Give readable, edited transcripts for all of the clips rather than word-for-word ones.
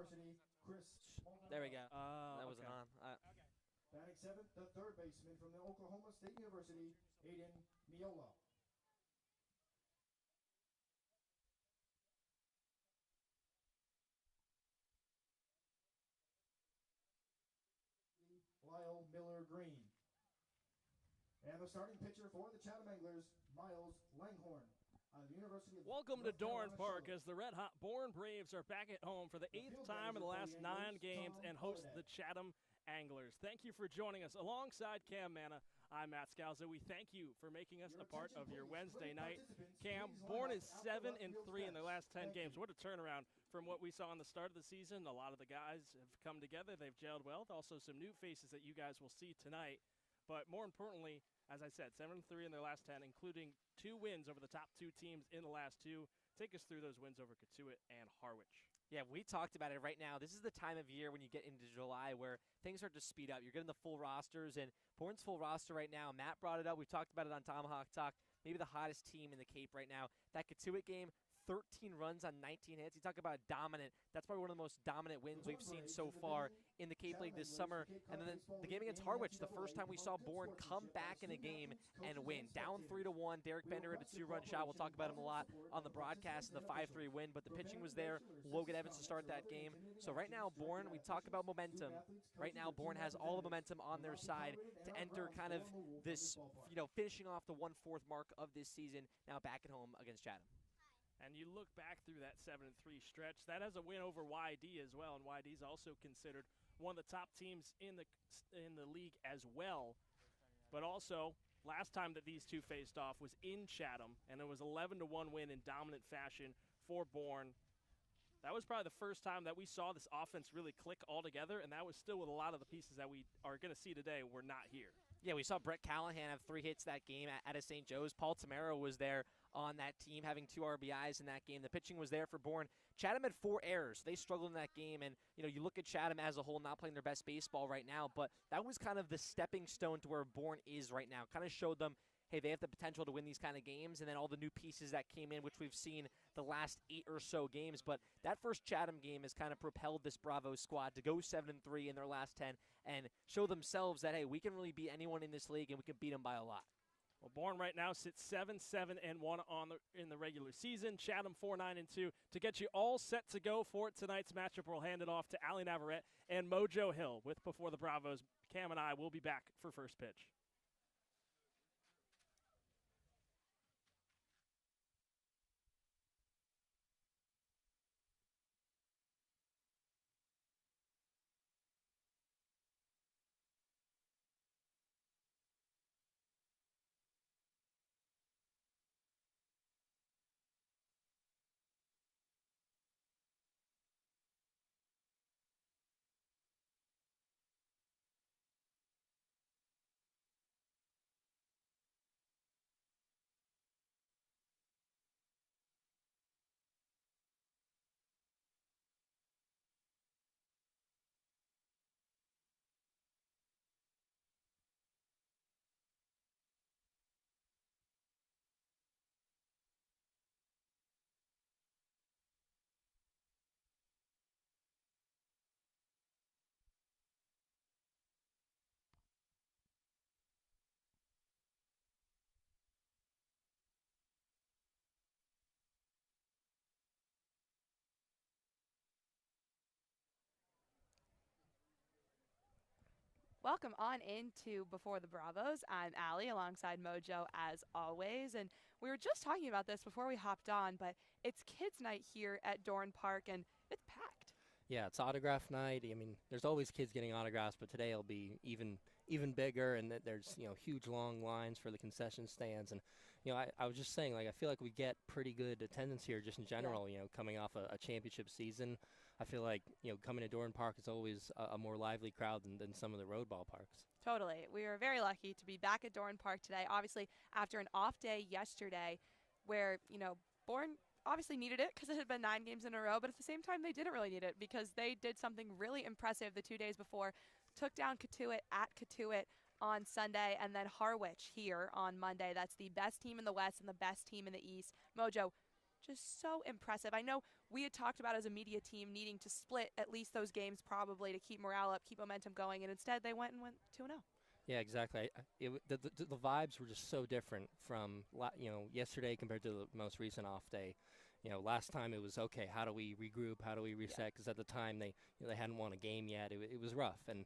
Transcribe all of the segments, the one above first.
University, Chris There we go. That wasn't okay. on. Batting seventh, the third baseman from the Oklahoma State University, Aiden Miola. Lyle Miller Green. And the starting pitcher for the Chatham Anglers, Miles Langhorn. Welcome to Dorn Park as the Red Hot Bourne Braves are back at home for the 8th time in the last 9 games and host the Chatham Anglers. Thank you for joining us. Alongside Cam Manna, I'm Matt Scalzo. We thank you for making us a part of your Wednesday night. Cam, Bourne is 7-3 in their last 10 games. What a turnaround from what we saw in the start of the season. A lot of the guys have come together. They've gelled well. Also some new faces that you guys will see tonight. But more importantly, as I said, 7-3 in their last 10, including 2 wins over the top 2 teams in the last 2. Take us through those wins over Cotuit and Harwich. Yeah, we talked about it right now. This is the time of year when you get into July where things start to speed up. You're getting the full rosters, and Bourne's full roster right now. Matt brought it up. We talked about it on Tomahawk Talk. Maybe the hottest team in the Cape right now. That Cotuit game, 13 runs on 19 hits. You talk about dominant. That's probably one of the most dominant wins we've seen so far in the Cape League this summer. And then the game against Harwich, the first time we saw Bourne come back in a game and win. Down 3-1. Derek Bender had a 2-run shot. We'll talk about him a lot on the broadcast in the 5-3 win. But the pitching was there. Logan Evans to start that game. So right now, Bourne, we talk about momentum. Right now, Bourne has all the momentum on their side to enter kind of this, finishing off the 1/4 mark of this season. Now back at home against Chatham. And you look back through that 7-3 stretch, that has a win over YD as well, and YD is also considered one of the top teams in the league as well. But also, last time that these two faced off was in Chatham, and it was 11-1 win in dominant fashion for Bourne. That was probably the first time that we saw this offense really click all together, and that was still with a lot of the pieces that we are going to see today were not here. Yeah, we saw Brett Callahan have 3 hits that game at a St. Joe's. Paul Tamaro was there on that team, having 2 RBIs in that game. The pitching was there for Bourne. Chatham had 4 errors. They struggled in that game, and you look at Chatham as a whole, not playing their best baseball right now, but that was kind of the stepping stone to where Bourne is right now. Kind of showed them, hey, they have the potential to win these kind of games, and then all the new pieces that came in, which we've seen the last 8 or so games. But that first Chatham game has kind of propelled this Bravo squad to go 7-3 in their last 10 and show themselves that, hey, we can really beat anyone in this league, and we can beat them by a lot. Well, Bourne right now sits 7-7-1 in the regular season. Chatham 4-9-2. To get you all set to go for tonight's matchup, we'll hand it off to Ali Navarette and Mojo Hill with Before the Bravos. Cam and I will be back for first pitch. Welcome on into Before the Bravos. I'm Allie alongside Mojo as always. And we were just talking about this before we hopped on, but it's kids' night here at Dorn Park, and it's packed. Yeah, it's autograph night. I mean, there's always kids getting autographs, but today it'll be even bigger, and there's huge long lines for the concession stands. And I was just saying, I feel like we get pretty good attendance here just in general. Yeah. Coming off a championship season, I feel like coming to Dorn Park is always a more lively crowd than some of the road ballparks. Totally. We were very lucky to be back at Dorn Park today, obviously after an off day yesterday where, Bourne obviously needed it because it had been 9 games in a row, but at the same time they didn't really need it because they did something really impressive the 2 days before, took down Cotuit at Cotuit on Sunday, and then Harwich here on Monday. That's the best team in the West and the best team in the East. Mojo, just so impressive. I know we had talked about as a media team needing to split at least those games probably to keep morale up, keep momentum going, and instead they went 2-0. Yeah, exactly. The vibes were just so different from yesterday compared to the most recent off day. Last time it was okay. How do we regroup? How do we reset? Because at the time they hadn't won a game yet. It was rough, and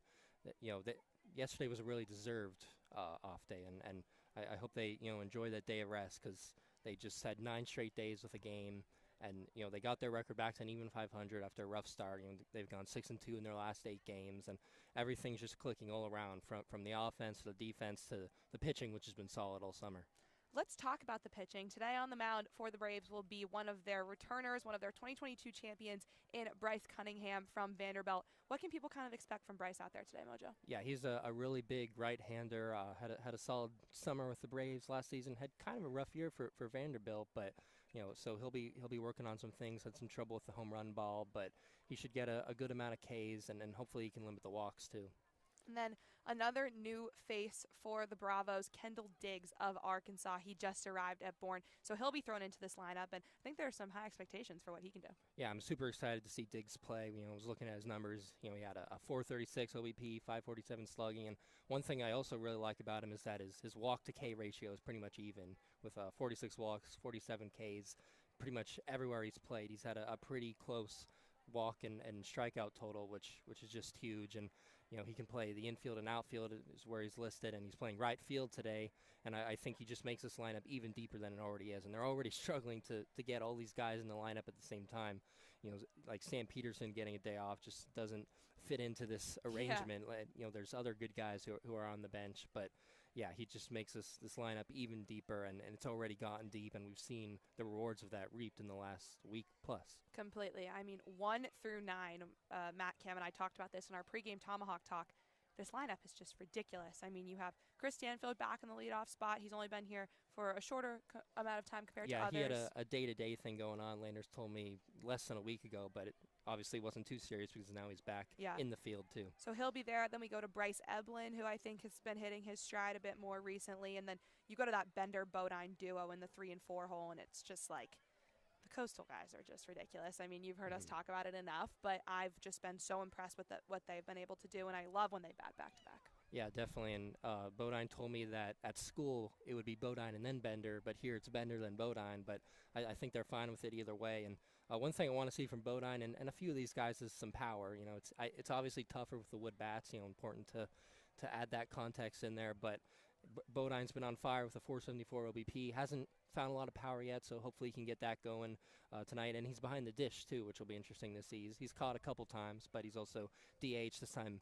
yesterday was a really deserved off day, and I hope they enjoy that day of rest because they just had 9 straight days with a game, and they got their record back to an even 500 after a rough start. They've gone 6-2 in their last 8 games, and everything's just clicking all around from the offense to the defense to the pitching, which has been solid all summer. Let's talk about the pitching. Today on the mound for the Braves will be one of their returners, one of their 2022 champions in Bryce Cunningham from Vanderbilt. What can people kind of expect from Bryce out there today, Mojo? Yeah, he's a really big right-hander. Had a solid summer with the Braves last season. Had kind of a rough year for Vanderbilt, but so he'll be working on some things. Had some trouble with the home run ball, but he should get a good amount of Ks, and hopefully he can limit the walks too. And then another new face for the Bravos, Kendall Diggs of Arkansas. He just arrived at Bourne, so he'll be thrown into this lineup, and I think there are some high expectations for what he can do. Yeah, I'm super excited to see Diggs play. I was looking at his numbers. He had a 436 OBP, 547 slugging, and one thing I also really like about him is that his walk to K ratio is pretty much even with 46 walks, 47 Ks. Pretty much everywhere he's played, he's had a pretty close walk and strikeout total, which is just huge. And he can play the infield and outfield is where he's listed, and he's playing right field today. And I think he just makes this lineup even deeper than it already is. And they're already struggling to get all these guys in the lineup at the same time. Like Sam Peterson getting a day off just doesn't fit into this arrangement. Yeah. There's other good guys who are on the bench, but yeah, he just makes this lineup even deeper, and it's already gotten deep, and we've seen the rewards of that reaped in the last week plus. Completely. I mean, 1 through 9, Matt, Cam, and I talked about this in our pregame Tomahawk talk. This lineup is just ridiculous. I mean, you have Chris Stanfield back in the leadoff spot. He's only been here for a shorter amount of time compared to others. Yeah, he had a day-to-day thing going on. Landers told me less than a week ago, but it obviously wasn't too serious because now he's back in the field too. So he'll be there. Then we go to Bryce Eblin, who I think has been hitting his stride a bit more recently. And then you go to that Bender-Bodine duo in the 3 and 4 hole, and it's just like the Coastal guys are just ridiculous. I mean, you've heard us talk about it enough, but I've just been so impressed with what they've been able to do, and I love when they bat back-to-back. Yeah, definitely. And Bodine told me that at school it would be Bodine and then Bender, but here it's Bender then Bodine. But I think they're fine with it either way. And one thing I want to see from Bodine and a few of these guys is some power. It's obviously tougher with the wood bats. Important to add that context in there. But Bodine's been on fire with a 474 OBP. Hasn't found a lot of power yet, so hopefully he can get that going tonight. And he's behind the dish too, which will be interesting to see. He's caught a couple times, but he's also DH this time.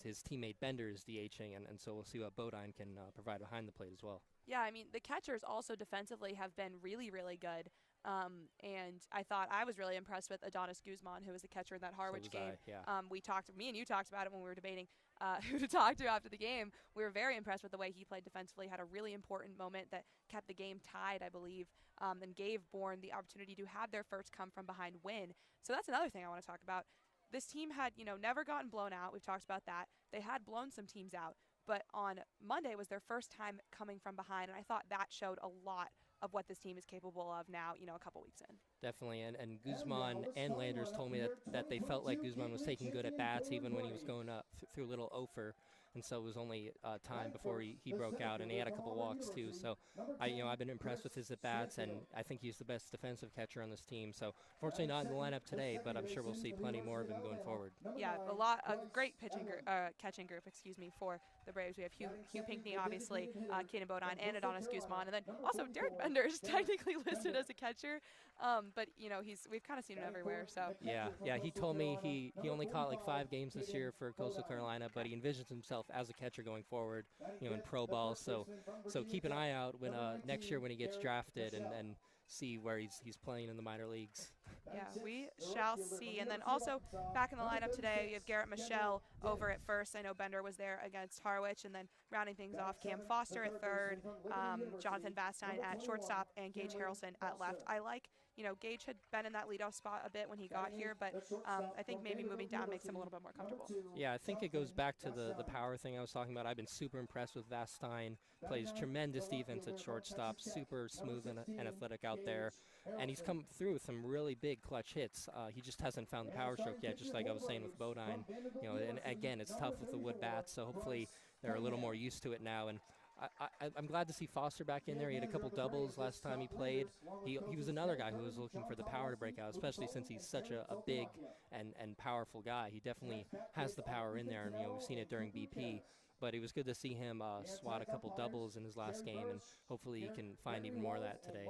His teammate Bender is DHing, and so we'll see what Bodine can provide behind the plate as well. Yeah, I mean, the catchers also defensively have been really, really good. And I thought I was really impressed with Adonis Guzman, who was the catcher in that Harwich game. Me and you talked about it when we were debating who to talk to after the game. We were very impressed with the way he played defensively, had a really important moment that kept the game tied, I believe, and gave Bourne the opportunity to have their first come-from-behind win. So that's another thing I want to talk about. This team had, never gotten blown out. We've talked about that. They had blown some teams out. But on Monday was their first time coming from behind, and I thought that showed a lot of what this team is capable of now, a couple weeks in. Definitely, and Guzman and Landers told me that they felt like Guzman was taking good at-bats even when he was going up through a little offer, and so it was only time before he broke out, and he had a couple walks too. So I've been impressed with his at-bats, and I think he's the best defensive catcher on this team. So unfortunately not in the lineup today, but I'm sure we'll see plenty more of him going forward. Yeah, a great catching group, for the Braves. We have Hugh Pinckney, obviously, Kaden Bodine, and Adonis Guzman, and then also Derek Bender is technically listed as a catcher, but we've kind of seen him everywhere. So yeah, he told me he only caught like 5 games this year for Coastal Carolina, but he envisions himself as a catcher going forward, in pro ball. So keep an eye out when next year when he gets drafted and see where he's playing in the minor leagues. Yeah, we shall see. And then also back in the lineup today, you have Garrett Michelle over at first. I know Bender was there against Harwich. And then rounding things off, Cam Foster at third, Jonathan Bastine at shortstop, and Gage Harrelson at left. I like, Gage had been in that leadoff spot a bit when he got here, but I think maybe moving down makes him a little bit more comfortable. Yeah, I think it goes back to the power thing I was talking about. I've been super impressed with Vastine. Plays tremendous defense at shortstop, super smooth and athletic out there. And he's come through with some really big clutch hits. He just hasn't found the power stroke yet, just like I was saying with Bodine. And again, it's tough with the wood bats, so hopefully they're a little more used to it now. And I'm glad to see Foster back in there. He had a couple doubles last time he played. He was another guy who was looking for the power to break out, especially since he's such a big and powerful guy. He definitely has the power in there, and we've seen it during BP. But it was good to see him swat a couple doubles in his last game, and hopefully he can find even more of that today.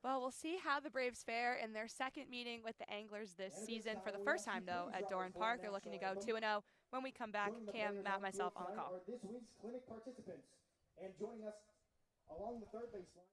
Well, we'll see how the Braves fare in their second meeting with the Anglers this season. For the first time, though, at Doran Park, they're looking to go 2-0. When we come back, Cam, Matt, myself on the call. This week's clinic participants, and joining us along the third baseline.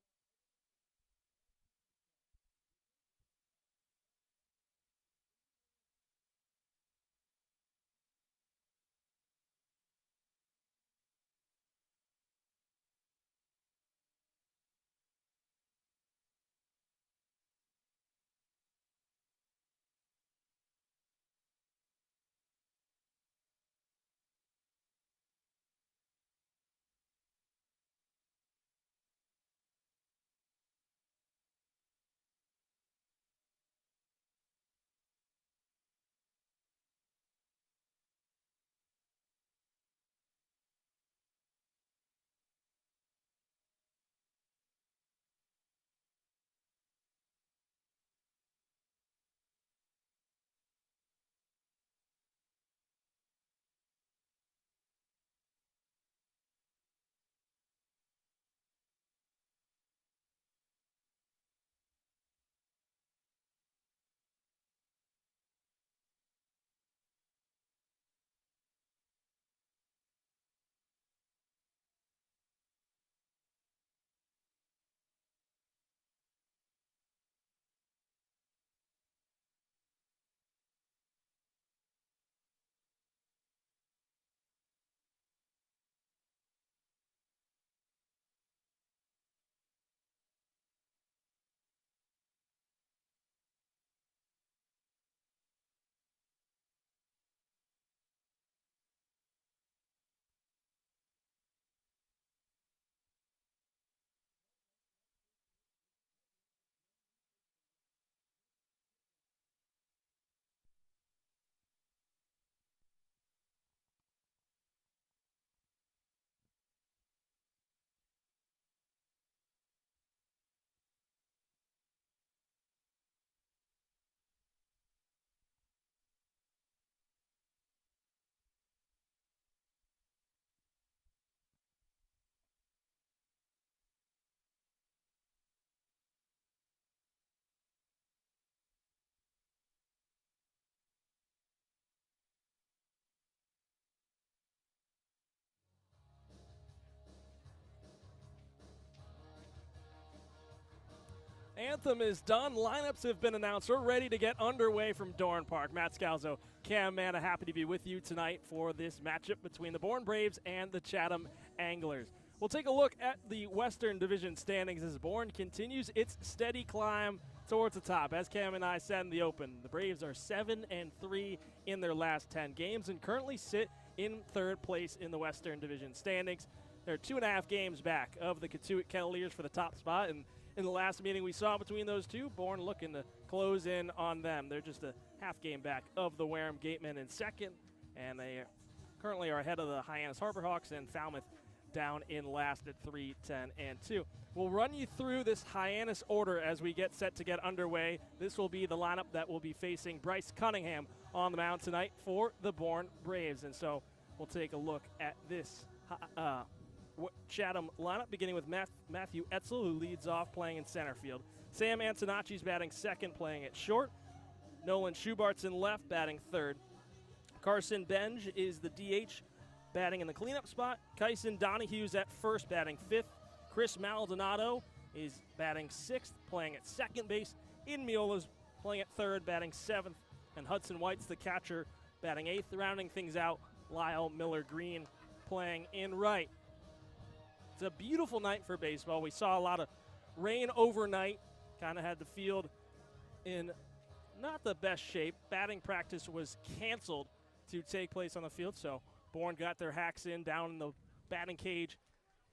Anthem is done. Lineups have been announced. We're ready to get underway from Doran Park. Matt Scalzo, Cam Manna, happy to be with you tonight for this matchup between the Bourne Braves and the Chatham Anglers. We'll take a look at the Western Division standings as Bourne continues its steady climb towards the top. As Cam and I said in the open, the Braves are 7-3 in their last 10 games and currently sit in third place in the Western Division standings. They're 2.5 games back of the Katuitt Cavaliers for the top spot, and in the last meeting we saw between those two, Bourne looking to close in on them. They're just a half game back of the Wareham Gatemen in second, and they currently are ahead of the Hyannis Harborhawks and Falmouth down in last at 3-10-2. We'll run you through this Hyannis order as we get set to get underway. This will be the lineup that will be facing Bryce Cunningham on the mound tonight for the Bourne Braves. And so we'll take a look at this Chatham lineup, beginning with Matthew Etzel, who leads off playing in center field. Sam Antonacci's batting second, playing at short. Nolan Schubart's in left, batting third. Carson Benge is the DH, batting in the cleanup spot. Kyson Donahue's at first, batting fifth. Chris Maldonado is batting sixth, playing at second base. In Miola's playing at third, batting 7th, and Hudson White's the catcher, batting 8th. Rounding things out, Lyle Miller-Green playing in right. It's a beautiful night for baseball. We saw a lot of rain overnight, kind of had the field in not the best shape. Batting practice was canceled to take place on the field, so Bourne got their hacks in down in the batting cage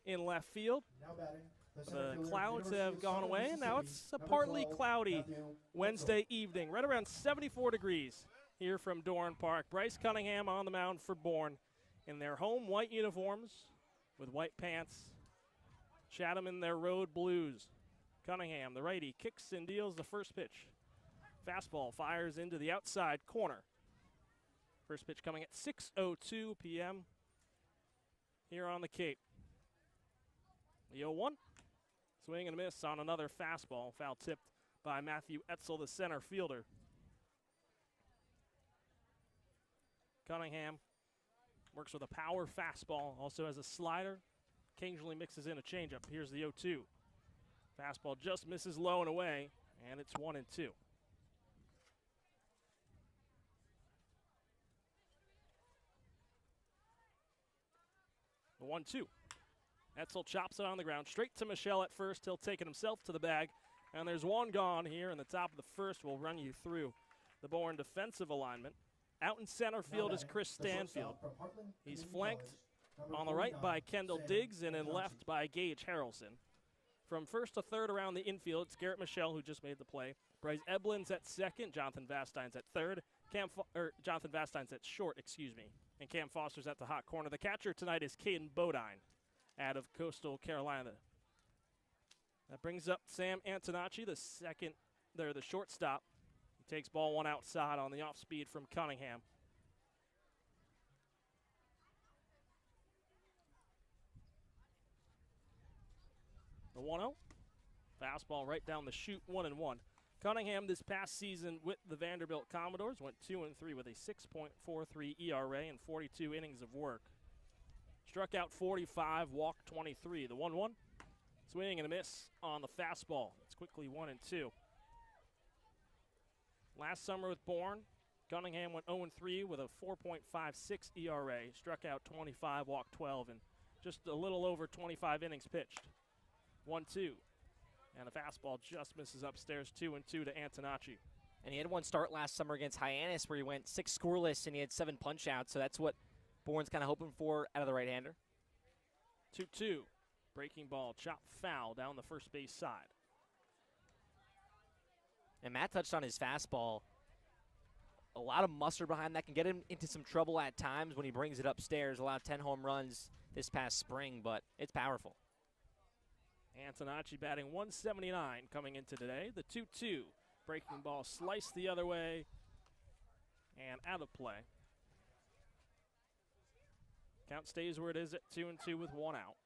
in left field. Now batting, The clouds have gone away, and now it's a partly cloudy Wednesday evening, right around 74 degrees here from Doran Park. Bryce Cunningham on the mound for Bourne in their home white uniforms with white pants. Chatham in their road blues. Cunningham, the righty, kicks and deals the first pitch. Fastball fires into the outside corner. First pitch coming at 6:02 p.m. here on the Cape. The 0-1. Swing and a miss on another fastball. Foul tipped by Matthew Etzel, the center fielder. Cunningham works with a power fastball, also has a slider. Occasionally mixes in a changeup. Here's the 0-2. Fastball just misses low and away, and it's 1-2. The 1-2. Etzel chops it on the ground. Straight to Michelle at first. He'll take it himself to the bag. And there's one gone here in the top of the first. We'll run you through the Bourne defensive alignment. Out in center field is Chris Stanfield. He's flanked on the right by Kendall Diggs and then left by Gage Harrelson. From first to third around the infield, it's Garrett Michelle who just made the play. Bryce Eblin's at second. Jonathan Vastein's at third. Jonathan Vastein's at short, and Cam Foster's at the hot corner. The catcher tonight is Caden Bodine out of Coastal Carolina. That brings up Sam Antonacci, the shortstop. He takes ball one outside on the off speed from Cunningham. The 1-0. Fastball right down the chute, 1-1. Cunningham this past season with the Vanderbilt Commodores went 2-3 with a 6.43 ERA and 42 innings of work. Struck out 45, walked 23. The 1-1. Swing and a miss on the fastball. It's quickly 1-2. Last summer with Bourne, Cunningham went 0-3 with a 4.56 ERA. Struck out 25, walked 12, and just a little over 25 innings pitched. 1-2. And the fastball just misses upstairs, 2-2 to Antonacci. And he had one start last summer against Hyannis where he went 6 scoreless and he had 7 punch-outs, so that's what Bourne's kind of hoping for out of the right-hander. 2-2. Breaking ball, chopped foul down the first base side. And Matt touched on his fastball. A lot of mustard behind that can get him into some trouble at times when he brings it upstairs. Allowed 10 home runs this past spring, but it's powerful. Antonacci batting 179 coming into today. The 2-2. Breaking ball sliced the other way and out of play. Count stays where it is at 2-2 with 1 out.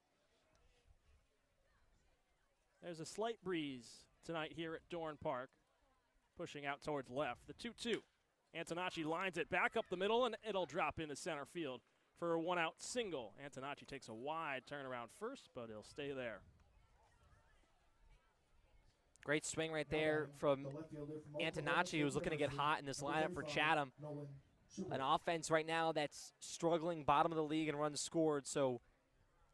There's a slight breeze tonight here at Doran Park, pushing out towards left. The 2-2. Antonacci lines it back up the middle, and it'll drop into center field for a 1-out single. Antonacci takes a wide turnaround first, but he'll stay there. Great swing right there from Antonacci, who was looking to get hot in this lineup for Chatham. An offense right now that's struggling bottom of the league in runs scored, so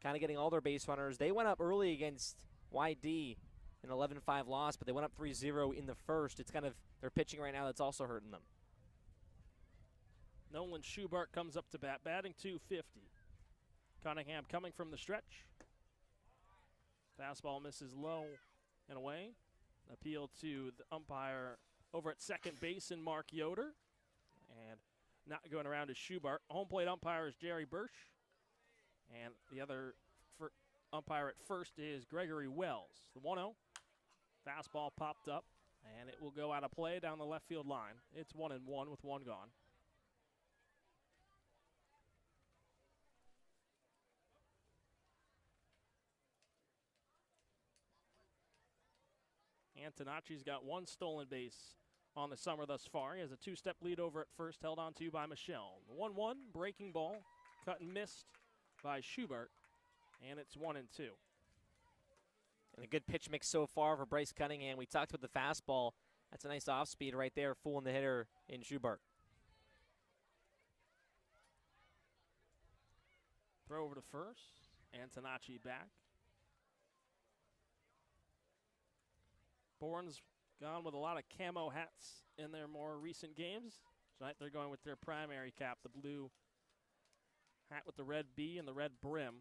kind of getting all their base runners. They went up early against YD, an 11-5 loss, but they went up 3-0 in the first. It's kind of their pitching right now that's also hurting them. Nolan Schubart comes up to bat, batting .250. Cunningham coming from the stretch. Fastball misses low and away. Appeal to the umpire over at second base in Mark Yoder. And not going around is Schubart. Home plate umpire is Jerry Birch. And the other umpire at first is Gregory Wells. The 1-0. Fastball popped up, and it will go out of play down the left field line. It's 1-1 with 1 gone. Antonacci's got 1 stolen base on the summer thus far. He has a 2-step lead over at first, held on to by Michelle. The 1-1, breaking ball, cut and missed by Schubart, and it's 1-2. And a good pitch mix so far for Bryce Cunningham. We talked about the fastball. That's a nice off speed right there, fooling the hitter in Schubart. Throw over to first. Antonacci back. Bourne's gone with a lot of camo hats in their more recent games. Tonight they're going with their primary cap, the blue hat with the red B and the red brim.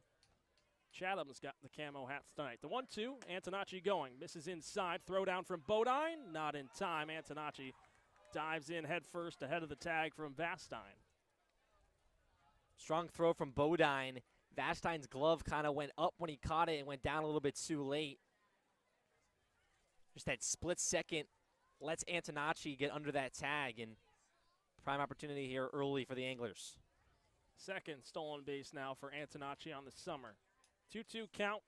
Chatham's got the camo hats tonight. The 1-2, Antonacci going. Misses inside. Throw down from Bodine. Not in time. Antonacci dives in head first ahead of the tag from Vastine. Strong throw from Bodine. Vastine's glove kind of went up when he caught it and went down a little bit too late. Just that split second lets Antonacci get under that tag, and prime opportunity here early for the Anglers. Second stolen base now for Antonacci on the summer. 2-2 count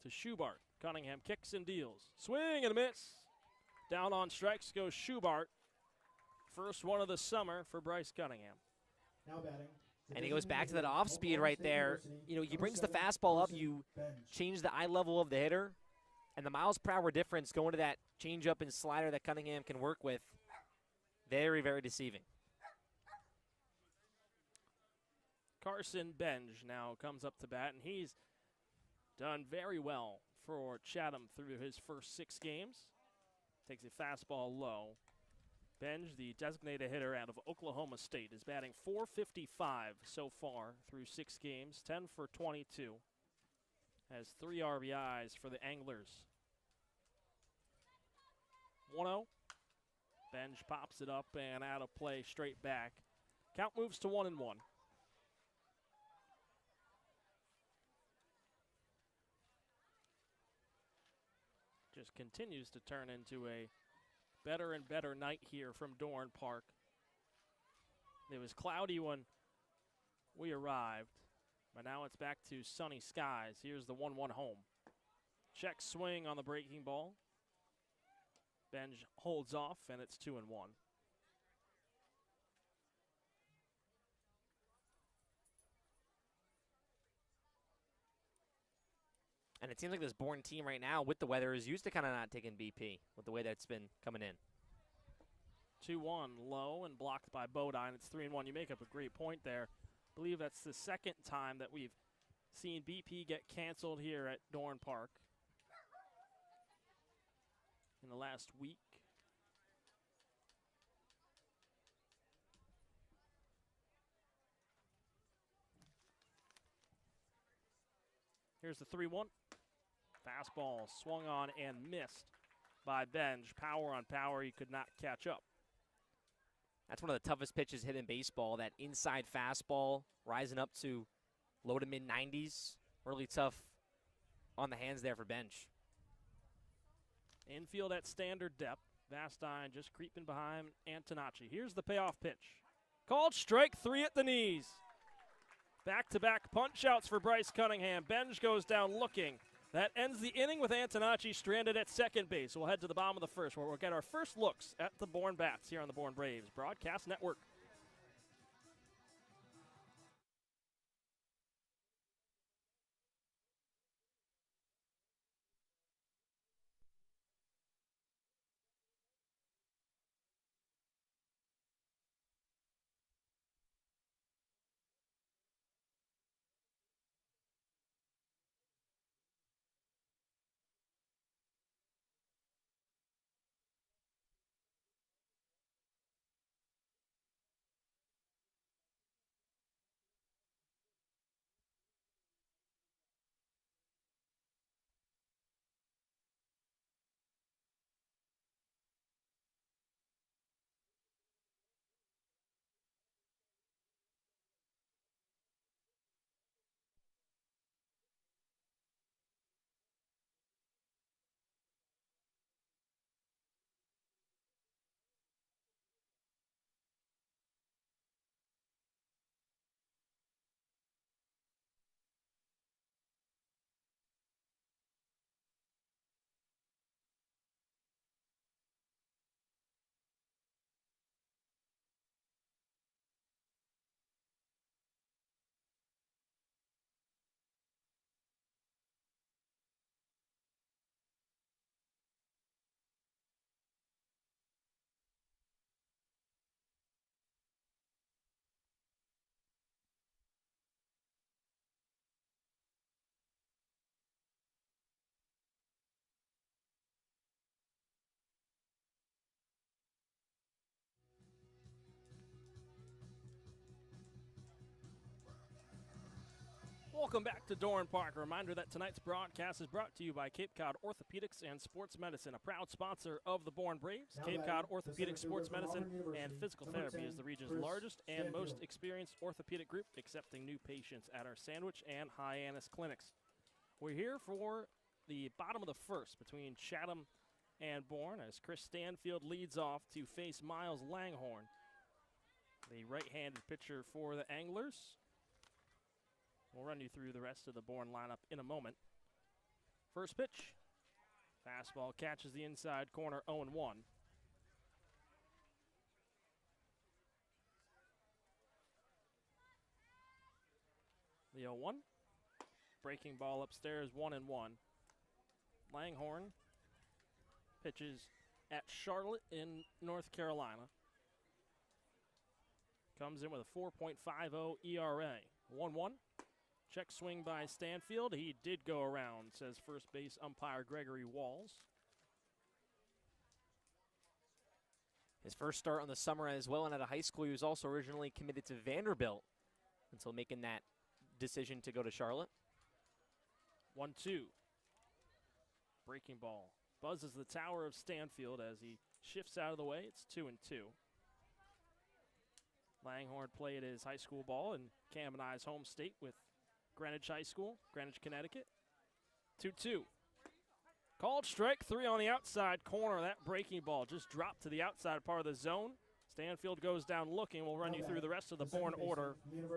to Schubart. Cunningham kicks and deals. Swing and a miss. Down on strikes goes Schubart. First one of the summer for Bryce Cunningham. Now batting. And he goes back to that off speed right there. You know, he brings the fastball up. You change the eye level of the hitter. And the miles per hour difference going to that changeup and slider that Cunningham can work with. Very, very deceiving. Carson Benj now comes up to bat, and he's done very well for Chatham through his first 6 games. Takes a fastball low. Benj, the designated hitter out of Oklahoma State, is batting .455 so far through 6 games, 10 for 22. Has 3 RBIs for the Anglers. 1-0. Benj pops it up and out of play straight back. Count moves to 1-1. Just continues to turn into a better and better night here from Dorn Park. It was cloudy when we arrived, but now it's back to sunny skies. Here's the 1-1 home. Check swing on the breaking ball. Benj holds off, and it's 2-1. And it seems like this Bourne team right now with the weather is used to kind of not taking BP with the way that it's been coming in. 2-1 low and blocked by Bodine. It's 3-1. You make up a great point there. I believe that's the second time that we've seen BP get canceled here at Dorn Park in the last week. Here's the 3-1. Fastball swung on and missed by Benj. Power on power, he could not catch up. That's one of the toughest pitches hit in baseball, that inside fastball rising up to low to mid-90s. Really tough on the hands there for Benj. Infield at standard depth. Vastine just creeping behind Antonacci. Here's the payoff pitch. Called strike 3 at the knees. Back-to-back punch-outs for Bryce Cunningham. Benj goes down looking. That ends the inning with Antonacci stranded at second base. We'll head to the bottom of the first, where we'll get our first looks at the Bourne Bats here on the Bourne Braves Broadcast Network. Welcome back to Dorn Park. A reminder that tonight's broadcast is brought to you by Cape Cod Orthopedics and Sports Medicine, a proud sponsor of the Bourne Braves. Cape Cod Orthopedics, Sports Medicine, and Physical Therapy is the region's largest and most experienced orthopedic group, accepting new patients at our Sandwich and Hyannis clinics. We're here for the bottom of the first between Chatham and Bourne as Chris Stanfield leads off to face Miles Langhorne, the right-handed pitcher for the Anglers. We'll run you through the rest of the Bourne lineup in a moment. First pitch. Fastball catches the inside corner, 0-1. The 0-1. Breaking ball upstairs, 1-1. Langhorne pitches at Charlotte in North Carolina. Comes in with a 4.50 ERA. 1-1. Check swing by Stanfield. He did go around, says first base umpire Gregory Walls. His first start on the summer as well, and at a high school, he was also originally committed to Vanderbilt until making that decision to go to Charlotte. 1-2. Breaking ball. Buzzes the tower of Stanfield as he shifts out of the way. It's 2-2. Langhorne played his high school ball in Cam and I's home state with Greenwich High School, Greenwich, Connecticut. 2-2. Called strike 3 on the outside corner. That breaking ball just dropped to the outside part of the zone. Stanfield goes down looking. We'll run you through the rest of the Bourne order.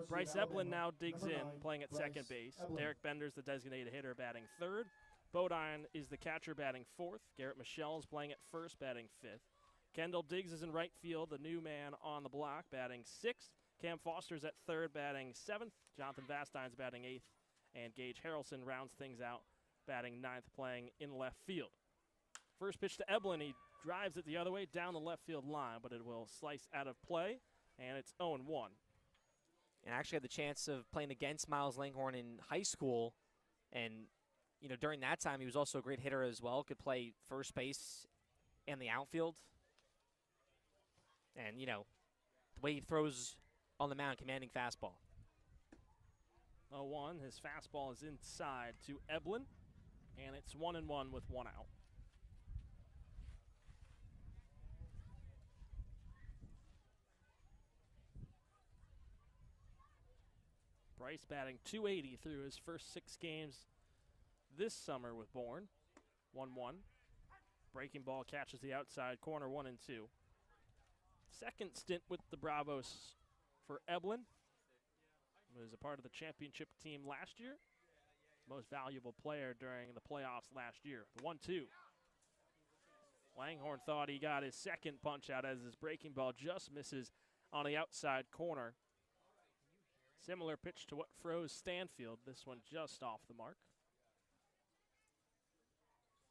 Bryce Eblin now digs in, playing at second base. Derek Bender's the designated hitter, batting third. Bodine is the catcher, batting fourth. Garrett Michelle's playing at first, batting fifth. Kendall Diggs is in right field, the new man on the block, batting sixth. Cam Foster's at third, batting seventh. Jonathan Vastine's batting eighth. And Gage Harrelson rounds things out, batting ninth, playing in left field. First pitch to Eblin. He drives it the other way down the left field line, but it will slice out of play, and it's 0-1. And I actually had the chance of playing against Miles Langhorne in high school, and during that time he was also a great hitter as well. Could play first base and the outfield. And, the way he throws on the mound, commanding fastball. 0-1, his fastball is inside to Eblin, and it's 1-1 with one out. Bryce batting .280 through his first 6 games this summer with Bourne. 1-1. Breaking ball catches the outside corner, 1-2. Second stint with the Bravos for Eblin. Was a part of the championship team last year. Most valuable player during the playoffs last year. The 1-2. Langhorne thought he got his second punch out as his breaking ball just misses on the outside corner. Similar pitch to what froze Stanfield. This one just off the mark.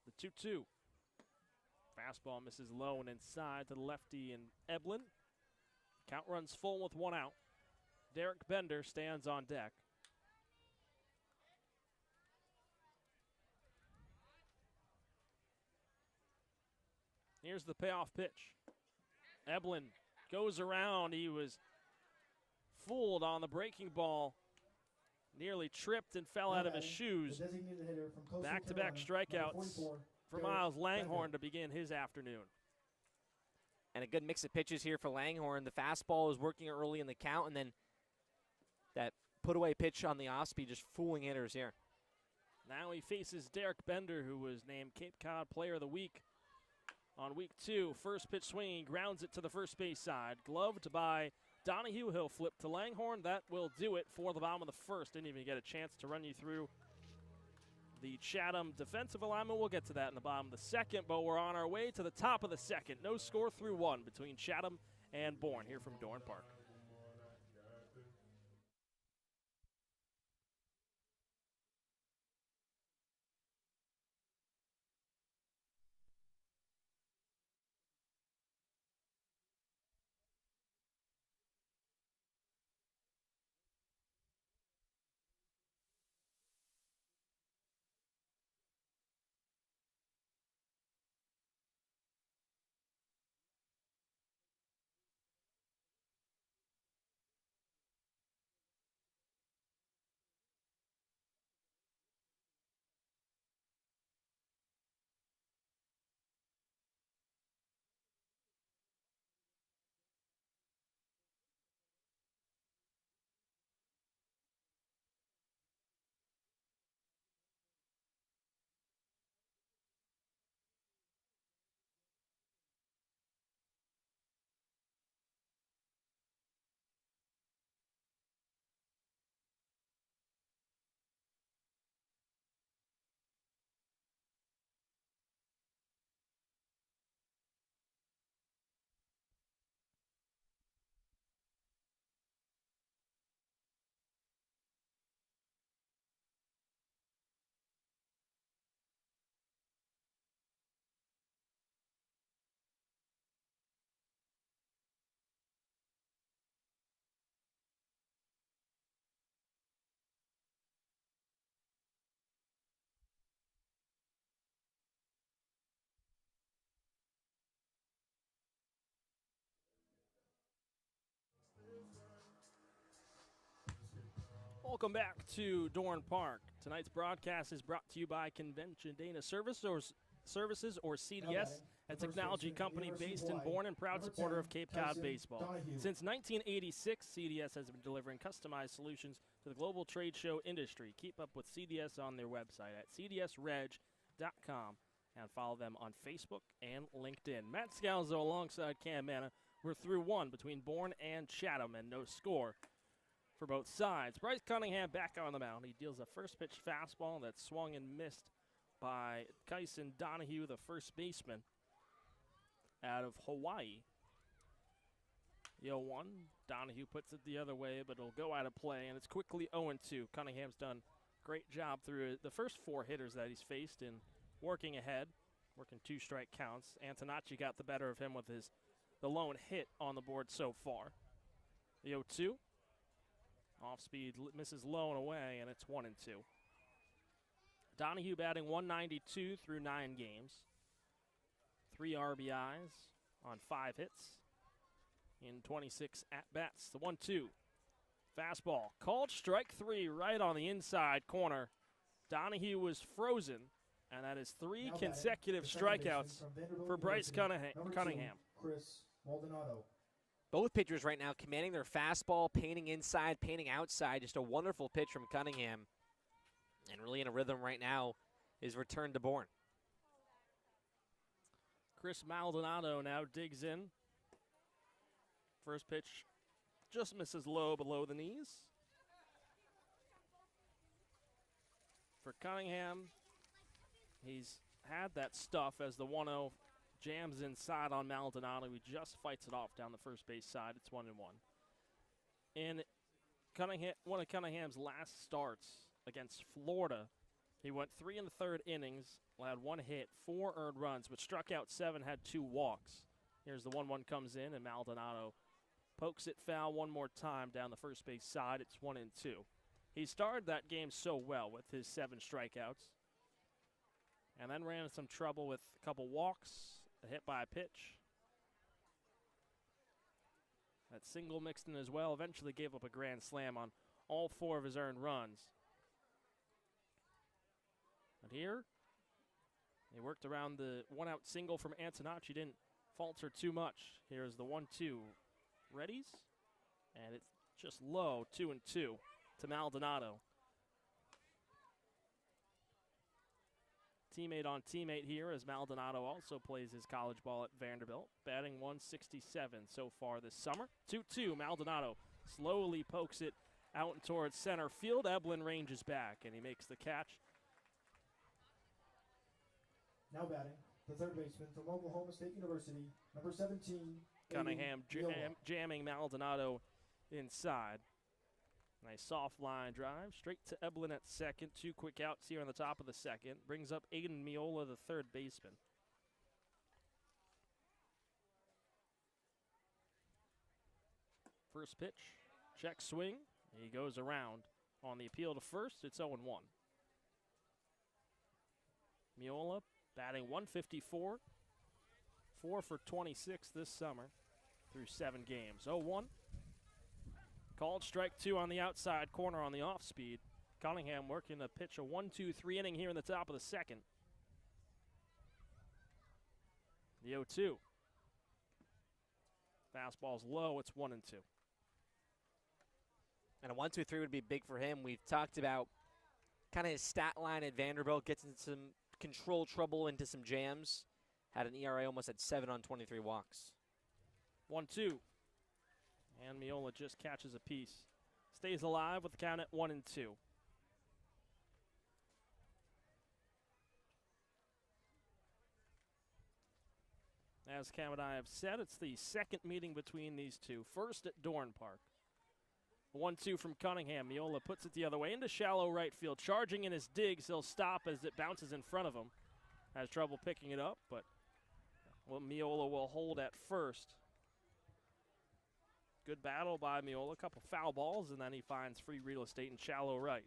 The 2-2. Fastball misses low and inside to the lefty and Eblin. Count runs full with one out. Derek Bender stands on deck. Here's the payoff pitch. Eblin goes around. He was fooled on the breaking ball. Nearly tripped and fell out of his shoes. Back-to-back strikeouts for Miles Langhorne to begin his afternoon. And a good mix of pitches here for Langhorne. The fastball is working early in the count, and then that put-away pitch on the off-speed just fooling hitters here. Now he faces Derek Bender, who was named Cape Cod Player of the Week on week 2. First pitch swinging, grounds it to the first base side. Gloved by Donahue. He'll flip to Langhorne. That will do it for the bottom of the first. Didn't even get a chance to run you through the Chatham defensive alignment. We'll get to that in the bottom of the second, but we're on our way to the top of the second. No score through 1 between Chatham and Bourne here from Dorn Park. Welcome back to Dorn Park. Tonight's broadcast is brought to you by Convention Data Services, or CDS, a technology company based in Bourne and proud supporter of Cape Cod baseball. Since 1986, CDS has been delivering customized solutions to the global trade show industry. Keep up with CDS on their website at cdsreg.com and follow them on Facebook and LinkedIn. Matt Scalzo alongside Cam Manna. We're through one between Bourne and Chatham, and no score for both sides. Bryce Cunningham back on the mound. He deals a first pitch fastball that swung and missed by Kyson Donahue, the first baseman out of Hawaii. The 0-1. Donahue puts it the other way, but it'll go out of play, and it's quickly 0-2. Cunningham's done a great job through the first 4 hitters that he's faced in working ahead, working 2 strike counts. Antonacci got the better of him with the lone hit on the board so far. The 0-2. Off speed misses low and away, and it's 1-2. Donahue batting 192 through 9 games. 3 RBIs on 5 hits in 26 at-bats. The 1-2. Fastball. Called strike 3 right on the inside corner. Donahue was frozen, and that is 3 consecutive strikeouts for Bryce Cunningham. Chris Maldonado. Both pitchers right now commanding their fastball, painting inside, painting outside. Just a wonderful pitch from Cunningham. And really in a rhythm right now is returned to Bourne. Chris Maldonado now digs in. First pitch just misses low below the knees. For Cunningham, he's had that stuff as the 1-0 jams inside on Maldonado. He just fights it off down the first base side. It's 1-1. In one of Cunningham's last starts against Florida, he went 3 1/3 innings, allowed 1 hit, 4 earned runs, but struck out 7, had 2 walks. Here's the 1-1 comes in, and Maldonado pokes it foul one more time down the first base side. It's 1-2. He started that game so well with his 7 strikeouts, and then ran into some trouble with a couple walks, a hit by a pitch. That single mixed in as well. Eventually gave up a grand slam on all 4 of his earned runs. But here, he worked around the 1-out single from Antonacci. Didn't falter too much. Here's the 1-2. Readies, and it's just low, 2-2 to Maldonado. Teammate on teammate here as Maldonado also plays his college ball at Vanderbilt, batting 167 so far this summer. 2-2, Maldonado slowly pokes it out and towards center field. Eblin ranges back, and he makes the catch. Now batting, the third baseman from Oklahoma State University, number 17. Cunningham jamming Maldonado inside. Nice soft line drive, straight to Eblin at second. 2 quick outs here on the top of the second. Brings up Aiden Miola, the third baseman. First pitch, check swing. He goes around on the appeal to first. It's 0-1. Miola batting 154, 4 for 26 this summer through 7 games. 0-1. Called strike 2 on the outside corner on the off speed. Cunningham working to pitch a 1-2-3 inning here in the top of the second. The 0-2. Fastball's low. It's 1-2. And a 1-2-3 would be big for him. We've talked about kind of his stat line at Vanderbilt, gets into some control trouble, into some jams. Had an ERA almost at 7 on 23 walks. 1-2. And Miola just catches a piece. Stays alive with the count at 1-2. As Cam and I have said, it's the second meeting between these two. First at Dorn Park. 1-2 from Cunningham. Miola puts it the other way into shallow right field. Charging in his digs, he'll stop as it bounces in front of him. Has trouble picking it up, but Miola will hold at first. Good battle by Miola. A couple foul balls, and then he finds free real estate in shallow right.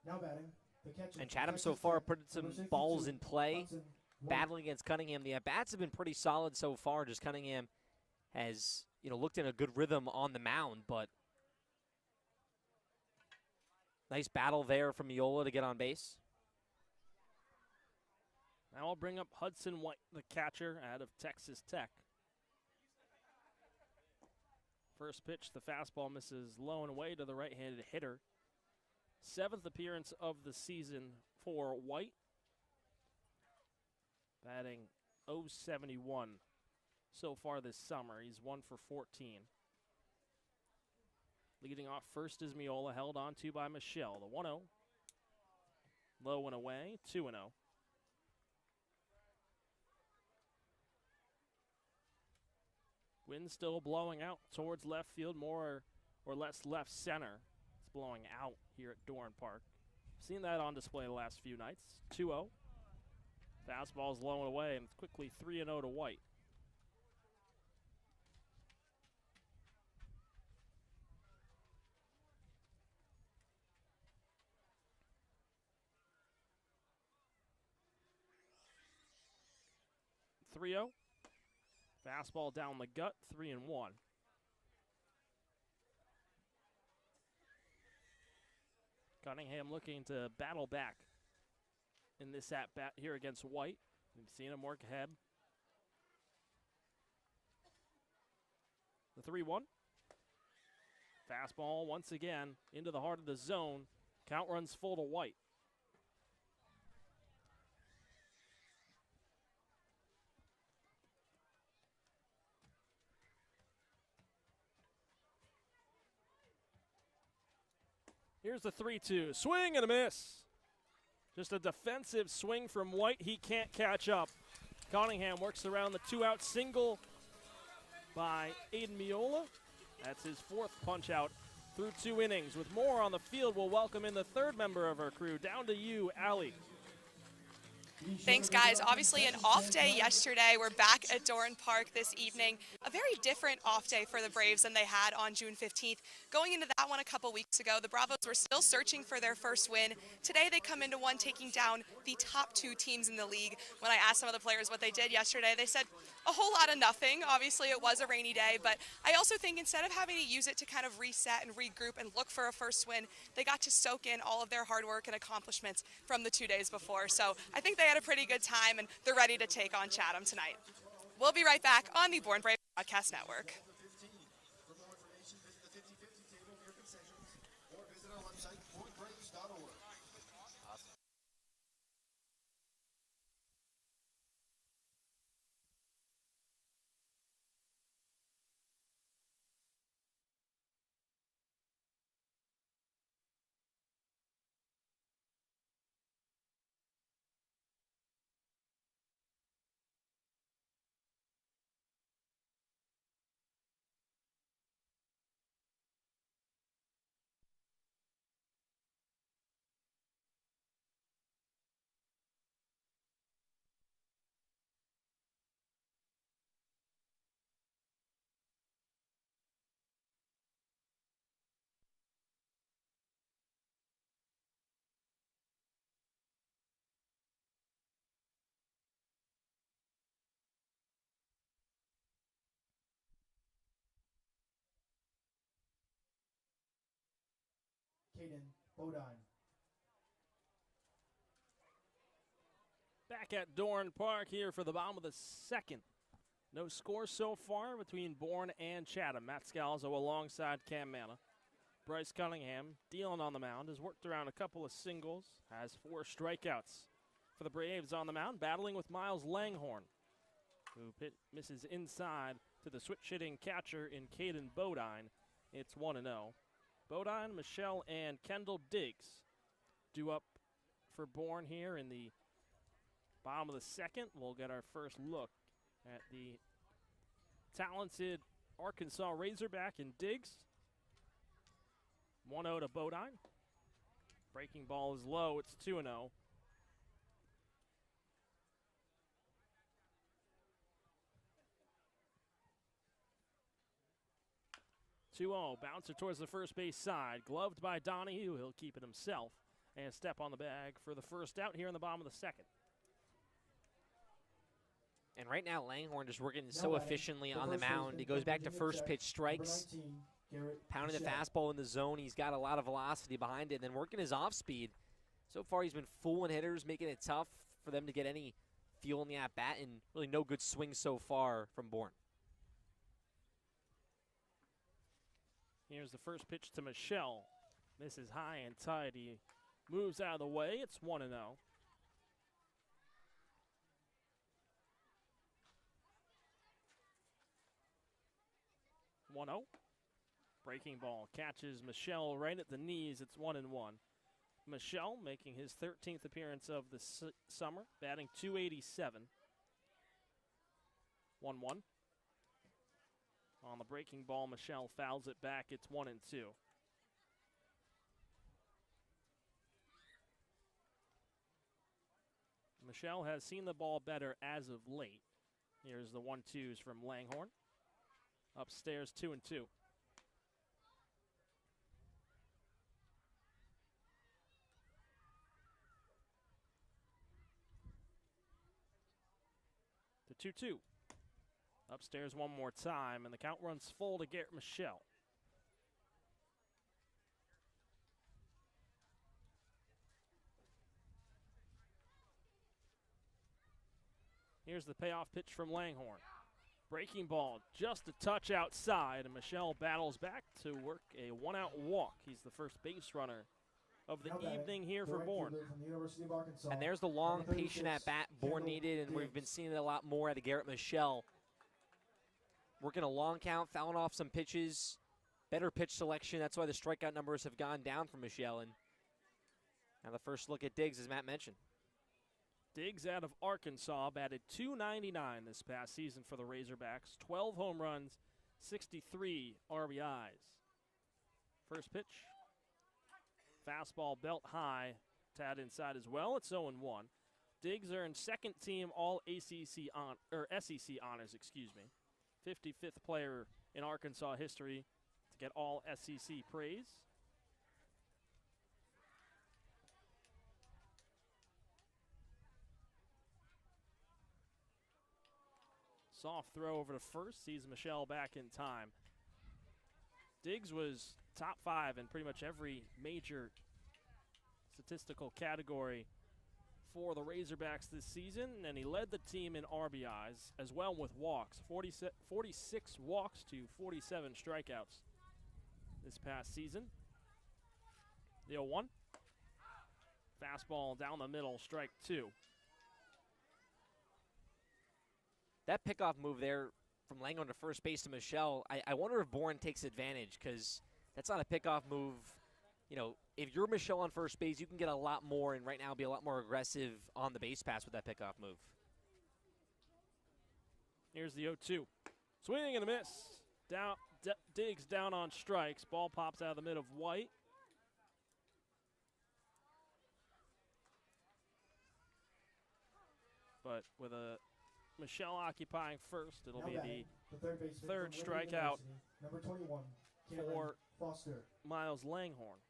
Now batting, the catcher. And Chatham so far put some balls in play, battling against Cunningham. The at-bats have been pretty solid so far. Just Cunningham has, looked in a good rhythm on the mound, but Nice battle there from Miola to get on base. Now I'll bring up Hudson White, the catcher out of Texas Tech. First pitch, the fastball misses low and away to the right-handed hitter. 7th appearance of the season for White. Batting .071 so far this summer. He's 1 for 14. Leading off first is Miola, held on to by Michelle. The 1-0. Low and away, 2-0. Wind still blowing out towards left field, more or less left center. It's blowing out here at Doran Park. Seen that on display the last few nights. 2-0. Fastball's low and away, and it's quickly 3-0 to White. Fastball down the gut, 3-1. Cunningham looking to battle back in this at-bat here against White. We've seen him work ahead. The 3-1. Fastball once again into the heart of the zone. Count runs full to White. Here's the 3-2. Swing and a miss. Just a defensive swing from White. He can't catch up. Cunningham works around the 2-out single by Aiden Miola. That's his 4th punch out through 2 innings. With more on the field, we'll welcome in the 3rd member of our crew. Down to you, Allie. Thanks, guys. Obviously an off day yesterday. We're back at Doran Park this evening. A very different off day for the Braves than they had on June 15th. Going into that one a couple weeks ago, the Bravos were still searching for their first win. Today they come into one taking down the top 2 teams in the league. When I asked some of the players what they did yesterday, they said a whole lot of nothing. Obviously it was a rainy day, but I also think instead of having to use it to kind of reset and regroup and look for a first win, they got to soak in all of their hard work and accomplishments from the 2 days before. So I think they had a pretty good time, and they're ready to take on Chatham tonight. We'll be right back on the Born Brave Podcast Network. For more information, visit the 50/50 table near concessions or visit our website, bornbraves.org. Caden Bodine. Back at Doran Park here for the bottom of the 2nd. No score so far between Bourne and Chatham. Matt Scalzo alongside Cam Manna. Bryce Cunningham dealing on the mound, has worked around a couple of singles, has 4 strikeouts for the Braves on the mound, battling with Miles Langhorn, who misses inside to the switch-hitting catcher in Caden Bodine. It's 1-0. Bodine, Michelle, and Kendall Diggs due up for Bourne here in the bottom of the 2nd. We'll get our first look at the talented Arkansas Razorback in Diggs. 1-0 to Bodine. Breaking ball is low. It's 2-0. Bouncer towards the first base side. Gloved by Donahue. He'll keep it himself and step on the bag for the first out here in the bottom of the 2nd. And right now, Langhorn is working so efficiently on the mound. He goes back to first pitch strikes. pounding the fastball in the zone. He's got a lot of velocity behind it, and then working his off speed. So far, he's been fooling hitters, making it tough for them to get any feel in the at-bat, and really no good swings so far from Bourne. Here's the first pitch to Michelle. Misses high and tight. He moves out of the way. It's 1-0. 1-0. Breaking ball catches Michelle right at the knees. It's 1-1. Michelle making his 13th appearance of the summer, batting .287. 1-1. On the breaking ball, Michelle fouls it back. It's 1-2. Michelle has seen the ball better as of late. Here's the 1-2s from Langhorne. Upstairs, 2-2. The 2-2. Upstairs one more time, and the count runs full to Garrett Michelle. Here's the payoff pitch from Langhorne. Breaking ball just a touch outside, and Michelle battles back to work a one-out walk. He's the first base runner of the evening here for Bourne. And there's the long, patient at-bat Bourne needed, and we've been seeing it a lot more out of Garrett Michelle. Working a long count, fouling off some pitches, better pitch selection. That's why the strikeout numbers have gone down for Michelle. And now the first look at Diggs, as Matt mentioned. Diggs out of Arkansas batted .299 this past season for the Razorbacks. 12 home runs, 63 RBIs. First pitch. Fastball belt high, tad inside as well. It's 0-1. Diggs earned second team all SEC honors, 55th player in Arkansas history to get all SEC praise. Soft throw over to first, sees Michelle back in time. Diggs was top 5 in pretty much every major statistical category for the Razorbacks this season, and he led the team in RBIs as well with walks. 46 walks to 47 strikeouts this past season. The 0-1. Fastball down the middle, strike 2. That pickoff move there from Langhorne to first base to Michelle, I wonder if Bourne takes advantage, because that's not a pickoff move. You know, if you're Michelle on first base, you can get a lot more, and right now be a lot more aggressive on the base pass with that pickoff move. Here's the 0-2. Swing and a miss. Diggs down on strikes. Ball pops out of the mid of White. But with a Michelle occupying first, it'll be the third strikeout number 21, for Foster. Miles Langhorne.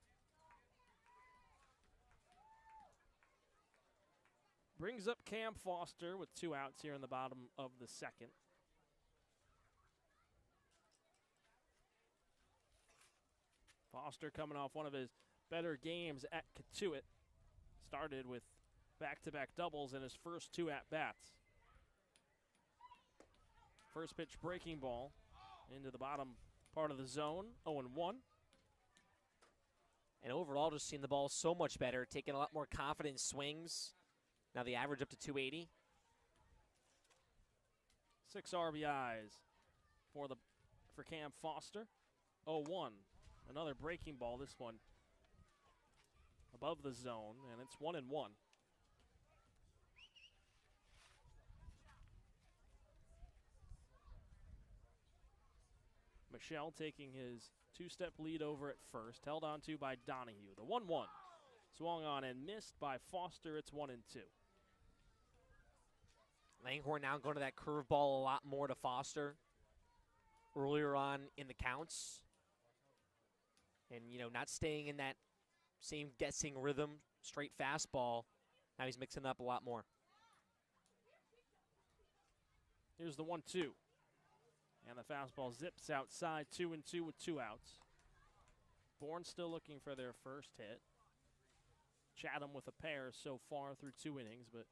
Brings up Cam Foster with 2 outs here in the bottom of the second. Foster coming off one of his better games at Catuit. Started with back-to-back doubles in his first 2 at-bats. First pitch breaking ball into the bottom part of the zone, 0-1. And overall, just seeing the ball so much better, taking a lot more confident swings. Now the average up to 280. 6 RBIs for Cam Foster. 0-1. Another breaking ball, this one above the zone, and it's 1-1. Michelle taking his 2-step lead over at first, held on to by Donahue. The 1-1 swung on and missed by Foster. It's 1-2. Langhorne now going to that curveball a lot more to Foster earlier on in the counts. And, you know, not staying in that same guessing rhythm, straight fastball. Now he's mixing it up a lot more. Here's the 1-2. And the fastball zips outside, 2-2 with 2 outs. Bourne still looking for their first hit. Chatham with a pair so far through 2 innings, but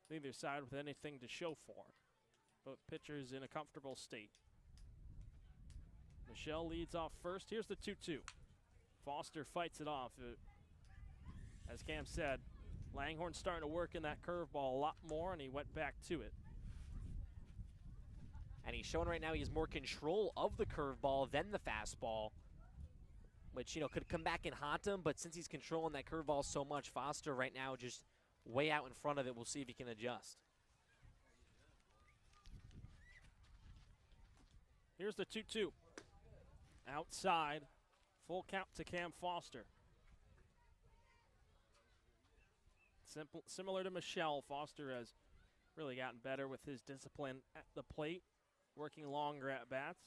neither side with anything to show for it. Both pitchers in a comfortable state. Michelle leads off first. Here's the 2-2. Foster fights it off. As Cam said, Langhorn's starting to work in that curveball a lot more, and he went back to it. And he's showing right now he has more control of the curveball than the fastball, which, you know, could come back and haunt him, but since he's controlling that curveball so much, Foster right now just way out in front of it. We'll see if he can adjust. Here's the 2-2. Outside, full count to Cam Foster. Similar to Michelle, Foster has really gotten better with his discipline at the plate, working longer at bats.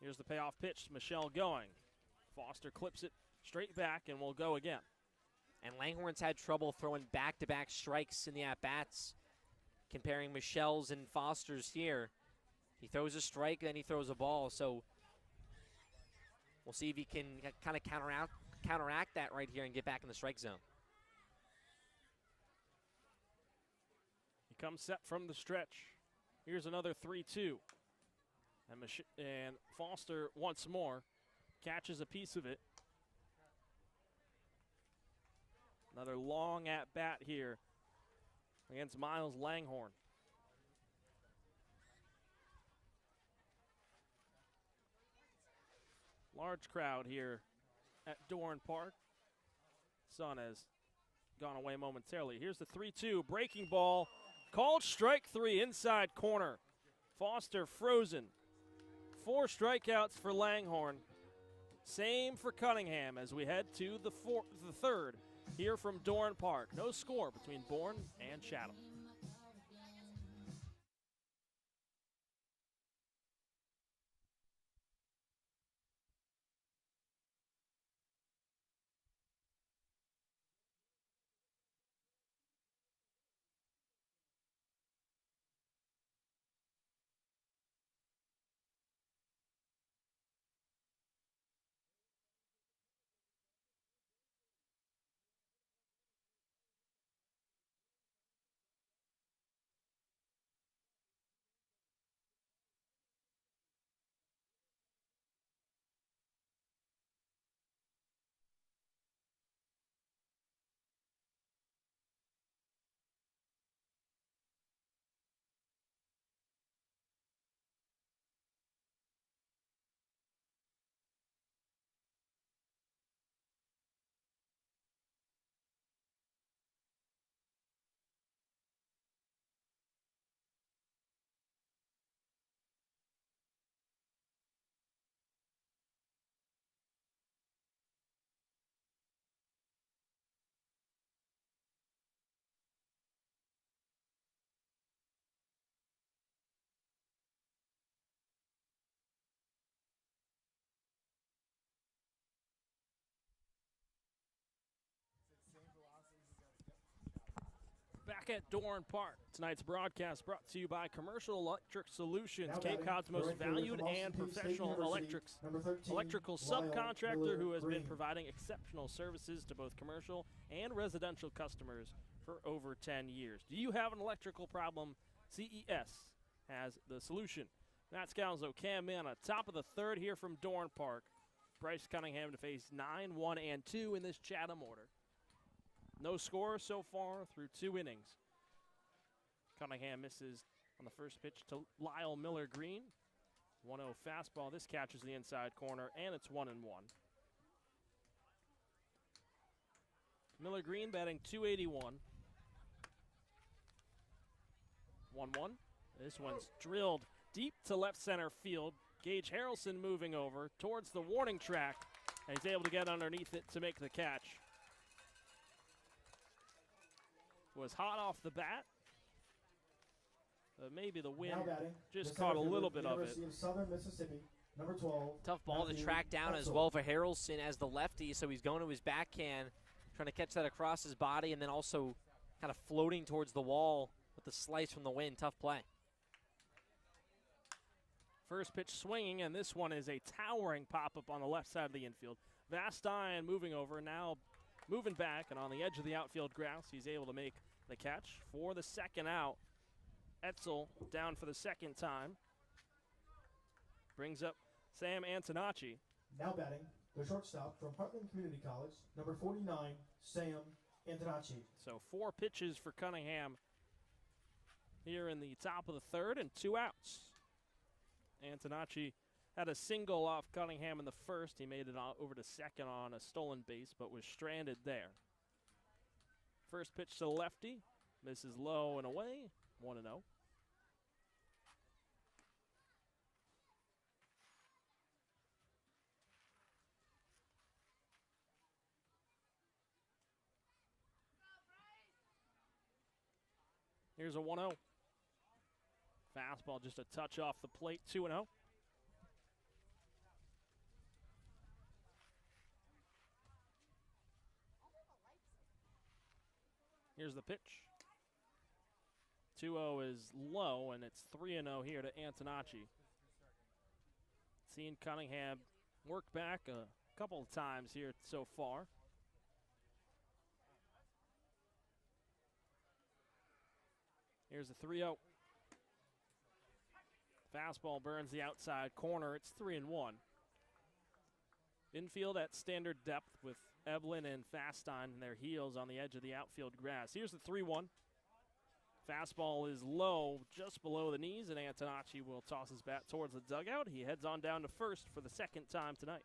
Here's the payoff pitch, Michelle going. Foster clips it straight back and will go again. And Langhorn's had trouble throwing back-to-back strikes in the at-bats, comparing Michelle's and Foster's here. He throws a strike, then he throws a ball, so we'll see if he can kind of counteract that right here and get back in the strike zone. He comes set from the stretch. Here's another 3-2. And Foster once more catches a piece of it. Another long at-bat here against Miles Langhorn. Large crowd here at Dorn Park. Sun has gone away momentarily. Here's the 3-2, breaking ball. Called strike 3, inside corner. Foster frozen. 4 strikeouts for Langhorn. Same for Cunningham as we head to the third here from Dorn Park. No score between Bourne and Chatham. Back at Dorn Park. Tonight's broadcast brought to you by Commercial Electric Solutions, Cape Cod's most valued and professional electrical subcontractor who has been providing exceptional services to both commercial and residential customers for over 10 years. Do you have an electrical problem? CES has the solution. Matt Scalzo, Cam Manna, top of the third here from Dorn Park. Bryce Cunningham to face 9, 1, and 2 in this Chatham order. No score so far through 2 innings. Cunningham misses on the first pitch to Lyle Miller Green. 1-0 fastball. This catches the inside corner, and it's 1-1. Miller Green batting .281. 1-1. This one's drilled deep to left center field. Gage Harrelson moving over towards the warning track, and he's able to get underneath it to make the catch. Was hot off the bat. Maybe the wind just caught a little bit of it. Southern Mississippi, number 12. Tough ball to track down as well for Harrelson as the lefty, so he's going to his backhand, trying to catch that across his body, and then also kind of floating towards the wall with the slice from the wind. Tough play. First pitch swinging, and this one is a towering pop-up on the left side of the infield. Vastine moving over, now moving back, and on the edge of the outfield grass, he's able to make the catch for the second out. Etzel down for the second time. Brings up Sam Antonacci. Now batting, the shortstop from Heartland Community College, number 49, Sam Antonacci. So 4 pitches for Cunningham here in the top of the third, and 2 outs. Antonacci had a single off Cunningham in the first. He made it over to second on a stolen base, but was stranded there. First pitch to the lefty. Misses low and away. 1-0. Here's a 1-0. Fastball just a touch off the plate, 2-0. Here's the pitch. 2-0 is low, and it's 3-0 here to Antonacci. Seeing Cunningham work back a couple of times here so far. Here's the 3-0. Fastball burns the outside corner. It's 3-1. Infield at standard depth with Evelyn and Fastine in their heels on the edge of the outfield grass. Here's the 3-1. Fastball is low, just below the knees, and Antonacci will toss his bat towards the dugout. He heads on down to first for the second time tonight.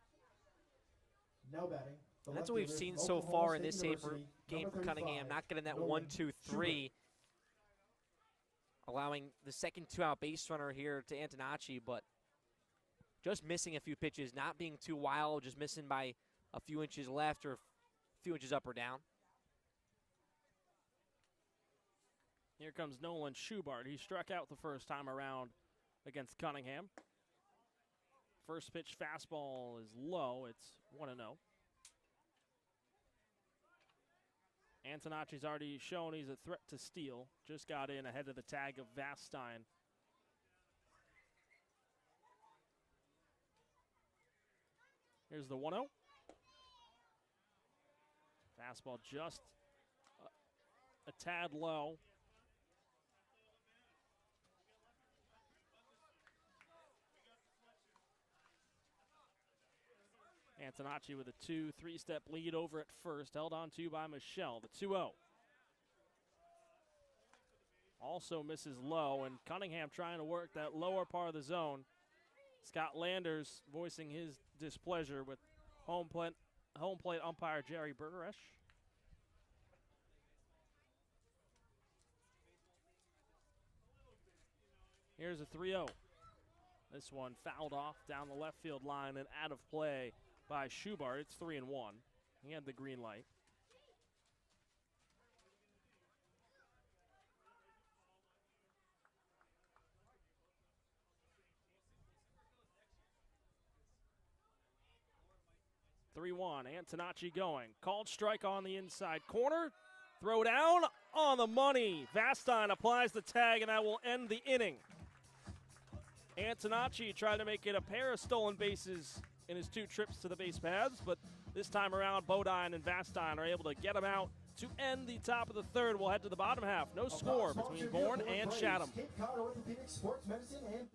Now batting. That's what we've seen so far in this game for Cunningham. Not getting that 1-2-3. Allowing the second 2-out base runner here to Antonacci, but just missing a few pitches, not being too wild, just missing by a few inches left or a few inches up or down. Here comes Nolan Schubart. He struck out the first time around against Cunningham. First pitch fastball is low. It's 1-0. Antonacci's already shown he's a threat to steal. Just got in ahead of the tag of Vastine. Here's the 1-0. Fastball just a tad low. Antonacci with a 2-3-step lead over at first, held on to by Michelle, the 2-0. Also misses low, and Cunningham trying to work that lower part of the zone. Scott Landers voicing his displeasure with home plate umpire Jerry Bergeresh. Here's a 3-0. This one fouled off down the left field line and out of play by Schubart. It's 3-1. He had the green light. Antonacci going. Called strike on the inside corner. Throw down on the money. Vastine applies the tag, and that will end the inning. Antonacci tried to make it a pair of stolen bases in his 2 trips to the base paths, but this time around, Bodine and Vastine are able to get him out to end the top of the third. We'll head to the bottom half. No score between Bourne and Chatham. Cape Cod Orthopedic Sports Medicine and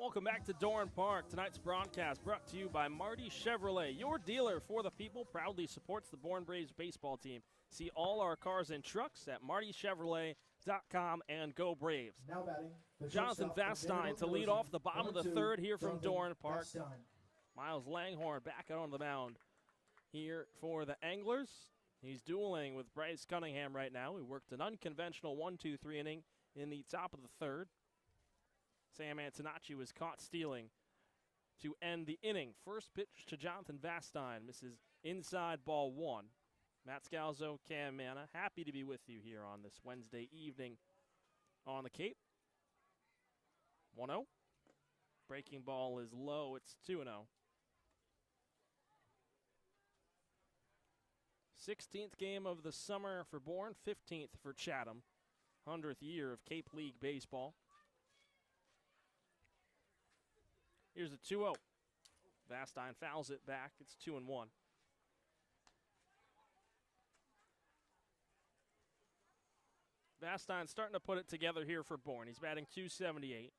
Welcome back to Dorn Park. Tonight's broadcast brought to you by Marty Chevrolet, your dealer for the people, proudly supports the Bourne Braves baseball team. See all our cars and trucks at martychevrolet.com and go Braves. Now batting, the Jonathan shortstop, Vastine to lead off the bottom of the 1-2, third here from Jonathan Dorn Park. Vastine. Miles Langhorn back out on the mound here for the Anglers. He's dueling with Bryce Cunningham right now. He worked an unconventional 1-2-3 inning in the top of the third. Sam Antonacci was caught stealing to end the inning. First pitch to Jonathan Vastine. Misses inside, ball one. Matt Scalzo, Cam Manna, happy to be with you here on this Wednesday evening on the Cape. 1-0. Breaking ball is low. It's 2-0. 16th game of the summer for Bourne, 15th for Chatham. 100th year of Cape League baseball. Here's a 2-0. Vastine fouls it back. It's 2-1. Vastine's starting to put it together here for Bourne. He's batting .278. He's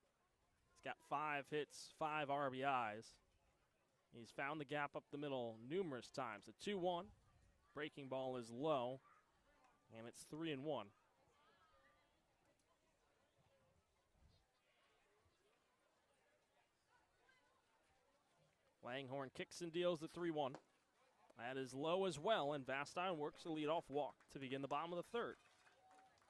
got 5 hits, 5 RBIs. He's found the gap up the middle numerous times. The 2-1. Breaking ball is low, and it's 3-1. Langhorn kicks and deals the 3-1. That is low as well, and Vastine works the leadoff walk to begin the bottom of the third.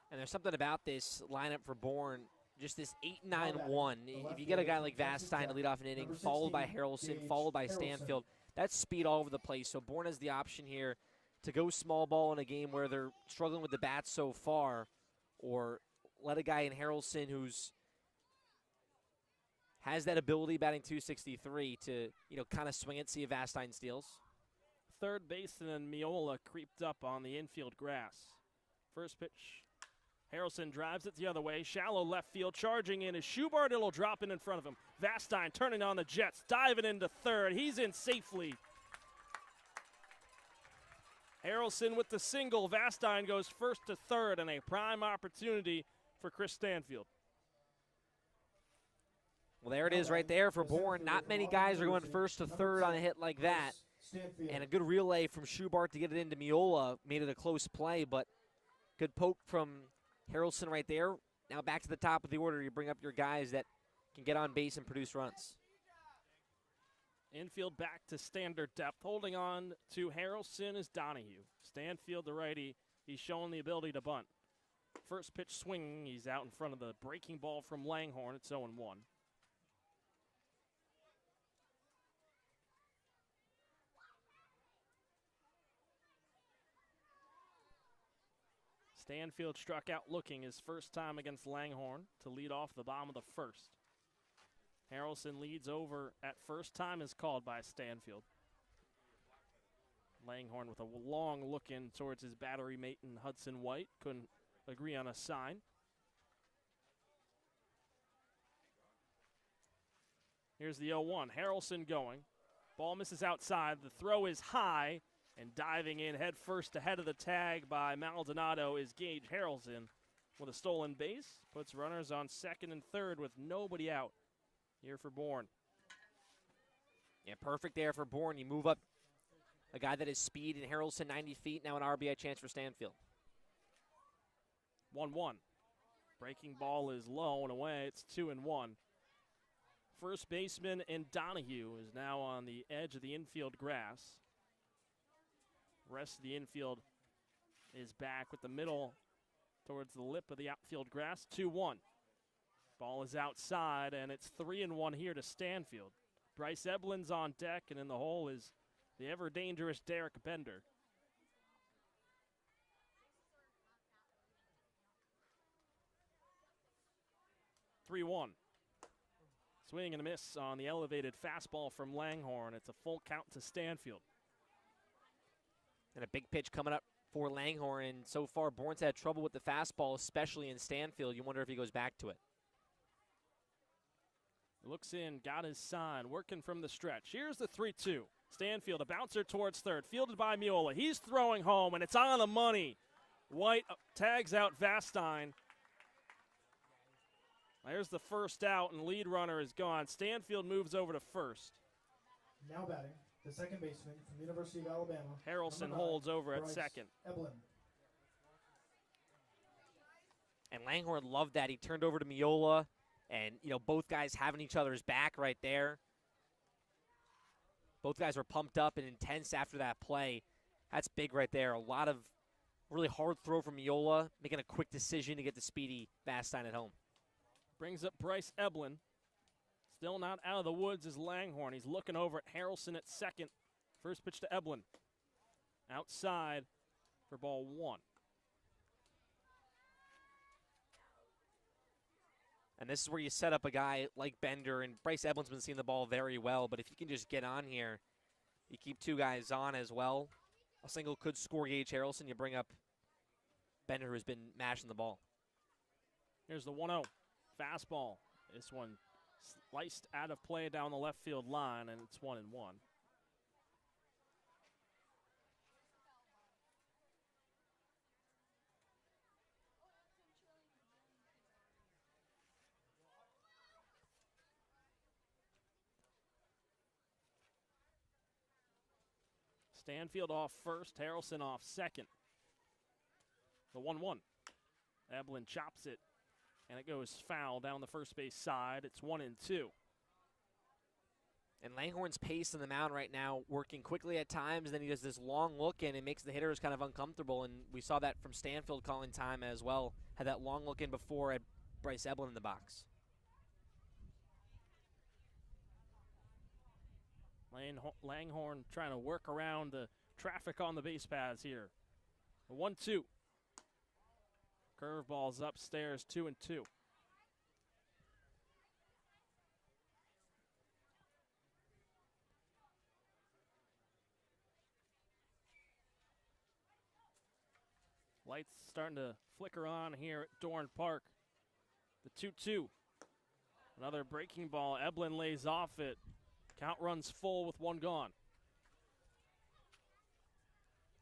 And there's something about this lineup for Bourne, just this 8-9-1. If you get a guy like Vastine to lead off an inning, followed by Harrelson, followed by Stanfield, that's speed all over the place. So Bourne has the option here to go small ball in a game where they're struggling with the bats so far, or let a guy in Harrelson who's has that ability batting .263 to, kind of swing it, see if Vastine steals. Third baseman Miola creeped up on the infield grass. First pitch, Harrelson drives it the other way. Shallow left field, charging in is Schubart. It'll drop in front of him. Vastine turning on the Jets, diving into third. He's in safely. Harrelson with the single. Vastine goes first to third, and a prime opportunity for Chris Stanfield. Well, there it is right there for Bourne. Not many guys are going first to third on a hit like that. And a good relay from Schubart to get it into Miola made it a close play, but good poke from Harrelson right there. Now back to the top of the order. You bring up your guys that can get on base and produce runs. Infield back to standard depth. Holding on to Harrelson is Donahue. Stanfield, the righty, he's showing the ability to bunt. First pitch swinging. He's out in front of the breaking ball from Langhorn. It's 0-1. Stanfield struck out looking his first time against Langhorn to lead off the bottom of the first. Harrelson leads over at first. Time is called by Stanfield. Langhorn with a long look in towards his battery mate in Hudson White. Couldn't agree on a sign. Here's the 0-1. Harrelson going. Ball misses outside. The throw is high. And diving in head first ahead of the tag by Maldonado is Gage Harrelson with a stolen base. Puts runners on second and third with nobody out here for Bourne. Yeah, perfect there for Bourne. You move up a guy that is speed and Harrelson 90 feet. Now an RBI chance for Stanfield. 1-1. Breaking ball is low and away. It's 2-1. First baseman and Donahue is now on the edge of the infield grass. Rest of the infield is back with the middle towards the lip of the outfield grass. 2-1. Ball is outside, and it's 3-1 here to Stanfield. Bryce Eblin's on deck, and in the hole is the ever-dangerous Derek Bender. (3-1). Swing and a miss on the elevated fastball from Langhorn. It's a full count to Stanfield. And a big pitch coming up for Langhorn. And so far, Bourne's had trouble with the fastball, especially in Stanfield. You wonder if he goes back to it. Looks in, got his sign, working from the stretch. Here's the 3-2. Stanfield, a bouncer towards third, fielded by Miola. He's throwing home, and it's on the money. White tags out Vastine. There's the first out, and lead runner is gone. Stanfield moves over to first. Now batting, the second baseman from University of Alabama. Harrelson number 9, holds over at Bryce second. Eblin. And Langhorne loved that. He turned over to Miola, and, both guys having each other's back right there. Both guys were pumped up and intense after that play. That's big right there. A lot of really hard throw from Miola, making a quick decision to get the speedy Vastine at home. Brings up Bryce Eblin. Still not out of the woods is Langhorne. He's looking over at Harrelson at second. First pitch to Eblin. Outside for ball 1. And this is where you set up a guy like Bender, and Bryce Eblin's been seeing the ball very well, but if you can just get on here, you keep 2 guys on as well. A single could score Gage Harrelson. You bring up Bender, who's been mashing the ball. Here's the 1-0. Fastball. This one sliced out of play down the left field line, and it's 1-1. Stanfield off first, Harrelson off second. The 1-1. Eblin chops it, and it goes foul down the first base side. It's 1-2. And Langhorne's pace on the mound right now, working quickly at times, then he does this long look in and makes the hitters kind of uncomfortable, and we saw that from Stanfield calling time as well. Had that long look in before at Bryce Eblin in the box. Langhorne trying to work around the traffic on the base paths here. The 1-2. Curveball's upstairs, 2-2. Lights starting to flicker on here at Dorn Park. The 2-2. Another breaking ball. Eblin lays off it. Count runs full with 1 gone.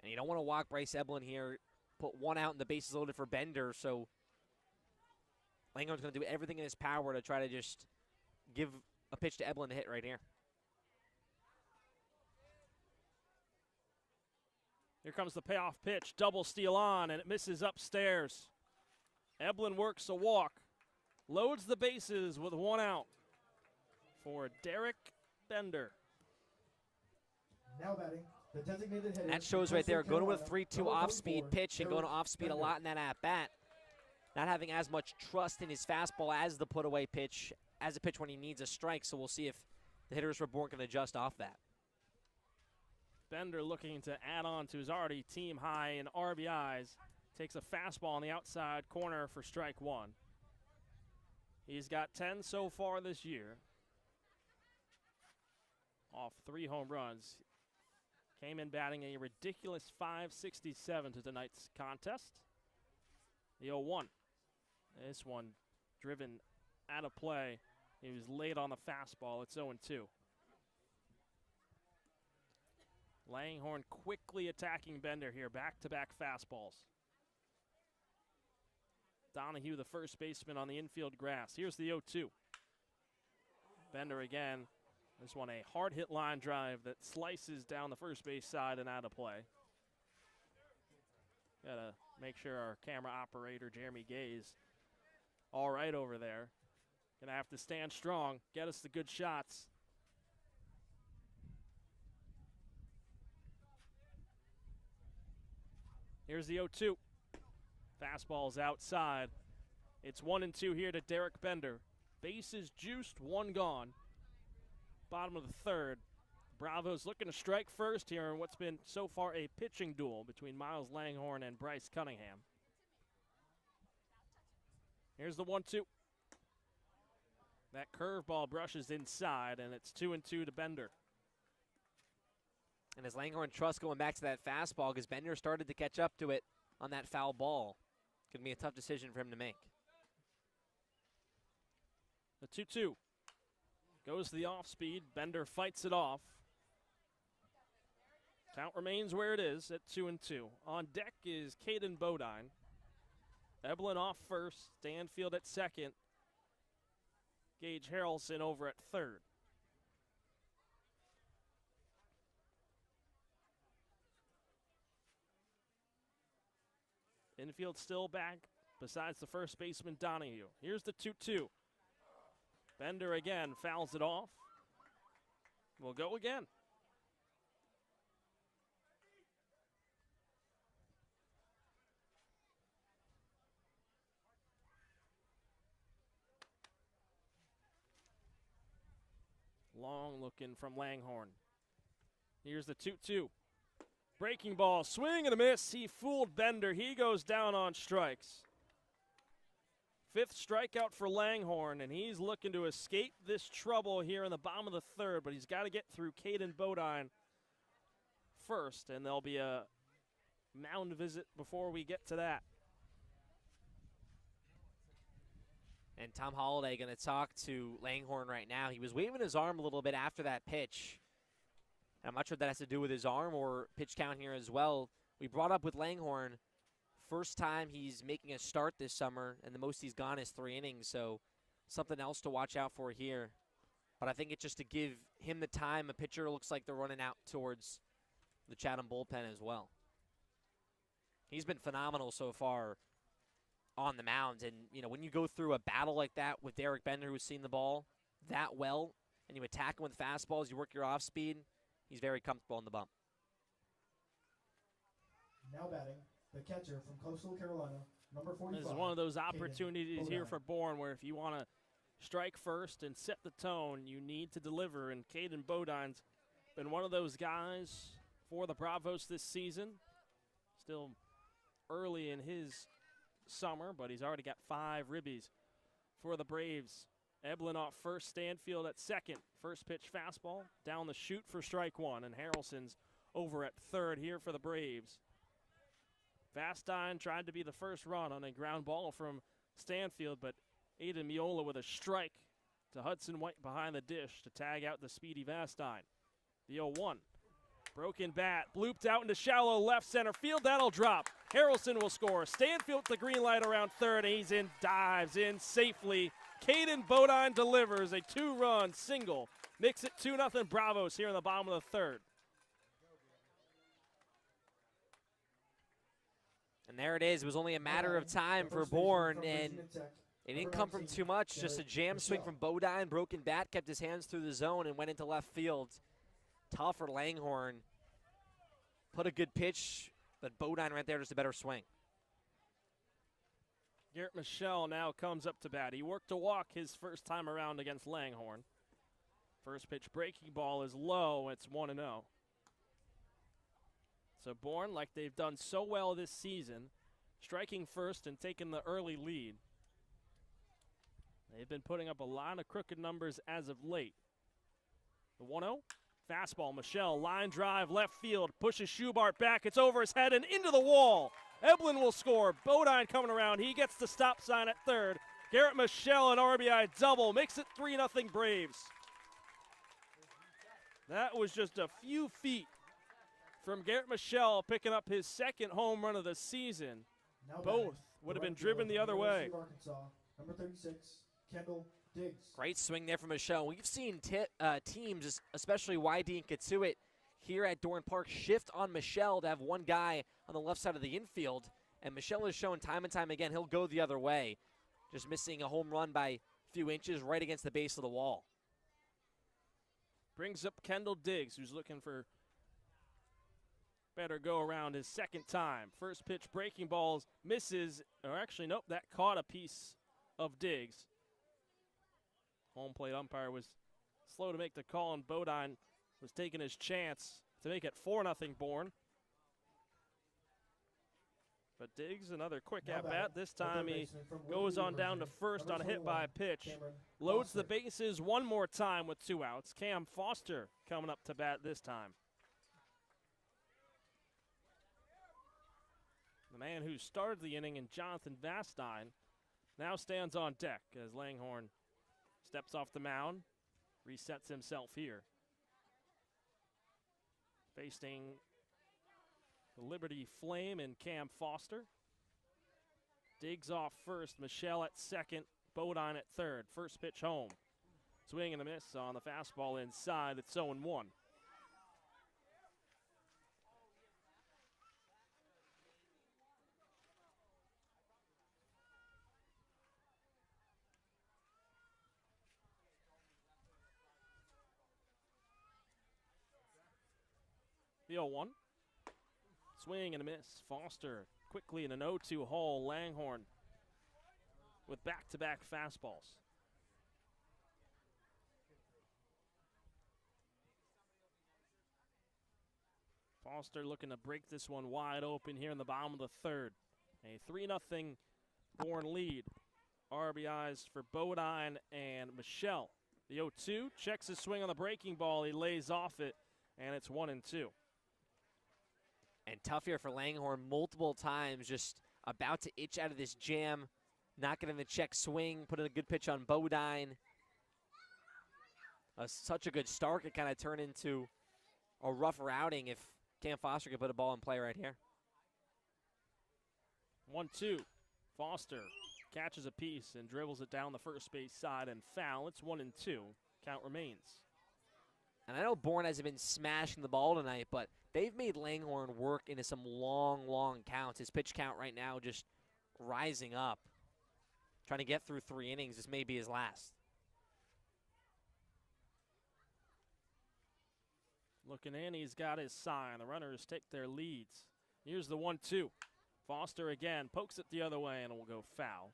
And you don't want to walk Bryce Eblin here. Put 1 out and the bases loaded for Bender, so Langhorne's going to do everything in his power to try to just give a pitch to Eblin to hit right here. Here comes the payoff pitch. Double steal on, and it misses upstairs. Eblin works a walk. Loads the bases with 1 out for Derek Bender. Now batting, the designated hitter. That shows right there, going with a 3-2 number off-speed 44, pitch and going Derek off-speed a Bender. lot in that at-bat. Not having as much trust in his fastball as the put-away pitch, as a pitch when he needs a strike, so we'll see if the hitters for Bourne can adjust off that. Bender looking to add on to his already team high in RBIs. Takes a fastball on the outside corner for strike 1. He's got 10 so far this year. Off 3 home runs. Came in batting a ridiculous .567 to tonight's contest. The 0-1. This one driven out of play. He was late on the fastball. It's 0-2. Langhorne quickly attacking Bender here. Back-to-back fastballs. Donahue, the first baseman, on the infield grass. Here's the 0-2. Bender again. This one a hard hit line drive that slices down the first base side and out of play. Gotta make sure our camera operator, Jeremy Gaze, all right over there. Gonna have to stand strong, get us the good shots. Here's the 0-2. Fastball's outside. It's 1-2 here to Derek Bender. Bases juiced, 1 gone. Bottom of the 3rd. Bravos looking to strike first here in what's been so far a pitching duel between Miles Langhorne and Bryce Cunningham. Here's the 1-2. That curveball brushes inside, and it's 2-2 to Bender. And as Langhorne trusts going back to that fastball, because Bender started to catch up to it on that foul ball. Going to be a tough decision for him to make. The 2-2. Goes to the off speed. Bender fights it off. Count remains where it is at 2-2. On deck is Caden Bodine. Eblin off first. Stanfield at second. Gage Harrelson over at third. Infield still back, besides the first baseman, Donahue. Here's the 2-2. Bender again fouls it off. We'll go again. Long looking from Langhorne. Here's the 2-2. Breaking ball, swing and a miss. He fooled Bender. He goes down on strikes. Fifth strikeout for Langhorne, and he's looking to escape this trouble here in the bottom of the third, but he's got to get through Caden Bodine first, and there'll be a mound visit before we get to that. And Tom Holliday going to talk to Langhorne right now. He was waving his arm a little bit after that pitch. And I'm not sure if that has to do with his arm or pitch count here as well. We brought up with Langhorne, first time he's making a start this summer, and the most he's gone is 3 innings, so something else to watch out for here. But I think it's just to give him the time. A pitcher looks like they're running out towards the Chatham bullpen as well. He's been phenomenal so far on the mound, and you know, when you go through a battle like that with Derek Bender, who's seen the ball that well, and you attack him with fastballs, you work your off speed, he's very comfortable in the bump. Now batting, the catcher from Coastal Carolina, number 45. This is one of those opportunities here for Bourne where if you want to strike first and set the tone, you need to deliver, and Caden Bodine's been one of those guys for the Bravos this season. Still early in his summer, but he's already got 5 ribbies for the Braves. Eblin off first, Stanfield at second. First pitch fastball down the chute for strike 1, and Harrelson's over at third here for the Braves. Vastine tried to be the first run on a ground ball from Stanfield, but Aiden Miola with a strike to Hudson White behind the dish to tag out the speedy Vastine. The 0-1. Broken bat, blooped out into shallow left center field. That'll drop. Harrelson will score. Stanfield with the green light around third, and he's in, dives in safely. Caden Bodine delivers a 2-run single. Makes it 2-0 Bravos here in the bottom of the third. And there it is. It was only a matter of time for Bourne, and it didn't come from too much. Just a jam swing from Bodine. Broken bat, kept his hands through the zone and went into left field. Tough for Langhorne. Put a good pitch, but Bodine right there, just a better swing. Garrett Michelle now comes up to bat. He worked a walk his first time around against Langhorne. First pitch breaking ball is low. It's 1-0. So Bourne, like they've done so well this season, striking first and taking the early lead. They've been putting up a lot of crooked numbers as of late. The 1-0. Fastball, Michelle, line drive, left field, pushes Schubart back. It's over his head and into the wall. Eblin will score. Bodine coming around. He gets the stop sign at third. Garrett Michelle, an RBI double, makes it 3-0 Braves. That was just a few feet from Garrett Michelle picking up his second home run of the season. Both would have been driven the other way. Number 36, Kendall Diggs. Great swing there from Michelle. We've seen teams, especially YD and Kitsui, here at Dorn Park, shift on Michelle to have one guy on the left side of the infield. And Michelle has shown time and time again he'll go the other way. Just missing a home run by a few inches right against the base of the wall. Brings up Kendall Diggs, who's looking for better go around his second time. First pitch breaking balls, misses, or actually, nope, that caught a piece of Diggs. Home plate umpire was slow to make the call, and Bodine was taking his chance to make it 4-0 Bourne. But Diggs, another quick at-bat. This time he goes on down to first on a hit by a pitch. Loads the bases one more time with 2 outs. Cam Foster coming up to bat this time. The man who started the inning, and Jonathan Vastine, now stands on deck as Langhorne steps off the mound, resets himself here. Facing the Liberty Flame and Cam Foster. Diggs off first, Michelle at second, Bodine at third. First pitch home. Swing and a miss on the fastball inside. It's 0-1. The 0-1. Swing and a miss. Foster quickly in an 0-2 hole. Langhorn with back-to-back fastballs. Foster looking to break this one wide open here in the bottom of the third. A 3-0 Bourne lead. RBIs for Bodine and Michelle. The 0-2 checks his swing on the breaking ball. He lays off it, and it's 1-2. And tough here for Langhorn multiple times, just about to itch out of this jam. Not getting the check swing, putting a good pitch on Bodine. Such a good start. It kind of turned into a rougher outing if Cam Foster could put a ball in play right here. 1-2. Foster catches a piece and dribbles it down the first base side and foul. It's 1-2. Count remains. And I know Bourne hasn't been smashing the ball tonight, but they've made Langhorn work into some long, long counts. His pitch count right now just rising up. Trying to get through 3 innings. This may be his last. Looking in, he's got his sign. The runners take their leads. Here's the 1-2. Foster again pokes it the other way, and it will go foul.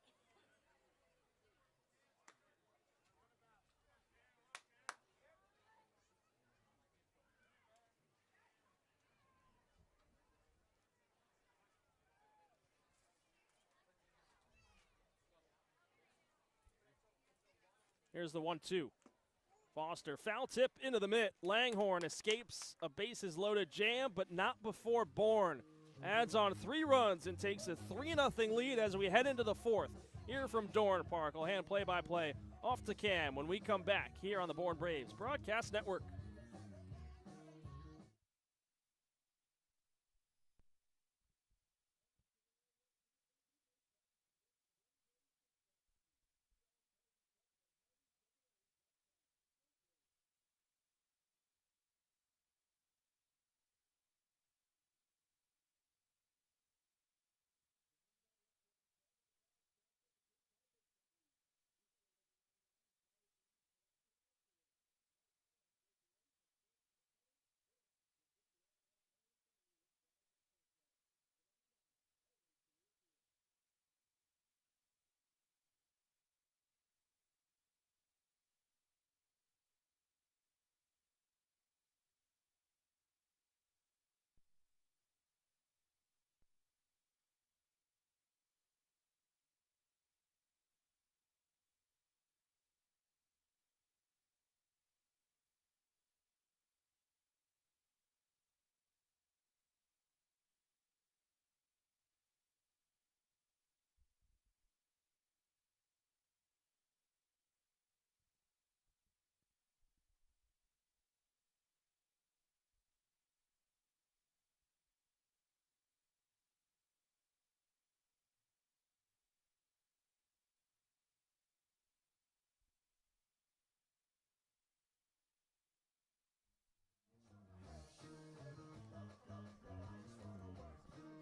Here's the 1-2. Foster, foul tip into the mitt. Langhorn escapes a bases-loaded jam, but not before Bourne adds on 3 runs and takes a 3-0 lead as we head into the 4th. Here from Dorn Park, I'll hand play-by-play off to Cam when we come back here on the Bourne Braves Broadcast Network.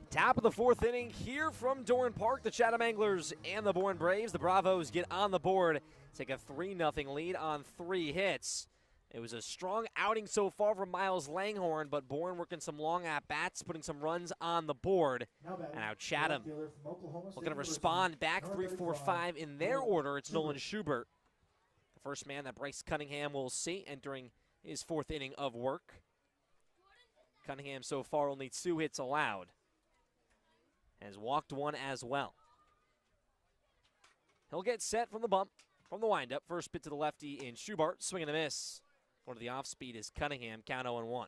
Top of the 4th inning here from Dorn Park. The Chatham Anglers and the Bourne Braves. The Bravos get on the board, take a 3-0 lead on 3 hits. It was a strong outing so far from Miles Langhorn, but Bourne working some long at-bats, putting some runs on the board. And now Chatham looking to respond back 3-4-5 in their order. It's Nolan Schubert, the first man that Bryce Cunningham will see entering his 4th inning of work. Cunningham so far only 2 hits allowed. Has walked 1 as well. He'll get set from the bump, from the windup. First pitch to the lefty in Schubert, swing and a miss. Going to the off-speed is Cunningham, count 0-1.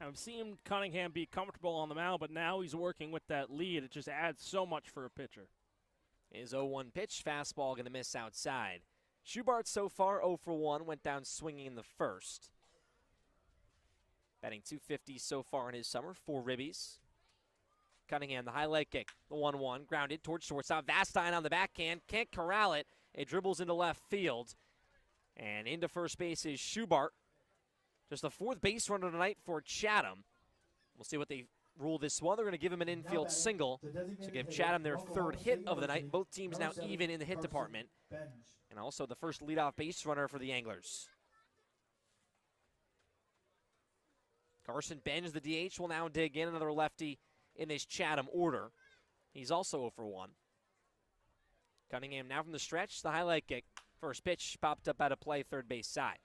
I've seen Cunningham be comfortable on the mound, but now he's working with that lead. It just adds so much for a pitcher. His 0-1 pitch, fastball going to miss outside. Schubert so far 0-for-1, went down swinging in the first. Batting .250 so far in his summer, 4 ribbies. Cunningham, the high leg kick, the 1-1, grounded towards shortstop. Vastine on the backhand, can't corral it. It dribbles into left field. And into first base is Schubart. Just the fourth base runner tonight for Chatham. We'll see what they rule this one. They're going to give him an infield single to give Chatham their third hit of the night. Both teams now even in the hit department. And also the first leadoff base runner for the Anglers. Carson Benj, the DH, will now dig in, another lefty in this Chatham order. He's also 0 for 1. Cunningham now from the stretch, the highlight kick. First pitch popped up out of play, third base side.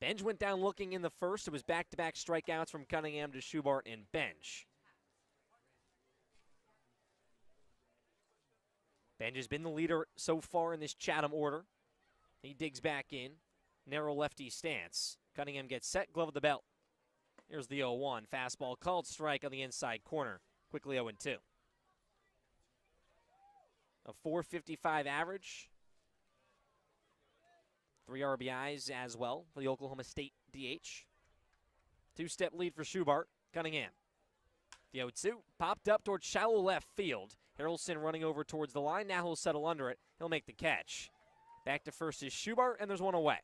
Benj went down looking in the first. It was back-to-back strikeouts from Cunningham to Schubart and Benj. Benj has been the leader so far in this Chatham order. He digs back in. Narrow lefty stance. Cunningham gets set, glove of the belt. Here's the 0-1. Fastball called strike on the inside corner. Quickly 0-2. A .455 average. 3 RBIs as well for the Oklahoma State DH. Two-step lead for Schubart. Cunningham. The 0-2 popped up towards shallow left field. Harrelson running over towards the line. Now he'll settle under it. He'll make the catch. Back to first is Schubart, and there's one away.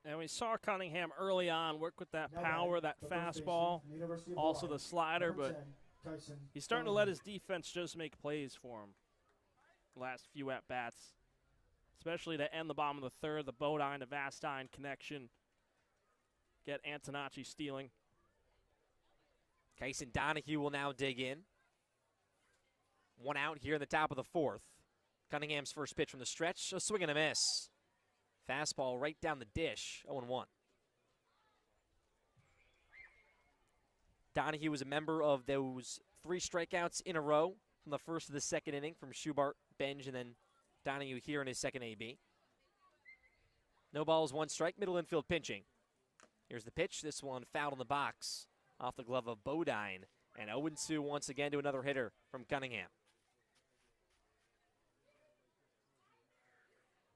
And we saw Cunningham early on work with that power, that fastball, also the slider, but he's starting to let his defense just make plays for him. Last few at-bats, especially to end the bottom of the third, the Bodine to Vastine connection. Get Antonacci stealing. Kyson Donahue will now dig in. One out here in the top of the fourth. Cunningham's first pitch from the stretch, a swing and a miss. Fastball right down the dish, 0-1. Donahue was a member of those 3 strikeouts in a row from the first to the second inning from Schubart, Benj, and then Donahue here in his second AB. No balls, 1 strike, middle infield pinching. Here's the pitch. This one fouled in the box off the glove of Bodine. And 0-2 once again to another hitter from Cunningham.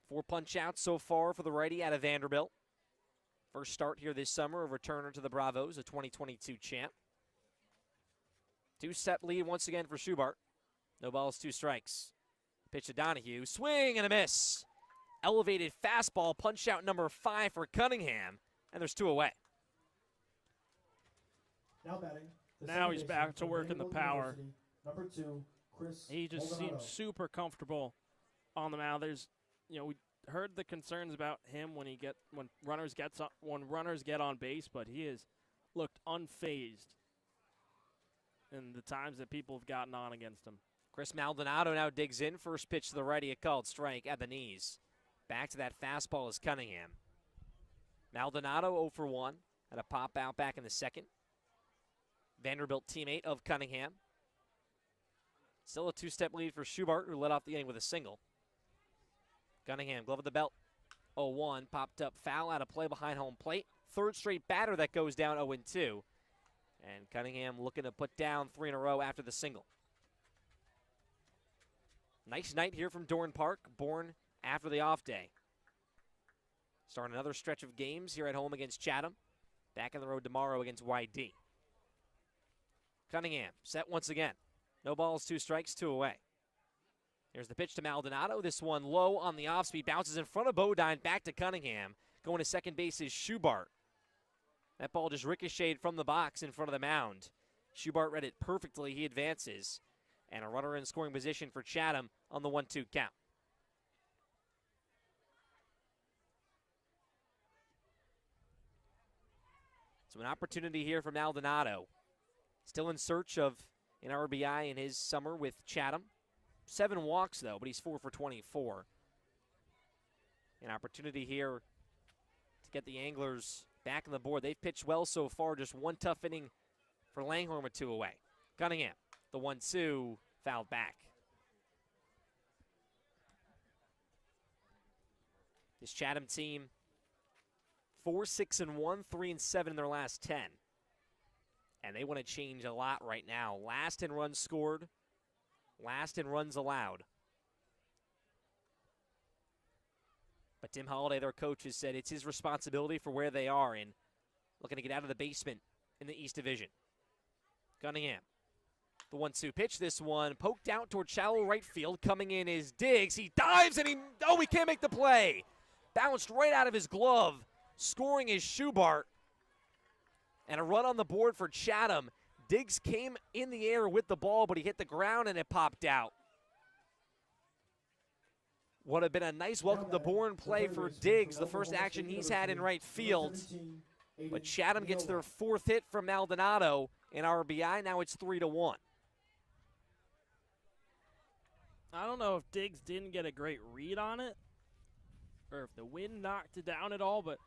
4 punch-outs so far for the righty out of Vanderbilt. First start here this summer, a returner to the Bravos, a 2022 champ. 2-step lead once again for Schubart. No balls, 2 strikes. Pitch to Donahue, swing and a miss. Elevated fastball, punch-out number 5 for Cunningham, and there's 2 away. Now batting. Now he's back to work in the power. Number 2, Chris. He just Maldonado. seems super comfortable on the mound. There's, we heard the concerns about him when runners get on base, but he has looked unfazed in the times that people have gotten on against him. Chris Maldonado now digs in. First pitch to the righty, a called strike at the knees. Back to that fastball is Cunningham. Maldonado 0 for 1 at a pop out back in the second. Vanderbilt teammate of Cunningham. Still a 2-step lead for Schubart, who led off the inning with a single. Cunningham, glove of the belt. 0-1, popped up foul out of play behind home plate. Third straight batter that goes down 0-2. And Cunningham looking to put down 3 in a row after the single. Nice night here from Dorn Park, born after the off day. Starting another stretch of games here at home against Chatham. Back on the road tomorrow against YD. Cunningham set once again. No balls, 2 strikes, 2 away. Here's the pitch to Maldonado. This one low on the off speed. Bounces in front of Bodine. Back to Cunningham. Going to second base is Schubart. That ball just ricocheted from the box in front of the mound. Schubart read it perfectly. He advances. And a runner in scoring position for Chatham on the 1-2 count. So an opportunity here for Maldonado. Still in search of an RBI in his summer with Chatham. 7 walks, though, but he's 4 for 24. An opportunity here to get the Anglers back on the board. They've pitched well so far. Just 1 tough inning for Langhorne with 2 away. Cunningham, the 1-2, fouled back. This Chatham team, 4-6-1, 3-7 in their last 10. And they want to change a lot right now. Last in runs scored, last in runs allowed. But Tim Holliday, their coach, has said it's his responsibility for where they are in looking to get out of the basement in the East Division. Cunningham The 1-2 pitch, this one poked out toward shallow right field. Coming in is Diggs. He dives and he can't make the play. Bounced right out of his glove. Scoring is Schubart. And a run on the board for Chatham. Diggs came in the air with the ball, but he hit the ground and it popped out. Would have been a nice welcome to Bourne play for Diggs, the first action he's had in right field. But Chatham gets their 4th hit from Maldonado in RBI. Now it's 3-1. I don't know if Diggs didn't get a great read on it or if the wind knocked it down at all, but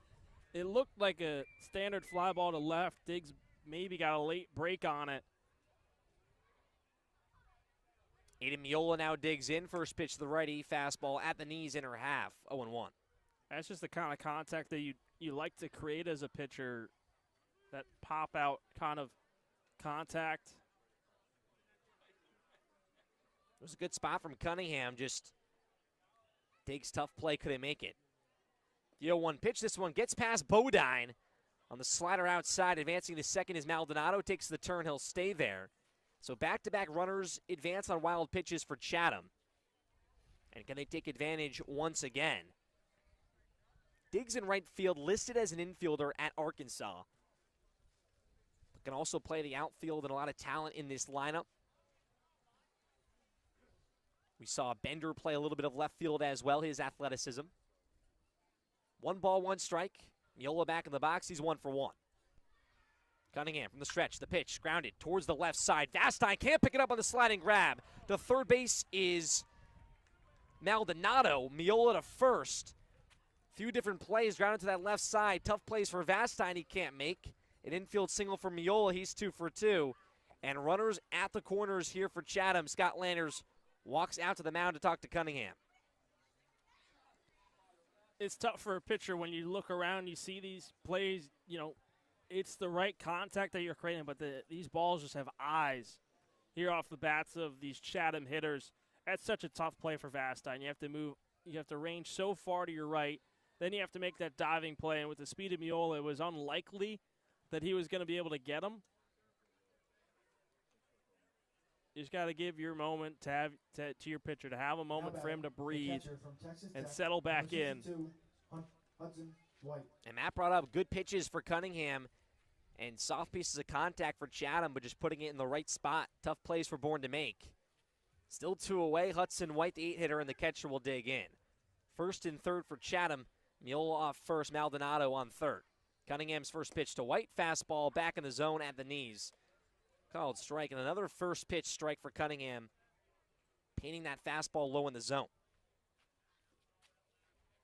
it looked like a standard fly ball to left. Diggs maybe got a late break on it. Aiden Miola now digs in. First pitch to the righty. Fastball at the knees, inner half. 0-1. That's just the kind of contact that you like to create as a pitcher, that pop-out kind of contact. It was a good spot from Cunningham. Just Diggs' tough play, couldn't make it. The 0-1 pitch. This one gets past Bodine on the slider outside. Advancing to second is Maldonado. Takes the turn. He'll stay there. So back-to-back runners advance on wild pitches for Chatham. And can they take advantage once again? Diggs in right field, listed as an infielder at Arkansas. But can also play the outfield, and a lot of talent in this lineup. We saw Bender play a little bit of left field as well, his athleticism. 1 ball, 1 strike. Miola back in the box. He's 1 for 1. Cunningham from the stretch. The pitch grounded towards the left side. Vastine can't pick it up on the sliding grab. To third base is Maldonado. Miola to first. Few different plays grounded to that left side. Tough plays for Vastine he can't make. An infield single for Miola. He's 2 for 2. And runners at the corners here for Chatham. Scott Landers walks out to the mound to talk to Cunningham. It's tough for a pitcher when you look around, you see these plays, it's the right contact that you're creating, but these balls just have eyes here off the bats of these Chatham hitters. That's such a tough play for Vastine. You have to move, you have to range so far to your right, then you have to make that diving play, and with the speed of Miola, it was unlikely that he was going to be able to get him. You just got to give your moment to your pitcher, to have a moment for him to breathe and settle back in. And Matt brought up good pitches for Cunningham and soft pieces of contact for Chatham, but just putting it in the right spot. Tough plays for Bourne to make. Still 2 away. Hudson White, the 8-hitter, and the catcher will dig in. First and third for Chatham. Miola off first, Maldonado on third. Cunningham's first pitch to White. Fastball back in the zone at the knees. Called strike, and another first pitch strike for Cunningham, painting that fastball low in the zone.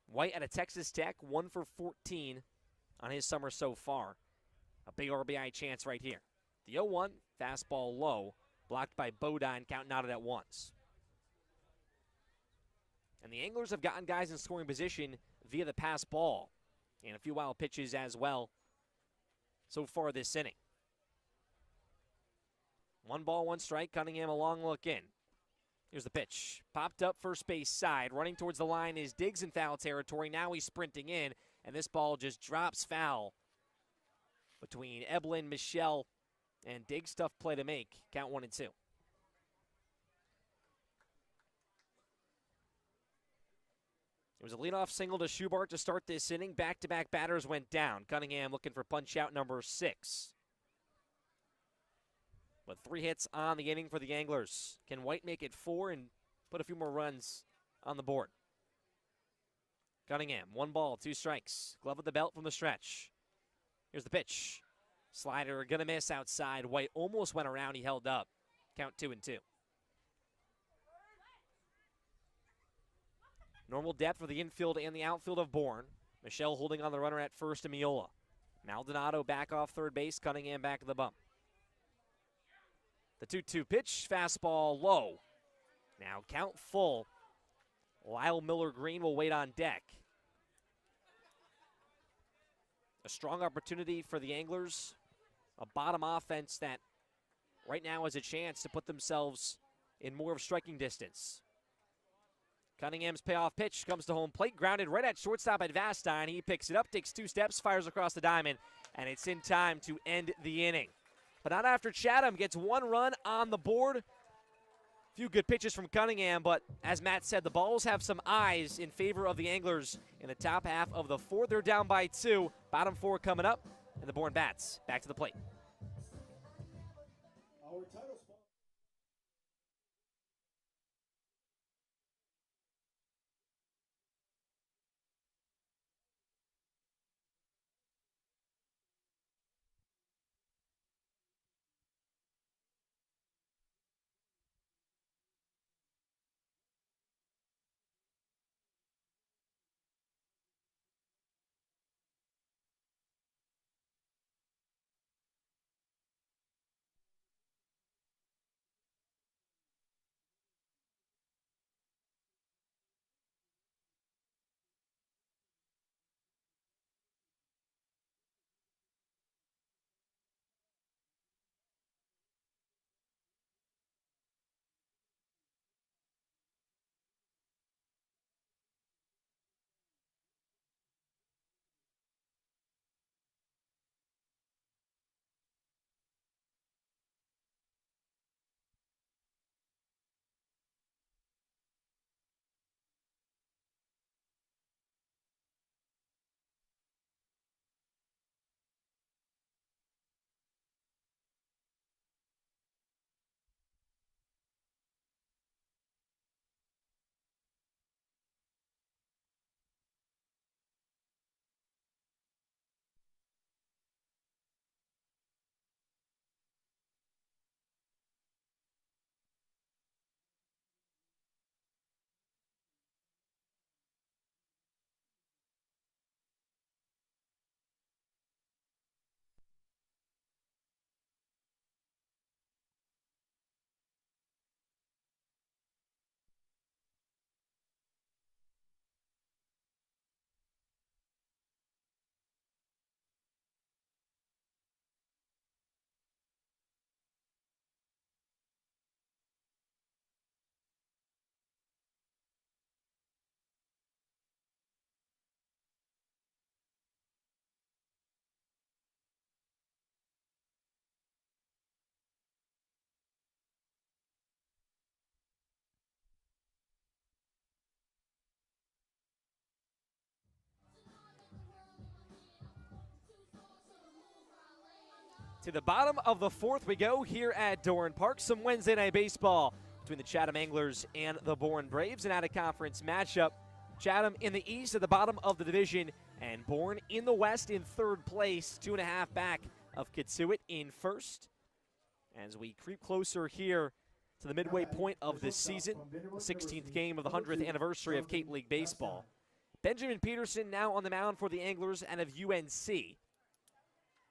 White at a Texas Tech, 1 for 14 on his summer so far. A big RBI chance right here. The 0-1, fastball low, blocked by Bodine, count knotted at once. And the Anglers have gotten guys in scoring position via the pass ball, and a few wild pitches as well so far this inning. 1 ball, 1 strike. Cunningham a long look in. Here's the pitch. Popped up first base side. Running towards the line is Diggs in foul territory. Now he's sprinting in, and this ball just drops foul between Eblin, Michelle, and Diggs. Tough play to make. Count 1-2. It was a leadoff single to Schubart to start this inning. Back-to-back batters went down. Cunningham looking for punch-out number 6. But 3 hits on the inning for the Anglers. Can White make it 4 and put a few more runs on the board? Cunningham, 1 ball, 2 strikes. Glove at the belt from the stretch. Here's the pitch. Slider gonna miss outside. White almost went around. He held up. Count 2-2. Normal depth for the infield and the outfield of Bourne. Michelle holding on the runner at first to Miola. Maldonado back off third base. Cunningham back of the bump. The 2-2 pitch, fastball low. Now count full. Lyle Miller-Green will wait on deck. A strong opportunity for the Anglers. A bottom offense that right now has a chance to put themselves in more of striking distance. Cunningham's payoff pitch comes to home plate, grounded right at shortstop at Vastine. He picks it up, takes 2 steps, fires across the diamond, and it's in time to end the inning. but not after Chatham gets one run on the board. Few good pitches from Cunningham, but as Matt said, the Balls have some eyes in favor of the Anglers in the top half of the fourth. They're down by 2. Bottom 4 coming up, and the Bourne Bats back to the plate. Our title sponsor. To the bottom of the fourth we go here at Doran Park. Some Wednesday night baseball between the Chatham Anglers and the Bourne Braves. An out-of-conference matchup. Chatham in the east at the bottom of the division, and Bourne in the west in third place, 2.5 back of Kitsuit in first. As we creep closer here to the midway point of this season, the 16th game of the 100th anniversary of Cape League Baseball. Benjamin Peterson now on the mound for the Anglers out of UNC.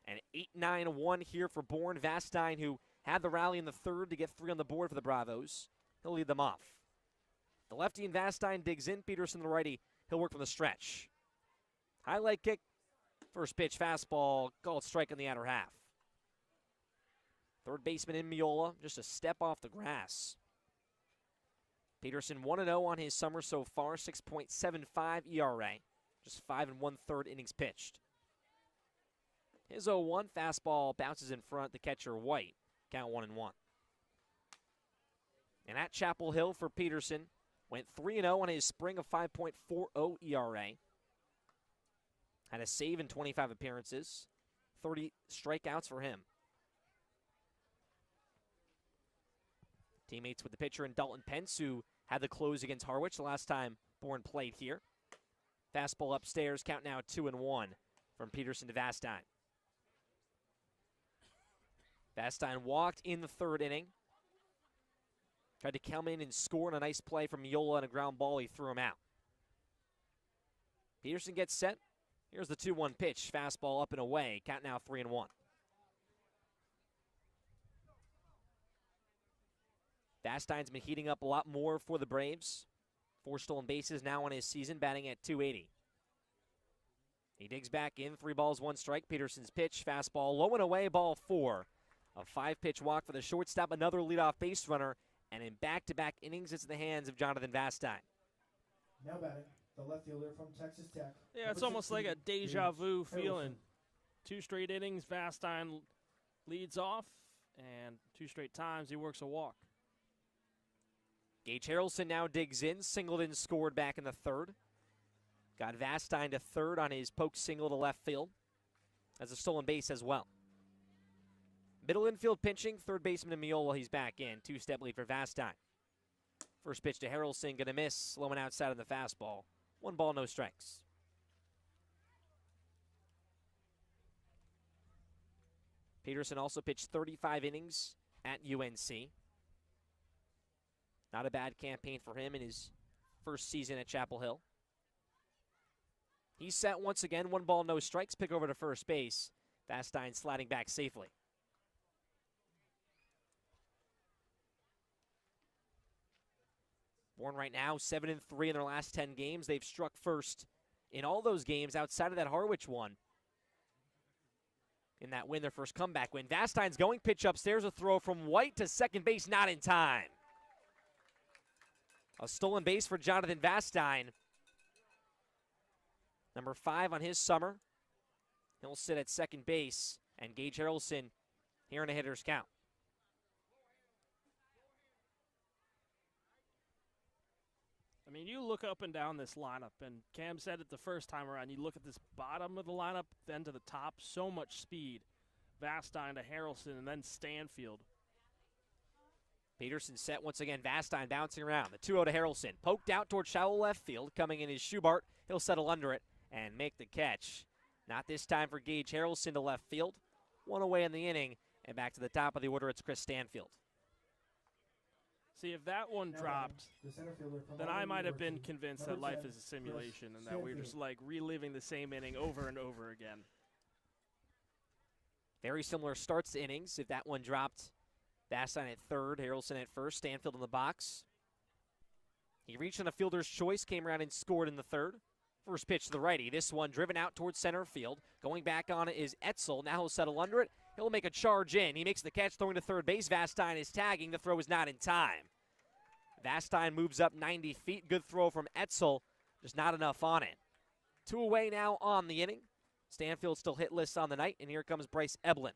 An 8-9-1 here for Bourne. Vastine, who had the rally in the third to get 3 on the board for the Bravos. He'll lead them off. The lefty and Vastine digs in. Peterson, the righty, he'll work from the stretch. Highlight kick. First pitch fastball. Called strike in the outer half. Third baseman in Miola, just a step off the grass. Peterson 1-0 on his summer so far, 6.75 ERA. Just 5 1/3 innings pitched. His 0-1 fastball bounces in front, the catcher White. Count 1-1. And at Chapel Hill for Peterson, went 3-0 on his spring of 5.40 ERA. Had a save in 25 appearances. 30 strikeouts for him. Teammates with the pitcher and Dalton Pence, who had the close against Harwich the last time Bourne played here. Fastball upstairs, count now 2-1 from Peterson to Vastine. Vastine walked in the third inning. Tried to come in and score on a nice play from Miola and a ground ball. He threw him out. Peterson gets set. Here's the 2-1 pitch. Fastball up and away. Count now 3-1. Vastine's been heating up a lot more for the Braves. 4 stolen bases now on his season, batting at .280. He digs back in. 3 balls, 1 strike. Peterson's pitch. Fastball low and away. Ball 4. A 5-pitch walk for the shortstop. Another leadoff base runner. And in back-to-back innings, it's in the hands of Jonathan Vastine. Now batting, the left fielder from Texas Tech. Yeah, it's almost like a deja vu feeling. 2 straight innings, Vastine leads off, and 2 straight times he works a walk. Gage Harrelson now digs in. Singleton scored back in the third. Got Vastine to third on his poke single to left field. As a stolen base as well. Middle infield pinching. Third baseman Miola, he's back in. 2-step lead for Vastine. First pitch to Harrelson, going to miss. Slow and outside on the fastball. 1 ball, no strikes. Peterson also pitched 35 innings at UNC. Not a bad campaign for him in his first season at Chapel Hill. He's set once again. 1 ball, no strikes. Pick over to first base. Vastine sliding back safely. Bourne right now 7-3 in their last 10 games. They've struck first in all those games outside of that Harwich one. In that win, their first comeback win. Vastine's going, pitch upstairs, a throw from White to second base, not in time. A stolen base for Jonathan Vastine. Number 5 on his summer. He'll sit at second base, and Gage Harrelson here in a hitter's count. I mean, you look up and down this lineup, and Cam said it the first time around. You look at this bottom of the lineup, then to the top, so much speed. Vastine to Harrelson, and then Stanfield. Peterson set once again. Vastine bouncing around. The 2-0 to Harrelson. Poked out toward shallow left field. Coming in is Schubart. He'll settle under it and make the catch. Not this time for Gage Harrelson to left field. 1 away in the inning, and back to the top of the order, it's Chris Stanfield. See, if that one dropped, then I might have been convinced that life is a simulation and that we're just like reliving the same inning over and over again. Very similar starts to innings. If that one dropped, Vastine at third, Harrelson at first, Stanfield in the box. He reached on a fielder's choice, came around and scored in the third. First pitch to the righty. This one driven out towards center field. Going back on it is Etzel. Now he'll settle under it. He'll make a charge in. He makes the catch, throwing to third base. Vastine is tagging. The throw is not in time. Vastine moves up 90 feet. Good throw from Etzel. Just not enough on it. 2 away now on the inning. Stanfield still hitless on the night, and here comes Bryce Eblin.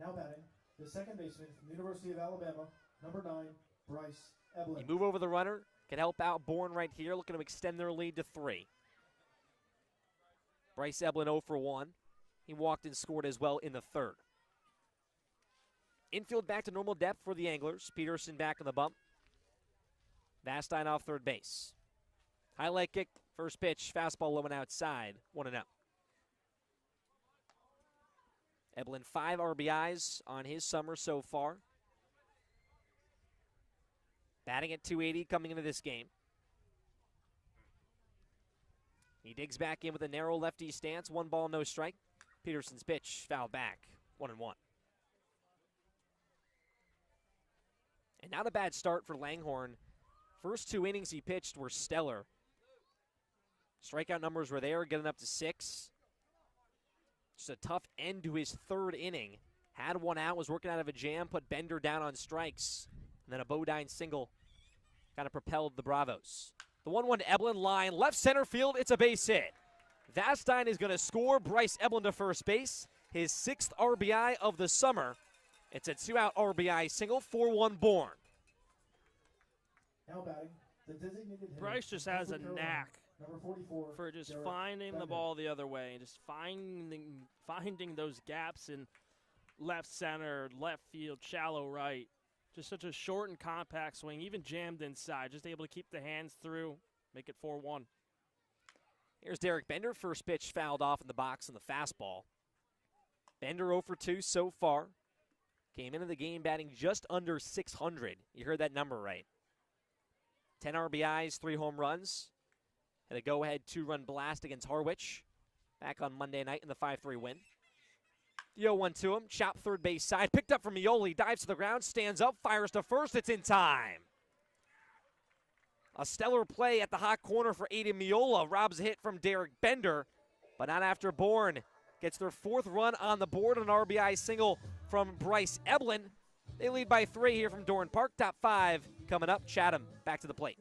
Now batting, the second baseman from the University of Alabama, number 9, Bryce Eblin. You move over the runner. Can help out Bourne right here, looking to extend their lead to 3. Bryce Eblin 0 for 1. He walked and scored as well in the third. Infield back to normal depth for the Anglers. Peterson back on the bump. Vastine off third base. Highlight kick, first pitch, fastball low and outside, 1-0. Eblin 5 RBIs on his summer so far. Batting at .280 coming into this game. He digs back in with a narrow lefty stance, 1 ball, no strike. Peterson's pitch, foul back, 1-1. And not a bad start for Langhorne. First 2 innings he pitched were stellar. Strikeout numbers were there, getting up to 6. Just a tough end to his third inning. Had 1 out, was working out of a jam, put Bender down on strikes. And then a Bodine single kind of propelled the Bravos. The 1-1 to Eblin, line, left center field, it's a base hit. Vastine is going to score. Bryce Eblin to first base. His 6th RBI of the summer. It's a 2-out RBI single, 4-1 Bourne. Now batting, the designated hitter, Bryce just has a knack number 44, for just Derek finding the Bender. ball the other way, just finding those gaps in left center, left field, shallow right. Just such a short and compact swing, even jammed inside, just able to keep the hands through, make it 4-1. Here's Derek Bender. First pitch fouled off in the box on the fastball. Bender 0 for 2 so far. Came into the game batting just under 600. You heard that number right. 10 RBIs, 3 home runs. Had a go-ahead 2-run blast against Harwich back on Monday night in the 5-3 win. The 0-1 to him. Chop third base side. Picked up from Mioli. Dives to the ground. Stands up. Fires to first. It's in time. A stellar play at the hot corner for Aiden Miola. Robs a hit from Derek Bender. But not after Bourne gets their 4th run on the board. An RBI single from Bryce Eblin. They lead by 3 here from Dorn Park. Top 5 coming up. Chatham back to the plate.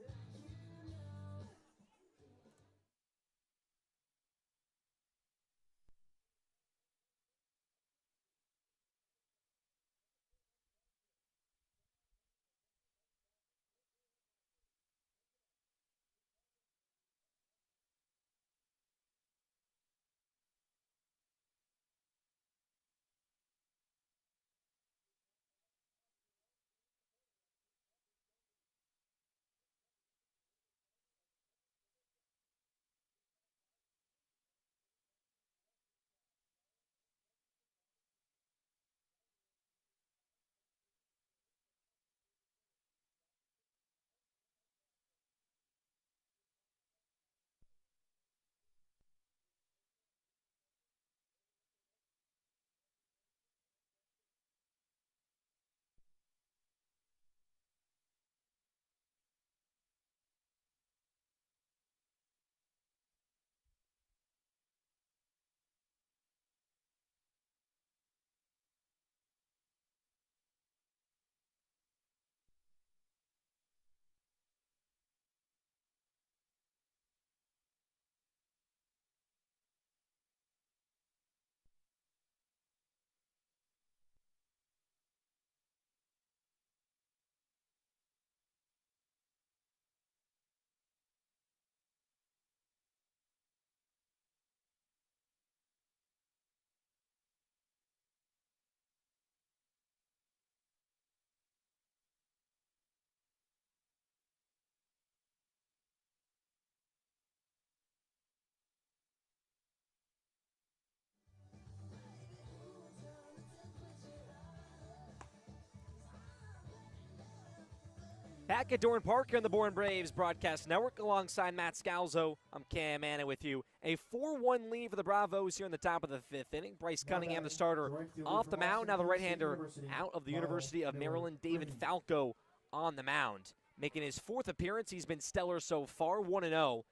Back at Dorn Park here on the Bourne Braves Broadcast Network alongside Matt Scalzo. I'm Cam Manna with you. A 4-1 lead for the Bravos here in the top of the 5th inning. Bryce Cunningham, the starter, off the mound. Now the right-hander out of the University of Maryland, David Falco, on the mound. Making his 4th appearance. He's been stellar so far, 1-0.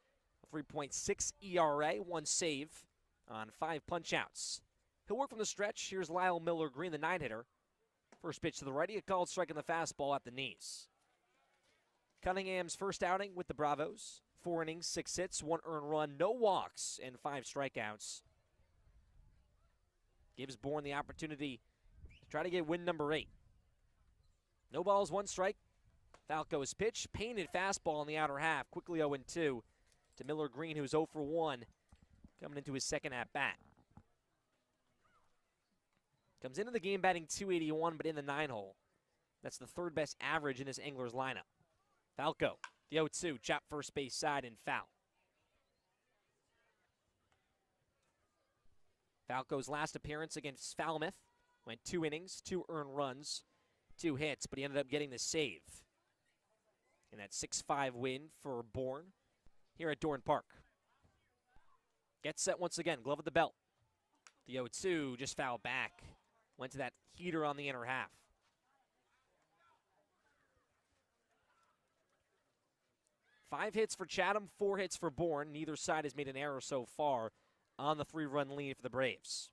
A 3.6 ERA, 1 save on 5 punch-outs. He'll work from the stretch. Here's Lyle Miller-Green, the 9-hitter. First pitch to the righty, a called strike on the fastball at the knees. Cunningham's first outing with the Bravos. 4 innings, 6 hits, 1 earned run, no walks, and 5 strikeouts. Gives Bourne the opportunity to try to get win number 8. No balls, 1 strike. Falco's pitch, painted fastball in the outer half. Quickly 0-2 to Miller-Green, who's 0 for 1, coming into his second at-bat. Comes into the game batting .281, but in the 9-hole. That's the 3rd best average in this Anglers lineup. Falco, the 0-2, chop first base side and foul. Falco's last appearance against Falmouth went 2 innings, 2 earned runs, 2 hits, but he ended up getting the save in that 6-5 win for Bourne here at Dorn Park. Gets set once again, glove at the belt. The 0-2 just fouled back. Went to that heater on the inner half. Five hits for Chatham, 4 hits for Bourne. Neither side has made an error so far on the 3-run lead for the Braves.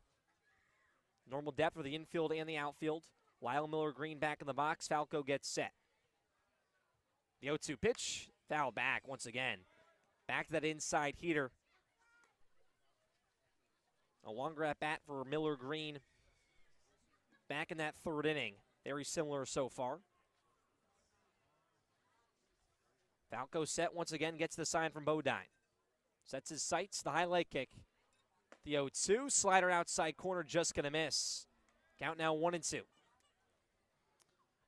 Normal depth for the infield and the outfield. Lyle Miller-Green back in the box. Falco gets set. The 0-2 pitch, foul back once again. Back to that inside heater. A longer at bat for Miller-Green. Back in that 3rd inning. Very similar so far. Falco set once again, gets the sign from Bodine. Sets his sights, the highlight kick. The 0-2, slider outside corner, just going to miss. Count now 1-2.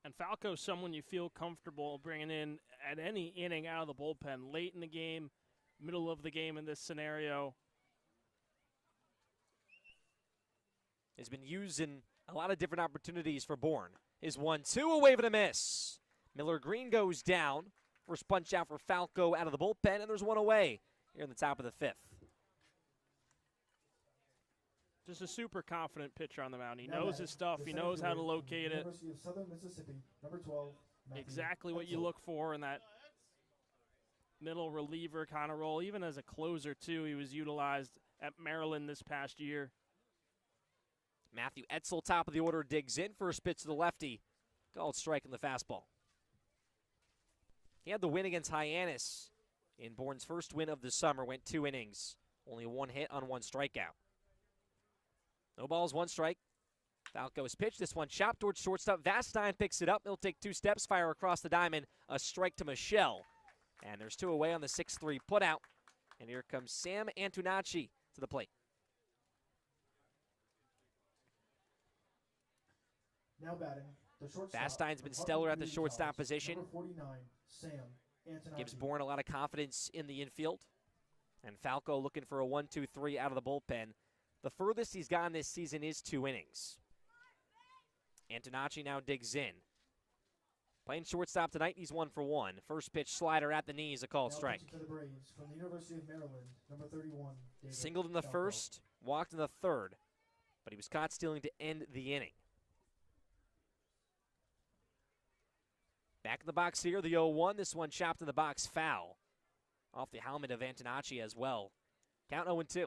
And Falco's someone you feel comfortable bringing in at any inning out of the bullpen. Late in the game, middle of the game in this scenario. Has been used in a lot of different opportunities for Bourne. His 1-2, a wave and a miss. Miller-Green goes down. First punch out for Falco out of the bullpen, and there's 1 away here in the top of the 5th. Just a super confident pitcher on the mound. He knows his stuff. He knows how to locate it. University of Southern Mississippi, number 12. Exactly what you look for in that middle reliever kind of role. Even as a closer, too, he was utilized at Maryland this past year. Matthew Etzel, top of the order, digs in. First pitch to the lefty. Called strike in the fastball. He had the win against Hyannis in Bourne's first win of the summer. Went 2 innings. Only 1 hit on 1 strikeout. No balls, 1 strike. Falco's pitch. This one chopped towards shortstop. Vastine picks it up. He'll take 2 steps, fire across the diamond. A strike to Michelle. And there's 2 away on the 6-3 putout. And here comes Sam Antonacci to the plate. Now batting, the shortstop. Vastine's been stellar at the shortstop position. Number 49, Sam Antonacci. Gives Bourne a lot of confidence in the infield. And Falco looking for a 1-2-3 out of the bullpen. The furthest he's gone this season is 2 innings. Antonacci now digs in. Playing shortstop tonight, he's 1 for 1. First pitch slider at the knees, a called strike. To the Braves from the University of Maryland, number 31. David Singled in the Falco. first, walked in the 3rd, but he was caught stealing to end the inning. Back in the box here, the 0-1. This one chopped in the box, foul. Off the helmet of Antonacci as well. Count 0-2.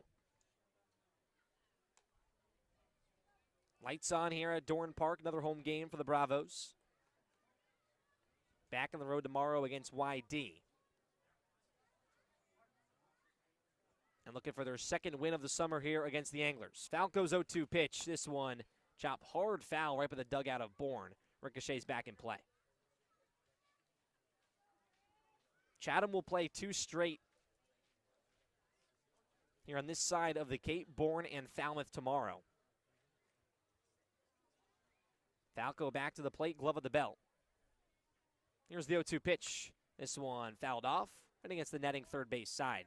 Lights on here at Dorn Park, another home game for the Bravos. Back on the road tomorrow against YD. And looking for their 2nd win of the summer here against the Anglers. Falco's 0-2 pitch. This one chopped hard foul right by the dugout of Bourne. Ricochet's back in play. Chatham will play 2 straight here on this side of the Cape, Bourne and Falmouth tomorrow. Falco back to the plate, glove of the belt. Here's the 0-2 pitch. This one fouled off, right against the netting 3rd base side.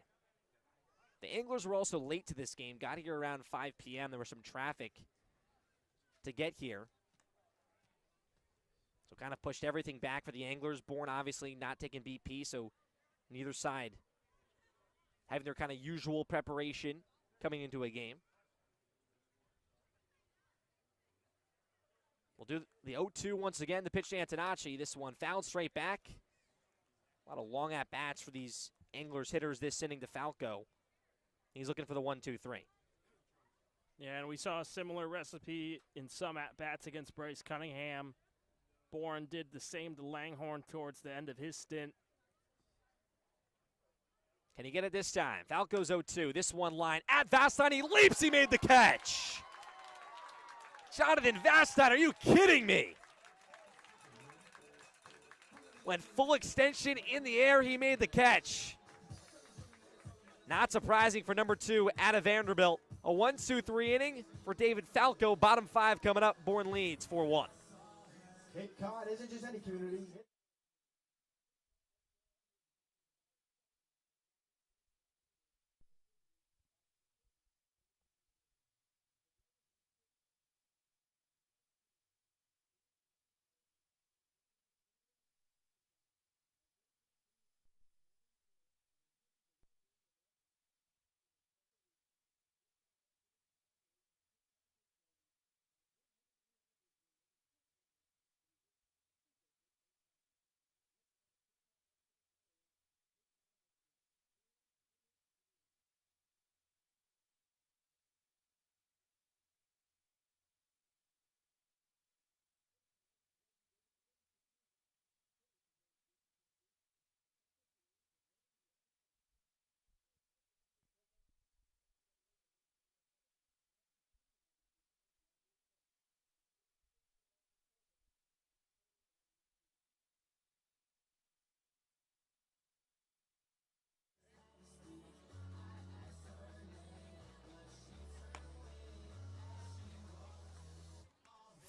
The Anglers were also late to this game, got here around 5 p.m. There was some traffic to get here. So kind of pushed everything back for the Anglers. Bourne obviously not taking BP, so neither side having their kind of usual preparation coming into a game. We'll do the 0-2 once again. The pitch to Antonacci. This one fouled straight back. A lot of long at-bats for these Anglers hitters this inning to Falco. He's looking for the 1-2-3. Yeah, and we saw a similar recipe in some at-bats against Bryce Cunningham. Bourne did the same to Langhorne towards the end of his stint. Can he get it this time? Falco's 0-2. This one line at Vastine. He leaps. He made the catch. Jonathan Vastine, are you kidding me? Went full extension in the air. He made the catch. Not surprising for number 2 out of Vanderbilt. A 1-2-3 inning for David Falco. Bottom 5 coming up. Bourne leads 4-1. Cape Cod isn't just any community.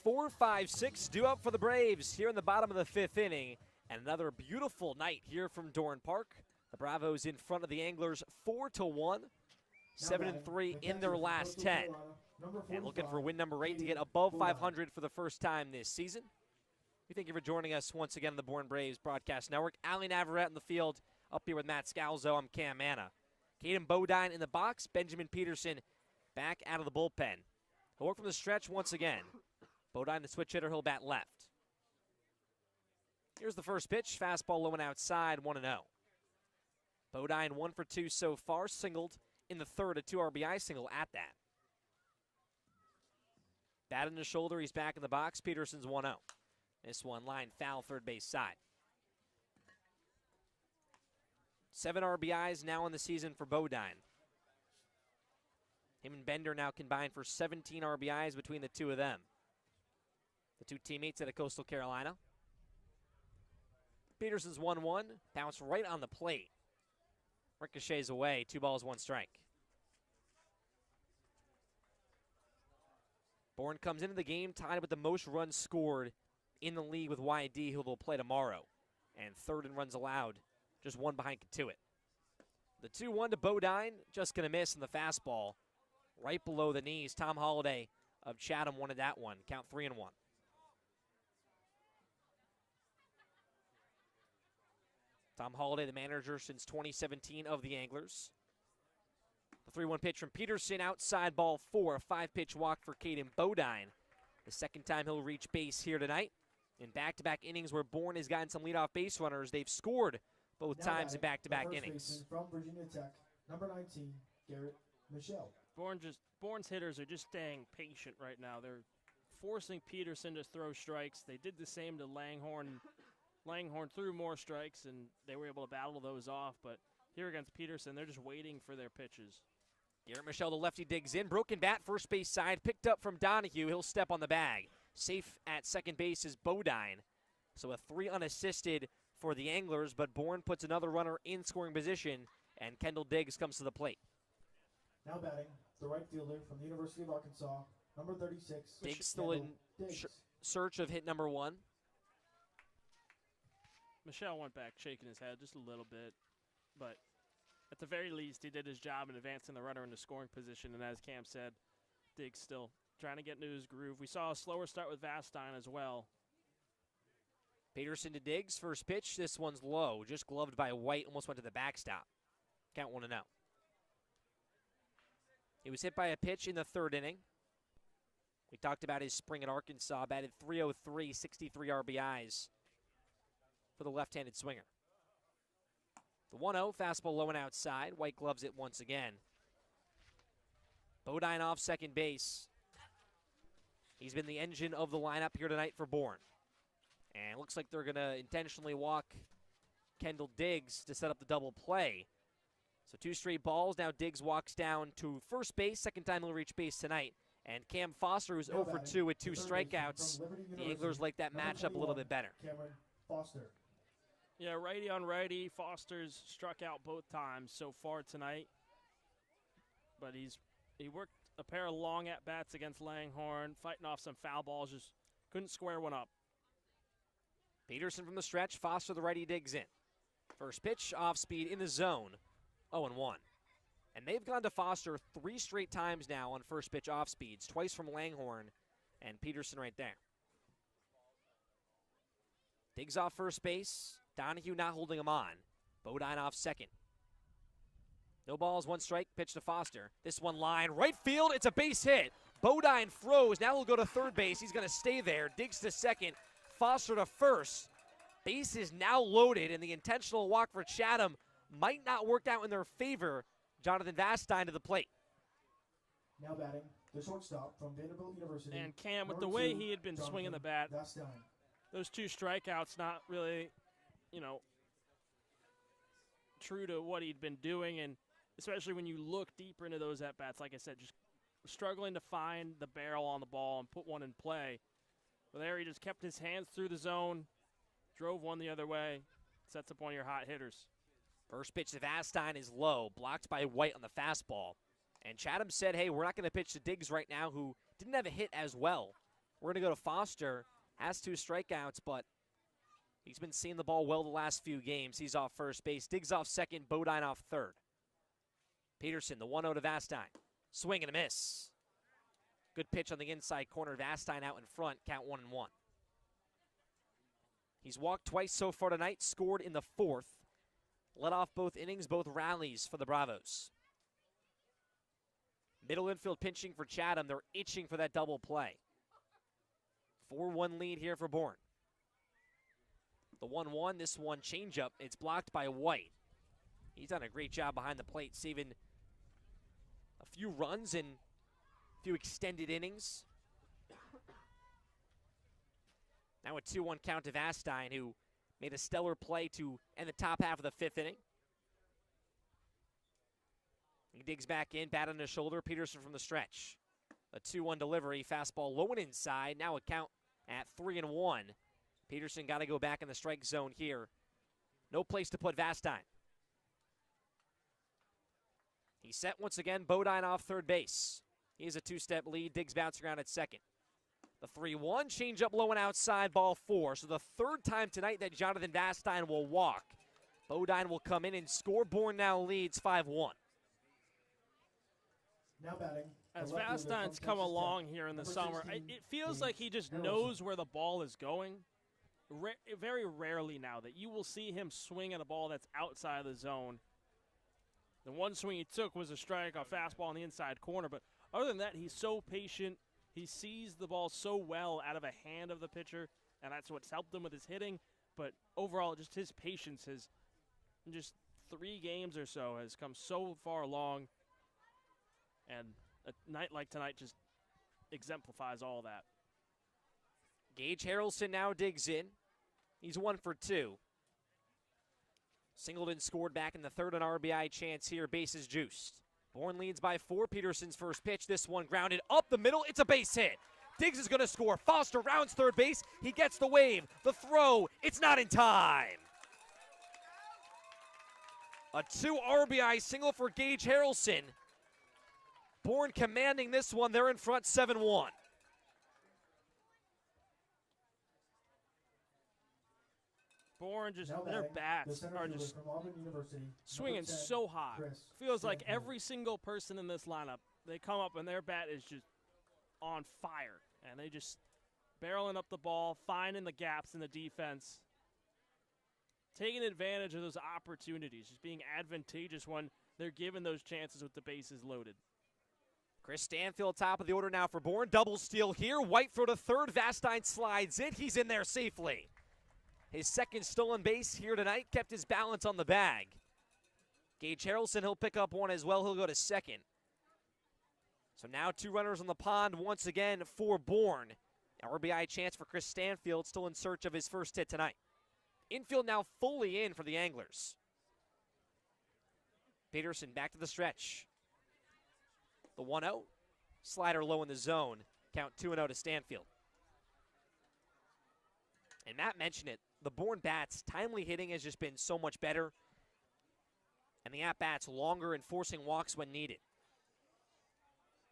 4-5-6 due up for the Braves here in the bottom of the 5th inning. And another beautiful night here from Dorn Park. The Bravos in front of the Anglers 4-1, 7-3 in their last 10. And looking for win number 8 to get above 500 for the first time this season. We thank you for joining us once again on the Bourne Braves Broadcast Network. Ali Navarette in the field, up here with Matt Scalzo. I'm Cam Manna. Caden Bodine in the box. Benjamin Peterson back out of the bullpen. He'll work from the stretch once again. Bodine, the switch hitter, he'll bat left. Here's the first pitch. Fastball low and outside, 1-0. Bodine 1 for 2 so far. Singled in the third, a 2 RBI single at that. Bat in the shoulder, he's back in the box. Peterson's 1-0. This one line foul, third base side. 7 RBIs now in the season for Bodine. Him and Bender now combined for 17 RBIs between the two of them. The two teammates out of Coastal Carolina. Peterson's 1-1, bounced right on the plate. Ricochets away, 2 balls, 1 strike. Bourne comes into the game tied with the most runs scored in the league with YD, who will play tomorrow. And third in runs allowed, just 1 behind Katuitt. The 2-1 to Bodine, just going to miss in the fastball. Right below the knees. Tom Holliday of Chatham wanted that one. Count 3-1. Tom Holliday, the manager since 2017 of the Anglers. The 3-1 pitch from Peterson, outside ball 4. A 5-pitch walk for Caden Bodine. The second time he'll reach base here tonight. In back-to-back innings where Bourne has gotten some leadoff base runners, they've scored both times in back-to-back innings. From Virginia Tech, number 19, Garrett Michelle. Bourne's hitters are just staying patient right now. They're forcing Peterson to throw strikes. They did the same to Langhorne. Langhorne threw more strikes, and they were able to battle those off. But here against Peterson, they're just waiting for their pitches. Garrett Michelle, the lefty, digs in. Broken bat, first base side, picked up from Donahue. He'll step on the bag. Safe at second base is Bodine. So a 3 unassisted for the Anglers, but Bourne puts another runner in scoring position, and Kendall Diggs comes to the plate. Now batting, the right fielder from the University of Arkansas, number 36. Diggs still in search of hit number 1. Michelle went back shaking his head just a little bit, but at the very least, he did his job in advancing the runner into scoring position, and as Cam said, Diggs still trying to get into his groove. We saw a slower start with Vastine as well. Peterson to Diggs, first pitch. This one's low, just gloved by White, almost went to the backstop. Count 1-0. He was hit by a pitch in the third inning. We talked about his spring at Arkansas, batted .303, 63 RBIs for the left-handed swinger. The 1-0, fastball low and outside. White gloves it once again. Bodine off second base. He's been the engine of the lineup here tonight for Bourne. And it looks like they're going to intentionally walk Kendall Diggs to set up the double play. So 2 straight balls. Now Diggs walks down to first base. Second time he'll reach base tonight. And Cam Foster, who's 0 for 2 with 2 strikeouts. The Anglers like that matchup a little bit better. Cameron Foster. Yeah, righty on righty. Foster's struck out both times so far tonight. But he worked a pair of long at-bats against Langhorne, fighting off some foul balls, just couldn't square one up. Peterson from the stretch, Foster the righty digs in. First pitch, off speed in the zone, 0-1. And they've gone to Foster 3 straight times now on first pitch off speeds, twice from Langhorne and Peterson right there. Diggs off first base, Donahue not holding him on. Bodine off second. No balls, 1 strike, pitch to Foster. This one line, right field, it's a base hit. Bodine froze, now he'll go to third base, he's gonna stay there. Diggs to second, Foster to first. Base is now loaded, and the intentional walk for Chatham might not work out in their favor. Jonathan Vastine to the plate. Now batting, the shortstop from Vanderbilt University. And Cam, with number the way 2, he had been Jonathan swinging the bat, Vastine. those 2 strikeouts not really, true to what he'd been doing, and especially when you look deeper into those at-bats, like I said, just struggling to find the barrel on the ball and put one in play. But there he just kept his hands through the zone, drove one the other way, sets up one of your hot hitters. First pitch to Vastine is low, blocked by White on the fastball. And Chatham said, hey, we're not going to pitch to Diggs right now, who didn't have a hit as well. We're going to go to Foster, has 2 strikeouts, but he's been seeing the ball well the last few games. He's off first base. Diggs off second, Bodine off third. Peterson, the 1-0 to Vastine. Swing and a miss. Good pitch on the inside corner. Vastine out in front, count 1-1. He's walked twice so far tonight, scored in the 4th. Led off both innings, both rallies for the Bravos. Middle infield pinching for Chatham. They're itching for that double play. 4-1 lead here for Bourne. The 1-1, this one changeup. It's blocked by White. He's done a great job behind the plate, saving a few runs and a few extended innings. Now a 2-1 count to Vastine, who made a stellar play to end the top half of the 5th inning. He digs back in, bat on his shoulder. Peterson from the stretch. A 2-1 delivery, fastball low and inside. Now a count at 3-1. Peterson got to go back in the strike zone here. No place to put Vastine. He's set once again. Bodine off third base. He has a 2-step lead. Diggs bouncing around at second. The 3-1, changeup low and outside, ball 4. So the 3rd time tonight that Jonathan Vastine will walk. Bodine will come in and score. Bourne now leads 5-1. Now batting. As the left fielder Vastine's from come Texas along Tech, here in the number summer, 16, it feels Gage like he just Harrelson. knows where the ball is going. Very rarely now that you will see him swing at a ball that's outside of the zone. The one swing he took was a strike, a fastball in the inside corner, but other than that, he's so patient. He sees the ball so well out of a hand of the pitcher, and that's what's helped him with his hitting. But overall, just his patience has, in just 3 games or so, has come so far along. And a night like tonight just exemplifies all that. Gage Harrelson now digs in. He's 1 for 2. Singleton scored back in the 3rd, an RBI chance here. Bases juiced. Bourne leads by 4. Peterson's first pitch. This one grounded up the middle. It's a base hit. Diggs is going to score. Foster rounds third base. He gets the wave. The throw. It's not in time. A 2 RBI single for Gage Harrelson. Bourne commanding this one. They're in front 7-1. Bourne just, Now their batting, the bats center are fielder just from Auburn University, swinging number 10, so hot. Chris Feels like Stanton. every single person in this lineup, they come up and their bat is just on fire. And they just barreling up the ball, finding the gaps in the defense. taking advantage of those opportunities, just being advantageous when they're given those chances with the bases loaded. Chris Stanfield, top of the order now for Bourne. Double steal here. White throw to third. Vastine slides in. He's in there safely. His second stolen base here tonight, kept his balance on the bag. Gage Harrelson, he'll pick up one as well. He'll go to second. So now 2 runners on the pond once again for Bourne. RBI chance for Chris Stanfield, still in search of his first hit tonight. Infield now fully in for the Anglers. Peterson back to the stretch. The 1-0. Slider low in the zone. Count 2-0 to Stanfield. And Matt mentioned it. The Bourne bats, timely hitting has just been so much better. And the at-bats longer and forcing walks when needed.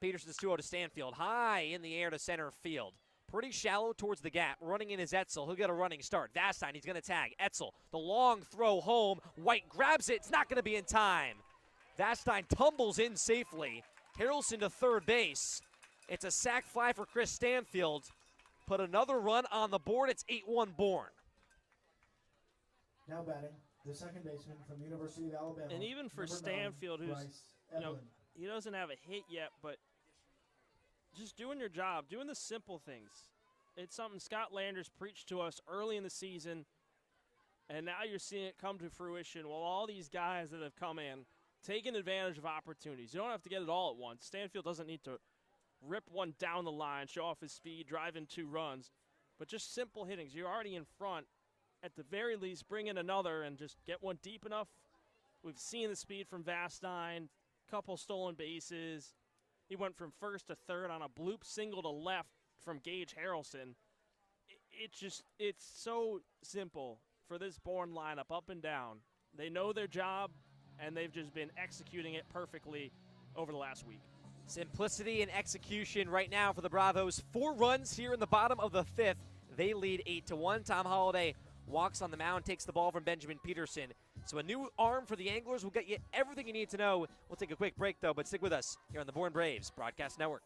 Peterson's 2-0 to Stanfield. High in the air to center field. Pretty shallow towards the gap. Running in is Etzel. He'll get a running start. Vastine, he's going to tag. Etzel, the long throw home. White grabs it. It's not going to be in time. Vastine tumbles in safely. Harrelson to third base. It's a sac fly for Chris Stanfield. Put another run on the board. It's 8-1 Bourne. Now batting, the second baseman from the University of Alabama. And even for number 9, Stanfield, who's, Bryce you know, Evelyn. he doesn't have a hit yet, but just doing your job, doing the simple things. It's something Scott Landers preached to us early in the season, and now you're seeing it come to fruition. Well, all these guys that have come in, taking advantage of opportunities. You don't have to get it all at once. Stanfield doesn't need to rip one down the line, show off his speed, drive in 2 runs, but just simple hittings. You're already in front. At the very least, bring in another and just get one deep enough. We've seen the speed from Vastine, couple stolen bases. He went from first to third on a bloop single to left from Gage Harrelson. It's so simple for this Bourne lineup, up and down. They know their job, and they've just been executing it perfectly over the last week. Simplicity and execution right now for the Bravos. 4 runs here in the bottom of the 5th. They lead 8-1. Tom Holliday walks on the mound, takes the ball from Benjamin Peterson. So a new arm for the Anglers will get you everything you need to know. We'll take a quick break, though, but stick with us here on the Bourne Braves Broadcast Network.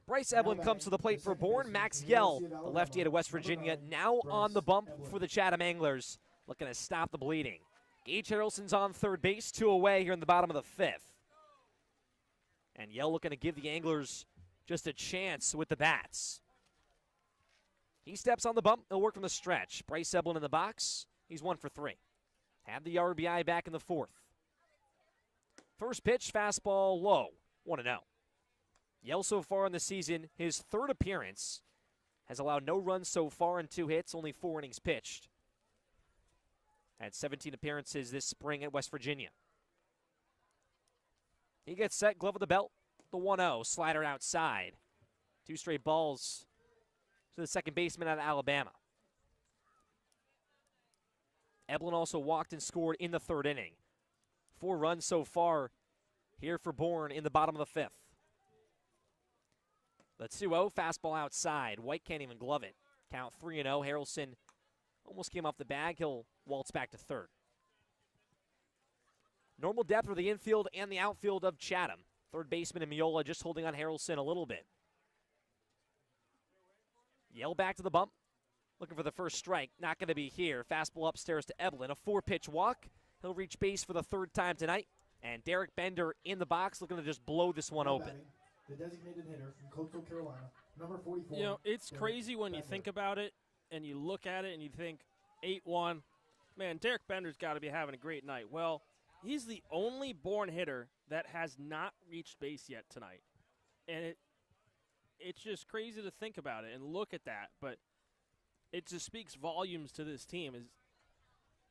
Bryce Evelyn comes to the plate for Bourne. Max Yell, the lefty out of West Virginia, now on the bump for the Chatham Anglers, looking to stop the bleeding. Gage Harrelson's on third base, 2 away here in the bottom of the 5th. And Yell looking to give the Anglers just a chance with the bats. He steps on the bump. He'll work from the stretch. Bryce Evelyn in the box. He's 1 for 3. Have the RBI back in the 4th. First pitch, fastball low, 1-0. Yell so far in the season, his 3rd appearance, has allowed no runs so far and 2 hits, only 4 innings pitched. Had 17 appearances this spring at West Virginia. He gets set, glove of the belt, the 1-0, slider outside. 2 straight balls to the second baseman out of Alabama. Evelyn also walked and scored in the 3rd inning. 4 runs so far here for Bourne in the bottom of the 5th. The 2-0, fastball outside. White can't even glove it. Count 3-0. Harrelson almost came off the bag. He'll waltz back to third. Normal depth for the infield and the outfield of Chatham. Third baseman and Miola just holding on Harrelson a little bit. Yell back to the bump. Looking for the first strike. Not going to be here. Fastball upstairs to Evelyn. A 4-pitch walk. He'll reach base for the 3rd time tonight. And Derek Bender in the box looking to just blow this one open. The designated hitter from Coastal Carolina, number 44. You know, it's crazy when you think about it and you look at it and you think 8-1. Man, Derek Bender's got to be having a great night. Well, he's the only Bourne hitter that has not reached base yet tonight. And it's just crazy to think about it and look at that. But it just speaks volumes to this team.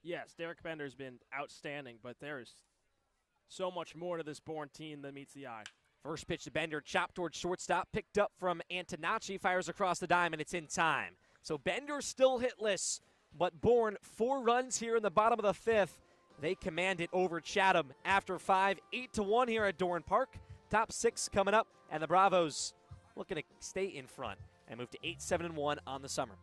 Yes, Derek Bender's been outstanding, but there is so much more to this Bourne team than meets the eye. First pitch to Bender, chopped towards shortstop, picked up from Antonacci, fires across the dime, and it's in time. So Bender still hitless, but Bourne 4 runs here in the bottom of the 5th. They command it over Chatham after 5, 8-1 here at Dorn Park. Top 6 coming up, and the Bravos looking to stay in front and move to 8-7-1 on the summer.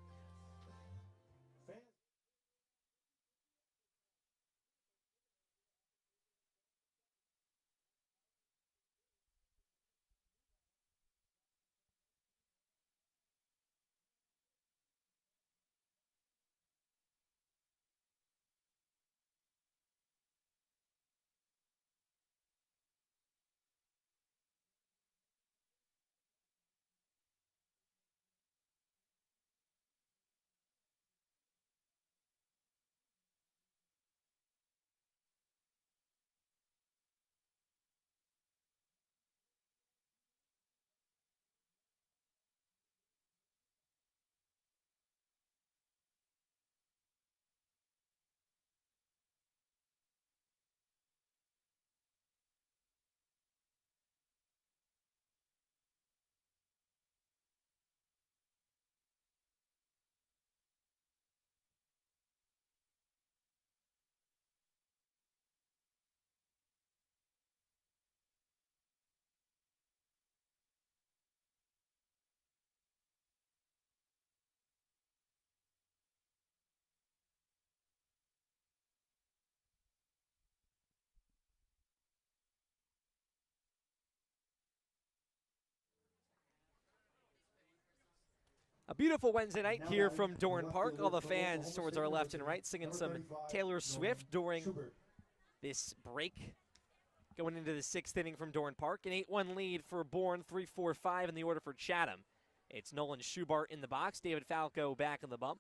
A beautiful Wednesday night here from Dorn Park. All the fans towards our left and right singing some Taylor Swift during this break. Going into the 6th inning from Dorn Park. An 8-1 lead for Bourne, 3-4-5 in the order for Chatham. It's Nolan Schubart in the box, David Falco back in the bump.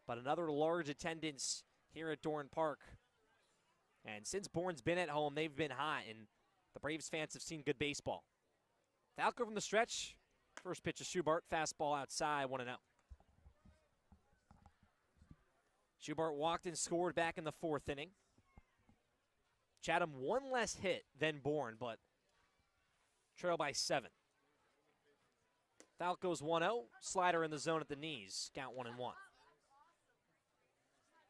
But another large attendance here at Dorn Park. And since Bourne's been at home, they've been hot, and the Braves fans have seen good baseball. Falco from the stretch. First pitch to Schubart, fastball outside, 1-0. Schubart walked and scored back in the 4th inning. Chatham 1 less hit than Bourne, but trail by 7. Falco's 1-0, slider in the zone at the knees, count 1-1.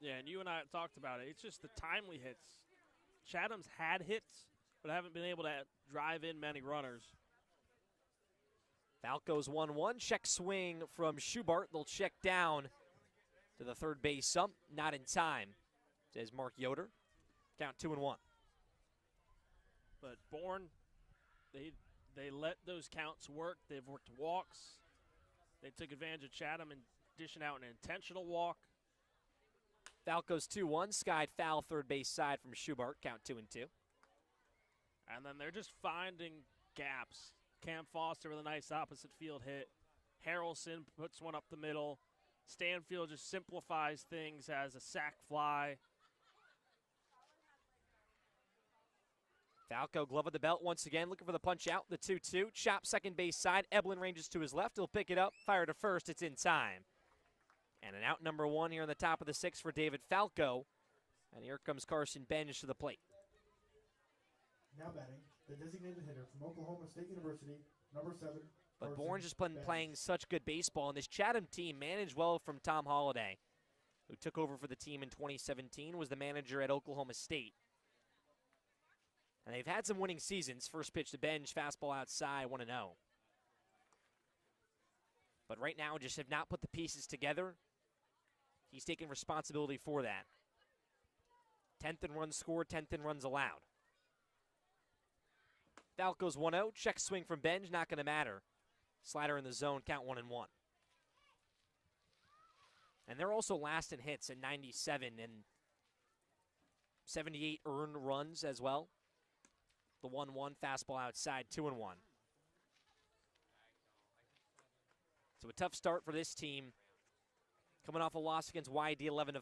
Yeah, and you and I talked about it. It's just the timely hits. Chatham's had hits, but haven't been able to drive in many runners. Falco's 1-1, check swing from Schubart. They'll check down to the 3rd base sump. Not in time, says Mark Yoder. Count 2-1. But Bourne, they let those counts work. They've worked walks. They took advantage of Chatham and dishing out an intentional walk. Falco's 2-1, skied foul 3rd base side from Schubart. Count 2-2. And then they're just finding gaps. Cam Foster with a nice opposite field hit. Harrelson puts one up the middle. Stanfield just simplifies things as a sac fly. Falco glove of the belt once again, looking for the punch out. The 2-2, chop 2nd base side. Eblin ranges to his left. He'll pick it up, fire to first. It's in time. And an out number 1 here in the top of the 6th for David Falco. And here comes Carson Benj to the plate. Now batting, the designated hitter from Oklahoma State University, number 7. But Bourne's just been playing such good baseball, and this Chatham team managed well from Tom Holliday, who took over for the team in 2017, was the manager at Oklahoma State. And they've had some winning seasons. First pitch to Benj, fastball outside, 1-0. But right now just have not put the pieces together. He's taking responsibility for that. 10th in runs scored, 10th in runs allowed. Falco's 1-0. Check swing from Benj, not going to matter. Slider in the zone, count 1-1. And they're also last in hits at 97 and 78 earned runs as well. The 1-1 fastball outside, 2-1. So a tough start for this team. Coming off a loss against YD 11-5.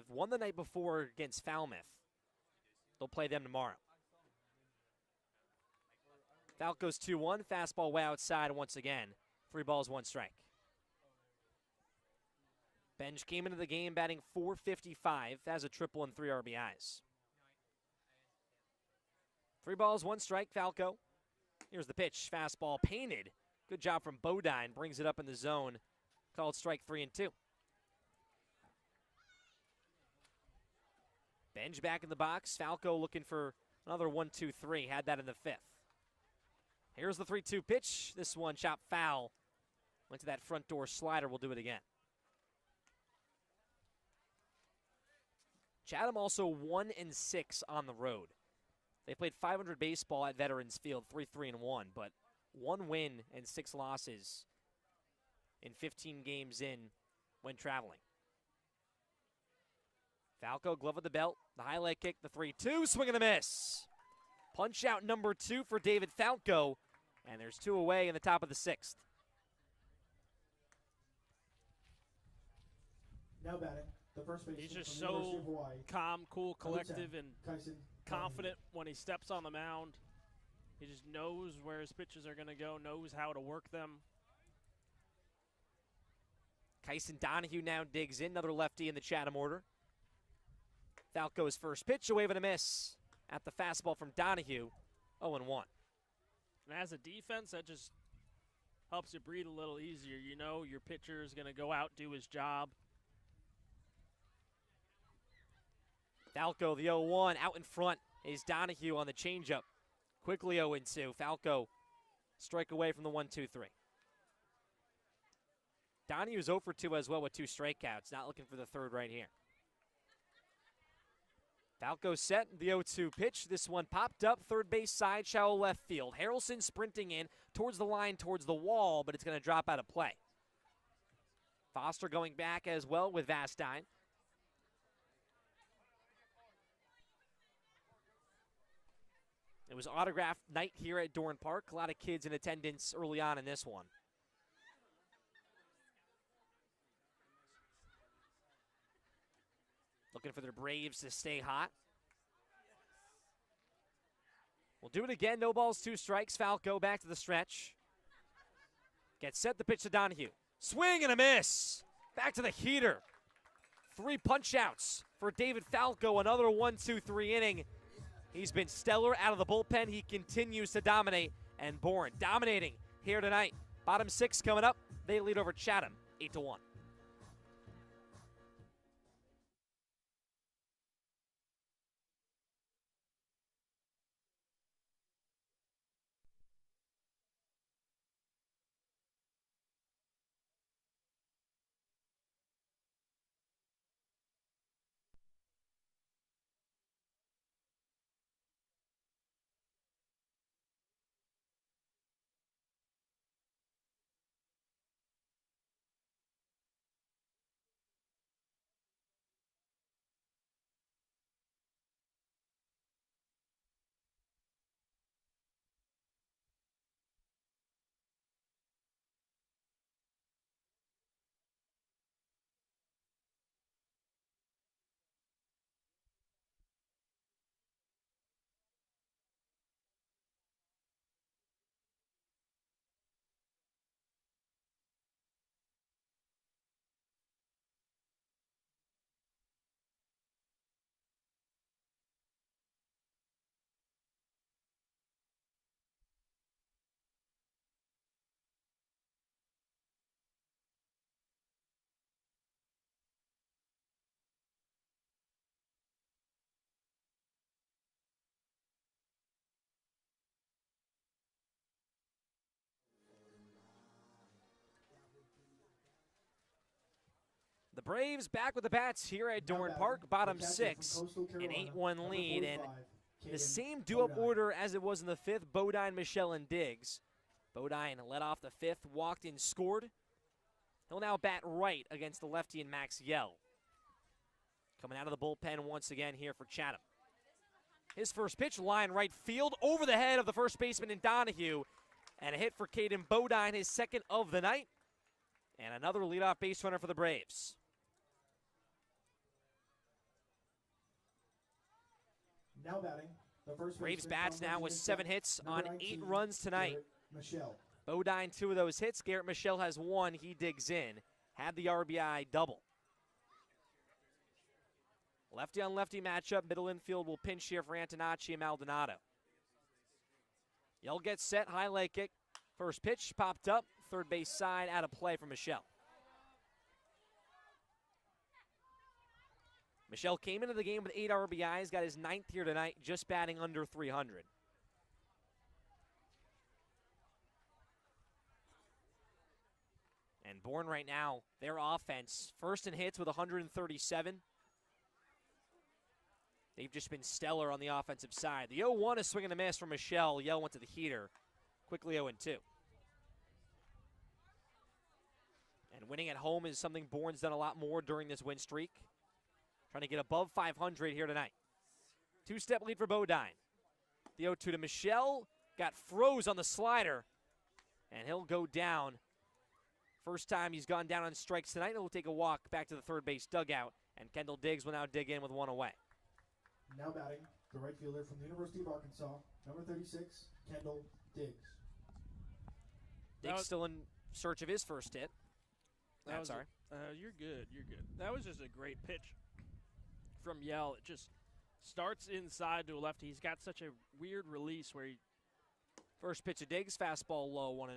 Won the night before against Falmouth. They'll play them tomorrow. Falco's 2-1. Fastball way outside once again. 3 balls, 1 strike. Benj came into the game batting .455. Has a triple and 3 RBIs. 3 balls, 1 strike, Falco. Here's the pitch. Fastball painted. Good job from Bodine. Brings it up in the zone. Called strike 3 and 2. Benj back in the box. Falco looking for another 1-2-3. Had that in the 5th. Here's the 3-2 pitch. This one chopped foul. Went to that front door slider. We'll do it again. Chatham also 1-6 on the road. They played 500 baseball at Veterans Field, 3-3-1, but 1 win and 6 losses in 15 games in when traveling. Falco, glove of the belt, the highlight kick, the 3-2, swing and a miss. Punch out number 2 for David Falco, and there's 2 away in the top of the 6th. Now batting, the first baseman He's just from the University so of Hawaii, calm, cool, number 10, collective, and Kyson confident when he steps on the mound. He just knows where his pitches are going to go, knows how to work them. Kyson Donahue now digs in, another lefty in the Chatham order. Falco's first pitch, a wave and a miss at the fastball from Donahue, 0-1. And as a defense, that just helps you breathe a little easier. You know your pitcher is going to go out, do his job. Falco, the 0-1, out in front is Donahue on the changeup. Quickly 0-2. Falco, strike away from the 1-2-3. Donahue's 0 for 2 as well with 2 strikeouts. Not looking for the third right here. Falco set, the 0-2 pitch. This one popped up, third base side, shallow left field. Harrelson sprinting in towards the line, towards the wall, but it's going to drop out of play. Foster going back as well with Vastine. It was autograph night here at Dorn Park. A lot of kids in attendance early on in this one. Looking for their Braves to stay hot. We'll do it again. No balls, 2 strikes. Falco back to the stretch. Gets set, the pitch to Donahue. Swing and a miss. Back to the heater. 3 punch outs for David Falco. Another 1-2-3 inning. He's been stellar out of the bullpen. He continues to dominate, and Bourne dominating here tonight. Bottom 6 coming up. They lead over Chatham 8-1. Braves back with the bats here at Dorn Park, bottom six, an 8-1 lead. And the same due-up order as it was in the fifth, Bodine, Michelle, and Diggs. Bodine led off the fifth, walked in, scored. He'll now bat right against the lefty and Max Yell. Coming out of the bullpen once again here for Chatham. His first pitch, line right field, over the head of the first baseman in Donahue. And a hit for Caden Bodine, his second of the night. And another leadoff base runner for the Braves. Now batting, the first Braves baseman bats from now with 7 hits on 8 19, runs tonight. Garrett Michelle. Bodine, 2 of those hits. Garrett Michelle has 1. He digs in. Had the RBI double. Lefty on lefty matchup. Middle infield will pinch here for Antonacci and Maldonado. Yell gets set. High leg kick. First pitch popped up. Third base side out of play for Michelle. Michelle came into the game with 8 RBIs. Got his 9th here tonight. Just batting under 300. And Bourne right now, their offense, first in hits with 137. They've just been stellar on the offensive side. The 0-1 is swing and a miss from Michelle. Yell went to the heater. Quickly 0-2. And winning at home is something Bourne's done a lot more during this win streak. Trying to get above 500 here tonight. 2-step lead for Bodine. The 0-2 to Michelle. Got froze on the slider. And he'll go down. First time he's gone down on strikes tonight. He'll take a walk back to the third base dugout. And Kendall Diggs will now dig in with 1 away. Now batting, the right fielder from the University of Arkansas, number 36, Kendall Diggs. Diggs still in search of his first hit. I'm sorry. You're good. You're good. That was just a great pitch from Yell. It just starts inside to a lefty. He's got such a weird release where First pitch of Diggs, fastball low, 1-0.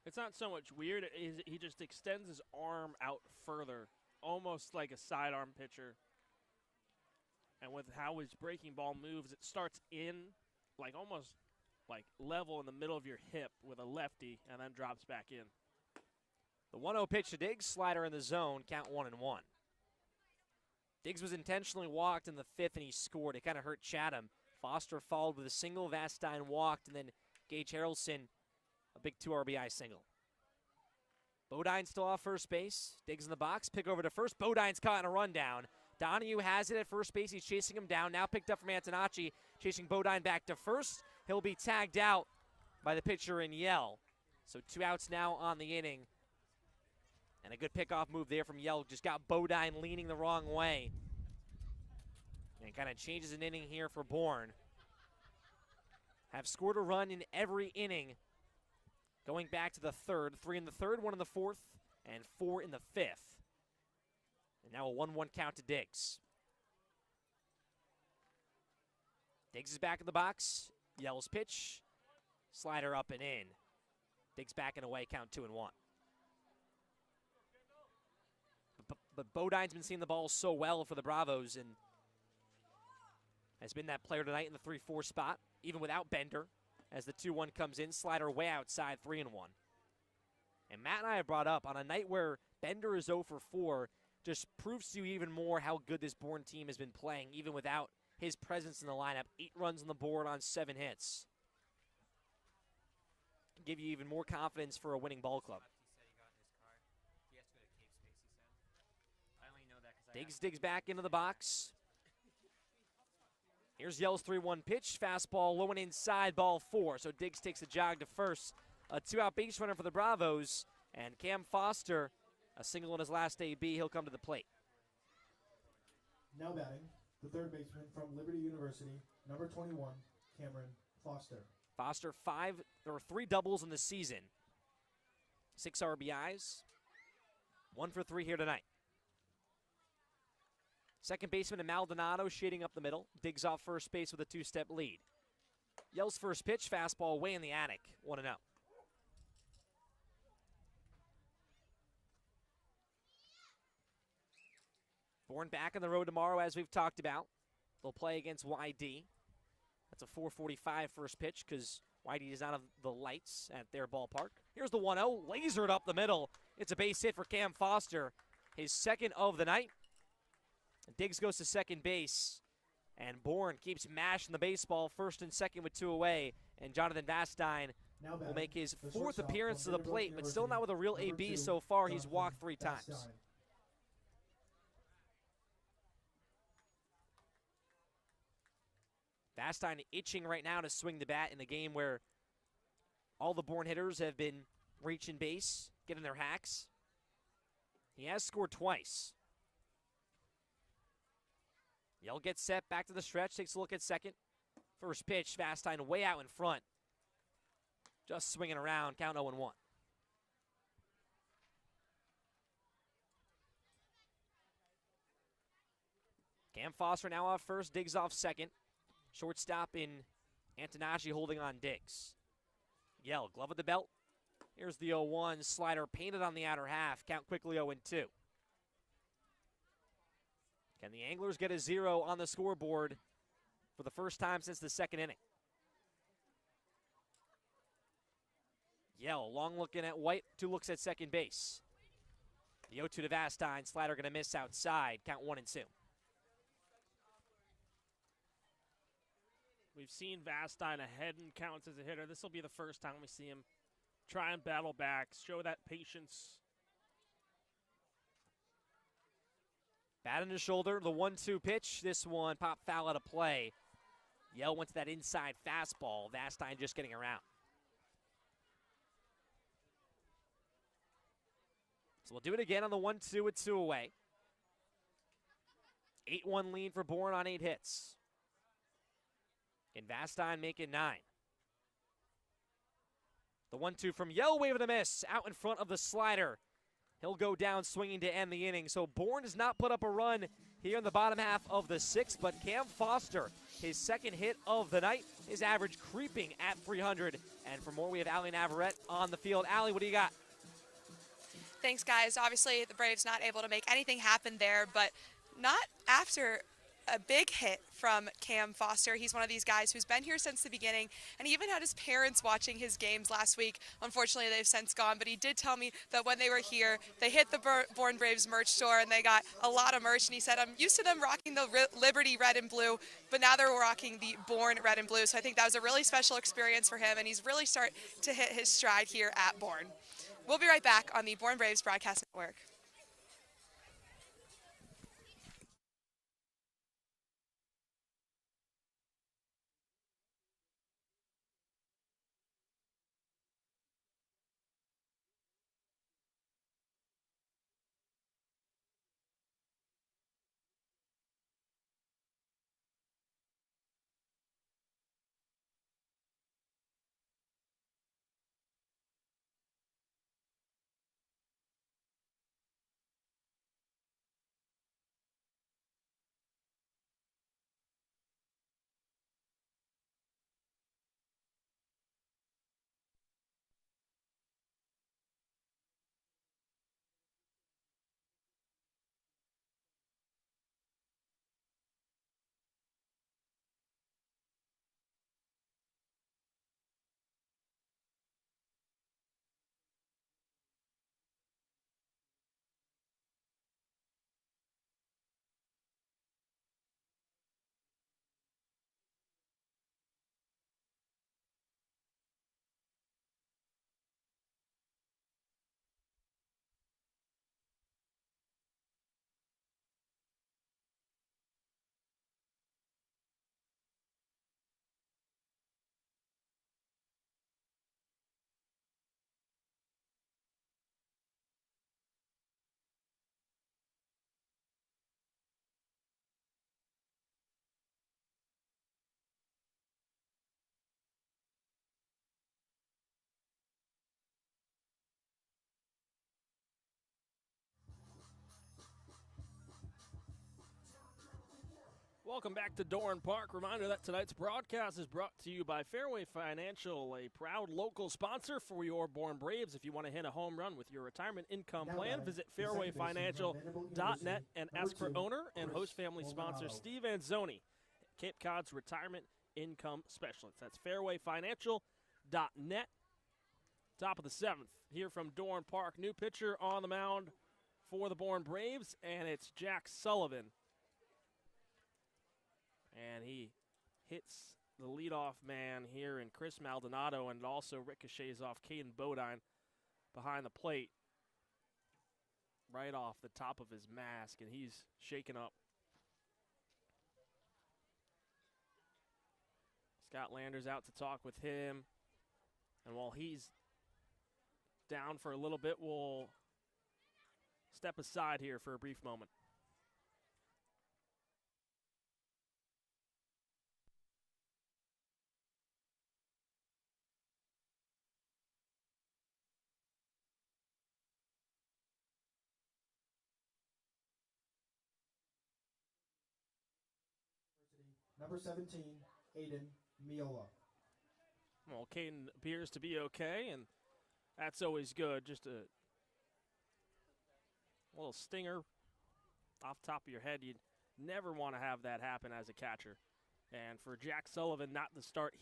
It's not so much weird. He just extends his arm out further, almost like a sidearm pitcher. And with how his breaking ball moves, it starts in, like almost like level in the middle of your hip with a lefty, and then drops back in. The 1-0 pitch to Diggs, slider in the zone, count 1-1. Diggs was intentionally walked in the fifth, and he scored. It kind of hurt Chatham. Foster followed with a single, Vastine walked, and then Gage Harrelson, a big 2 RBI single. Bodine still off first base. Diggs in the box, pick over to first. Bodine's caught in a rundown. Donahue has it at first base. He's chasing him down. Now picked up from Antonacci, chasing Bodine back to first. He'll be tagged out by the pitcher in Yell. So 2 outs now on the inning. And a good pickoff move there from Yell. Just got Bodine leaning the wrong way. And kind of changes an inning here for Bourne. Have scored a run in every inning. Going back to the third. 3 in the third, 1 in the fourth, and 4 in the fifth. And now a 1-1 count to Diggs. Diggs is back in the box. Yell's pitch. Slider up and in. Diggs back and away, count 2-1. But Bodine's been seeing the ball so well for the Bravos and has been that player tonight in the 3-4 spot, even without Bender, as the 2-1 comes in. Slider way outside, 3-1. And Matt and I have brought up, on a night where Bender is 0 for 4, just proves to you even more how good this Bourne team has been playing, even without his presence in the lineup. 8 runs on the board on 7 hits. Can give you even more confidence for a winning ball club. Diggs digs back into the box. Here's Yell's 3-1 pitch. Fastball low and inside, ball 4. So Diggs takes a jog to first. A 2-out base runner for the Bravos. And Cam Foster, a single in his last AB. He'll come to the plate. Now batting, the third baseman from Liberty University, number 21, Cameron Foster. Foster, 3 doubles in the season. 6 RBIs. 1 for 3 here tonight. Second baseman to Maldonado shading up the middle. Diggs off first base with a 2-step lead. Yell's first pitch, fastball way in the attic, 1-0. Bourne back on the road tomorrow, as we've talked about. They'll play against YD. That's a 4:45 first pitch because YD does not have the lights at their ballpark. Here's the 1-0, lasered up the middle. It's a base hit for Cam Foster. his second of the night. Diggs goes to second base, and Bourne keeps mashing the baseball, first and second with 2 away, and Jonathan Vastine will make his 4th appearance to the plate, but still not with a real AB so far. He's walked 3 times. Vastine itching right now to swing the bat in the game where all the Bourne hitters have been reaching base, getting their hacks. He has scored twice. Yell gets set, back to the stretch, takes a look at second. First pitch, Vastine way out in front. Just swinging around, count 0-1. Cam Foster now off first, Diggs off second. Shortstop in Antonacci holding on Diggs. Yell, glove at the belt. Here's the 0-1, slider painted on the outer half, count quickly 0-2. Can the Anglers get a 0 on the scoreboard for the first time since the second inning? Yell, long looking at White, 2 looks at second base. The 0-2 to Vastine, slider going to miss outside, count 1-2. We've seen Vastine ahead in counts as a hitter. This will be the first time we see him try and battle back, show that patience. Bat in the shoulder, the 1-2 pitch. This one popped foul out of play. Yell went to that inside fastball. Vastine just getting around. So we'll do it again on the 1-2 with 2 away. 8-1 lead for Bourne on 8 hits. Can Vastine make it 9? The 1-2 from Yell, wave and a miss, out in front of the slider. He'll go down swinging to end the inning. So Bourne does not put up a run here in the bottom half of the 6th, but Cam Foster, his second hit of the night, his average creeping at 300. And for more, we have Allie Navarette on the field. Allie, what do you got? Thanks, guys. Obviously, the Braves not able to make anything happen there, but not after a big hit from Cam Foster. He's one of these guys who's been here since the beginning, and he even had his parents watching his games last week. Unfortunately, they've since gone, but he did tell me that when they were here, they hit the Bourne Braves merch store, and they got a lot of merch, and he said, I'm used to them rocking the Liberty red and blue, but now they're rocking the Bourne red and blue, so I think that was a really special experience for him, and he's really starting to hit his stride here at Bourne. We'll be right back on the Bourne Braves Broadcast Network. Welcome back to Dorn Park. Reminder that tonight's broadcast is brought to you by Fairway Financial, a proud local sponsor for your Bourne Braves. If you want to hit a home run with your retirement income plan, visit fairwayfinancial.net and ask for owner and host family sponsor Steve Anzoni, Cape Cod's retirement income specialist. That's fairwayfinancial.net. Top of the 7th here from Dorn Park. New pitcher on the mound for the Bourne Braves, and it's Jack Sullivan. And he hits the leadoff man here in Chris Maldonado, and also ricochets off Caden Bodine behind the plate, right off the top of his mask, and he's shaken up. Scott Landers out to talk with him, and while he's down for a little bit, we'll step aside here for a brief moment. Number 17, Aiden Miola. Well, Caden appears to be okay, and that's always good. Just a little stinger off the top of your head. You never want to have that happen as a catcher. And for Jack Sullivan, not the start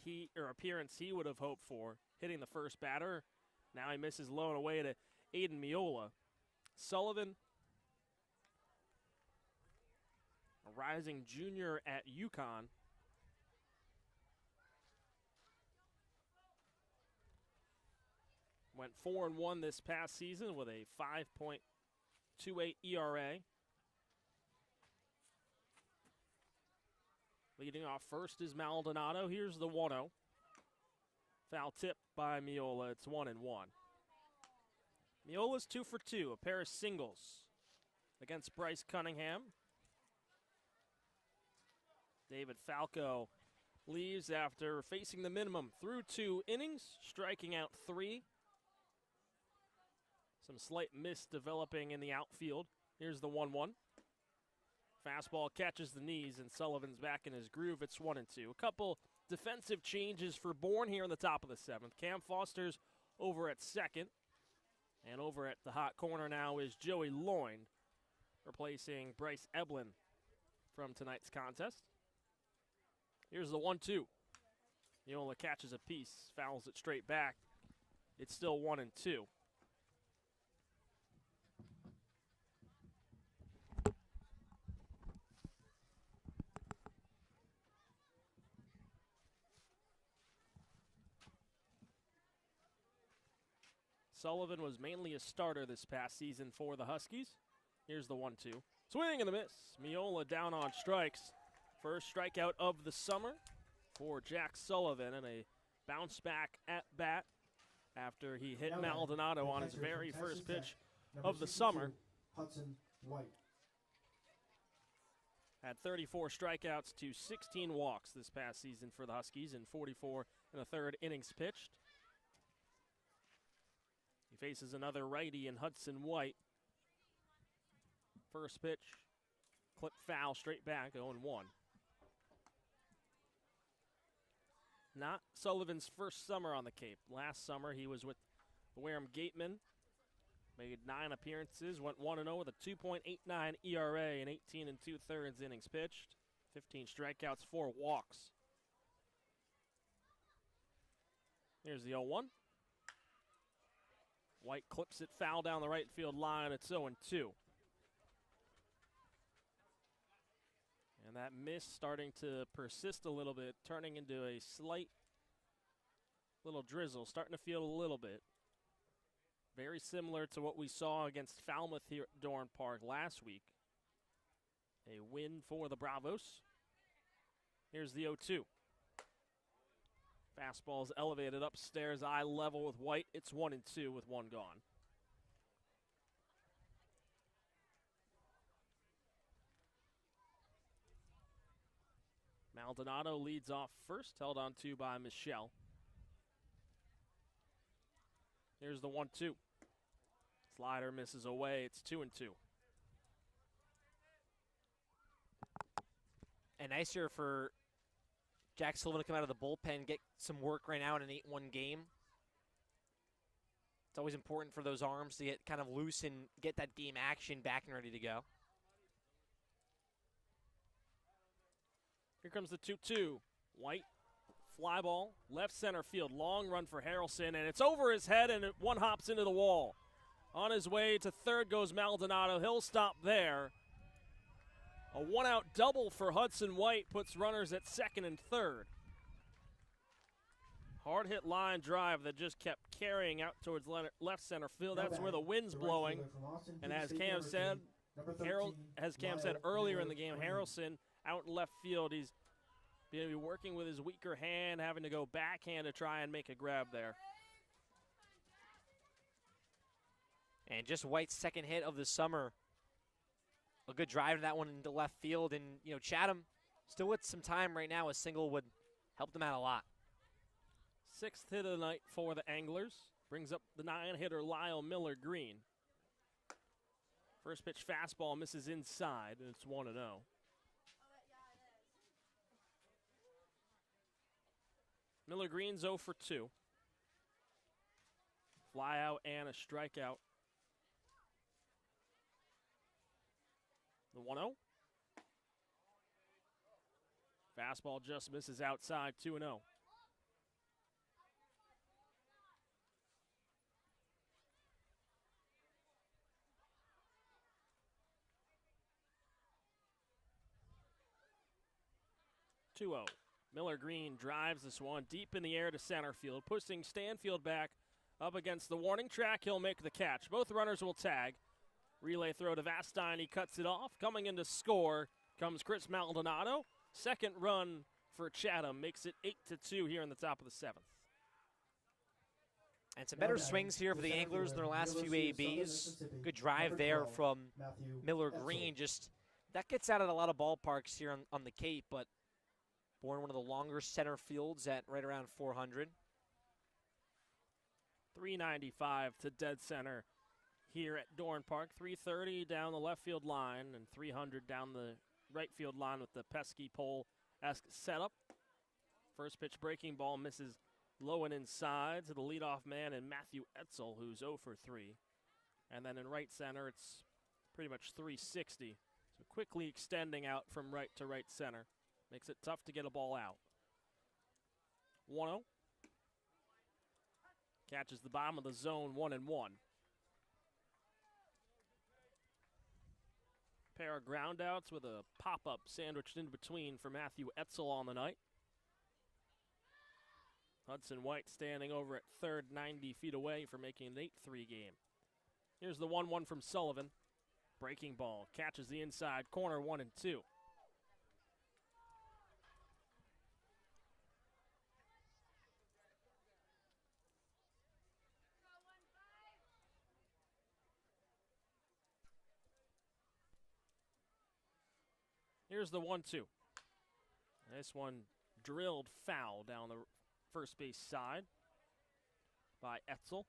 appearance he would have hoped for, hitting the first batter. Now he misses low and away to Aiden Miola. Sullivan, a rising junior at UConn. Went 4-1 this past season with a 5.28 ERA. Leading off first is Maldonado. Here's the 1-0. Foul tip by Miola. It's 1-1. Miola's 2 for 2, a pair of singles against Bryce Cunningham. David Falco leaves after facing the minimum through 2 innings, striking out 3. Some slight miss developing in the outfield. Here's the 1-1. Fastball catches the knees, and Sullivan's back in his groove. It's 1-2. A couple defensive changes for Bourne here in the top of the 7th. Cam Foster's over at second. And over at the hot corner now is Joey Loynd, replacing Bryce Eblin from tonight's contest. Here's the 1-2. Miola catches a piece, fouls it straight back. It's still 1-2. Sullivan was mainly a starter this past season for the Huskies. Here's the 1-2. Swing and a miss. Miola down on strikes. First strikeout of the summer for Jack Sullivan, and a bounce back at bat after he hit Maldonado on his very first pitch of the summer. Hudson White had 34 strikeouts to 16 walks this past season for the Huskies in 44 1/3 innings pitched. He faces another righty in Hudson White. First pitch, clip foul straight back, 0-1. Not Sullivan's first summer on the Cape. Last summer he was with the Wareham Gatemen. Made 9 appearances, went 1-0 with a 2.89 ERA in 18 2/3 innings pitched. 15 strikeouts, 4 walks. Here's the 0-1. White clips it foul down the right field line. It's 0-2. And that miss starting to persist a little bit, turning into a slight little drizzle, starting to feel a little bit. Very similar to what we saw against Falmouth here at Dorn Park last week. A win for the Bravos. Here's the 0-2. Fastball is elevated upstairs, eye level with White. It's 1-2 with 1 gone. Maldonado leads off first, held on to by Michelle. Here's the 1-2. Slider misses away. It's 2-2. And nice here for Jack Sullivan to come out of the bullpen, get some work right now in an 8-1 game. It's always important for those arms to get kind of loose and get that game action back and ready to go. Here comes the 2-2. White, fly ball, left center field. Long run for Harrelson, and it's over his head, and one hops into the wall. On his way to third goes Maldonado. He'll stop there. A one-out double for Hudson White puts runners at second and third. Hard hit line drive that just kept carrying out towards left center field. That's where the wind's blowing. And as Cam said, earlier in the game, Harrelson out in left field. He's going to be working with his weaker hand, having to go backhand to try and make a grab there. And just White's second hit of the summer. A good drive to that one into left field. And, you know, Chatham still with some time right now. A single would help them out a lot. Sixth hit of the night for the Anglers. Brings up the 9-hitter Lyle Miller Green. First pitch fastball misses inside, and it's 1-0. Miller Green's 0 for 2. Fly out and a strikeout. The 1-0. Fastball just misses outside, 2-0. Miller Green drives this one deep in the air to center field, pushing Stanfield back up against the warning track. He'll make the catch. Both runners will tag. Relay throw to Vastine. He cuts it off. Coming in to score comes Chris Maldonado. Second run for Chatham makes it 8-2 here in the top of the seventh. And some better swings here for the Anglers in their last few ABs. Good drive there from Miller Green. Just that gets out at a lot of ballparks here on the Cape, but Bourne, one of the longer center fields at right around 400. 395 to dead center here at Dorn Park. 330 down the left field line and 300 down the right field line with the pesky pole-esque setup. First pitch breaking ball misses low and inside to the leadoff man and Matthew Etzel, who's 0 for 3. And then in right center, it's pretty much 360. So quickly extending out from right to right center. Makes it tough to get a ball out. 1-0. Catches the bottom of the zone, 1-1. Pair of groundouts with a pop-up sandwiched in between for Matthew Etzel on the night. Hudson White standing over at third, 90 feet away for making an 8-3 game. Here's the 1-1 from Sullivan. Breaking ball, catches the inside corner, 1-2. Here's the 1-2. This one drilled foul down the first base side by Etzel.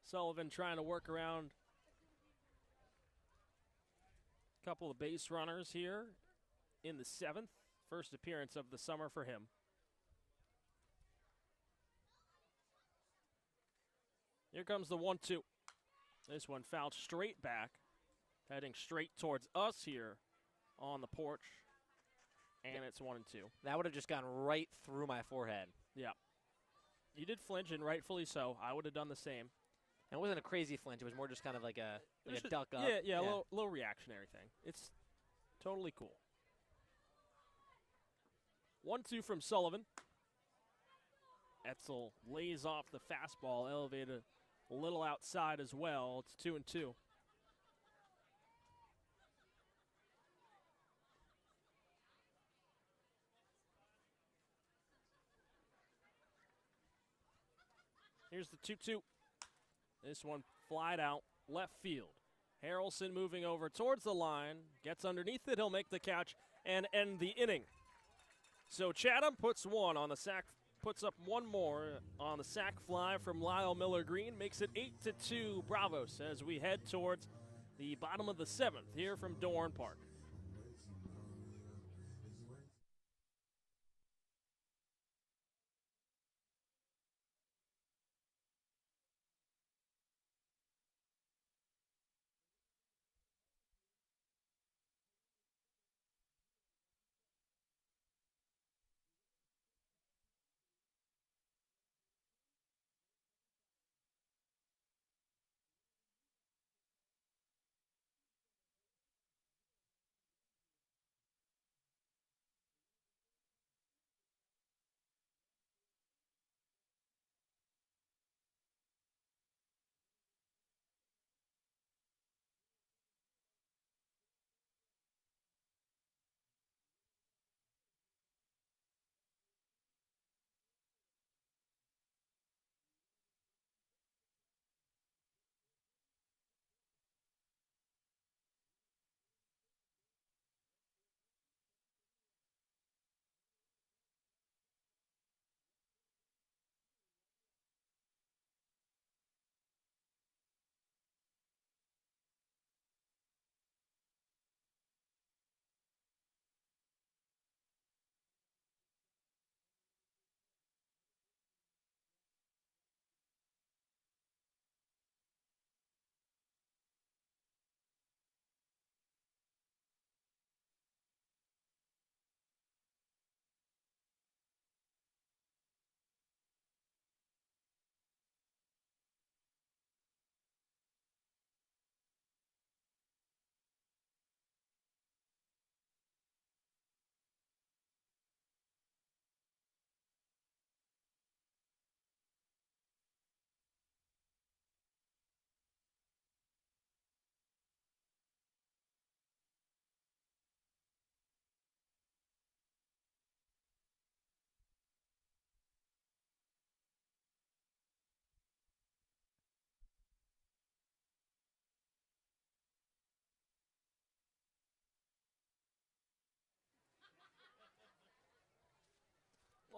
Sullivan trying to work around a couple of base runners here in the seventh. First appearance of the summer for him. Here comes the 1-2. This one fouled straight back. Heading straight towards us here on the porch. And it's 1-2. That would have just gone right through my forehead. Yeah. You did flinch, and rightfully so. I would have done the same. And it wasn't a crazy flinch. It was more just kind of like a duck up. Yeah, a little reactionary thing. It's totally cool. 1-2 from Sullivan. Etzel lays off the fastball, elevated a little outside as well. It's 2-2. Here's the 2-2. This one flied out left field. Harrelson moving over towards the line. Gets underneath it. He'll make the catch and end the inning. So Chatham puts one on the sack, puts up one more on the sack fly from Lyle Miller Green. Makes it 8-2 Bravos as we head towards the bottom of the seventh here from Dorn Park.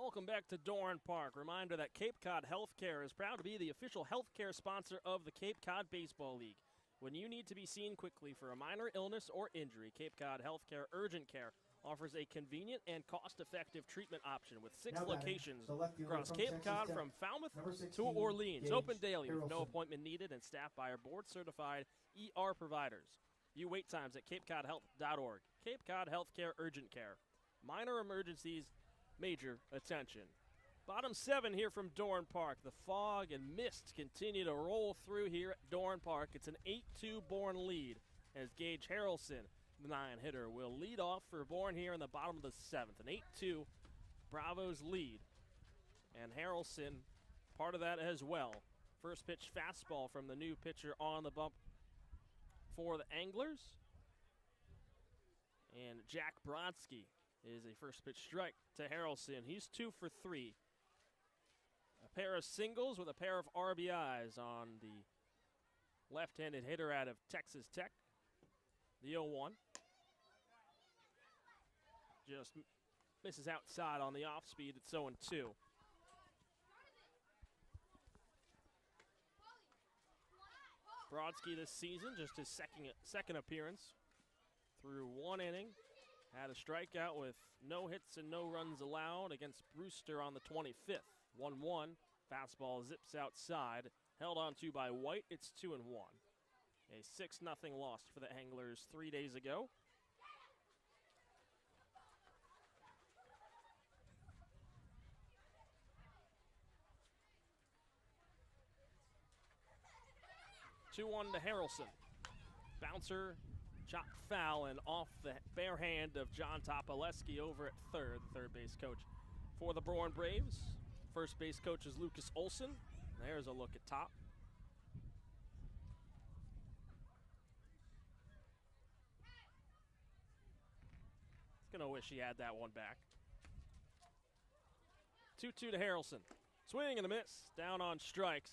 Welcome back to Dorn Park. Reminder that Cape Cod Healthcare is proud to be the official healthcare sponsor of the Cape Cod Baseball League. When you need to be seen quickly for a minor illness or injury, Cape Cod Healthcare Urgent Care offers a convenient and cost-effective treatment option with 6 locations across Cape Cod from Falmouth to Orleans. Open daily with no appointment needed and staffed by our board-certified ER providers. View wait times at capecodhealth.org. Cape Cod Healthcare Urgent Care. Minor emergencies, major attention. Bottom 7 here from Dorn Park. The fog and mist continue to roll through here at Dorn Park. It's an 8-2 Bourne lead as Gage Harrelson, the 9-hitter, will lead off for Bourne here in the bottom of the 7th. An 8-2 Bravos lead. And Harrelson, part of that as well. First pitch fastball from the new pitcher on the bump for the Anglers. And Jack Brodsky is a first pitch strike to Harrelson. He's 2 for 3. A pair of singles with a pair of RBIs on the left-handed hitter out of Texas Tech. The 0-1. Just misses outside on the off speed. It's 0-2. Brodsky this season, just his second appearance through 1 inning. Had a strikeout with no hits and no runs allowed against Brewster on the 25th. 1-1. Fastball zips outside. Held on to by White. It's 2-1. A 6-0 loss for the Anglers 3 days ago. Two 1 to Harrelson. Bouncer chopped foul and off the bare hand of John Topoleski over at third, the third base coach for the Bourne Braves. First base coach is Lucas Olson. There's a look at Top. He's going to wish he had that one back. 2-2 to Harrelson. Swing and a miss, down on strikes.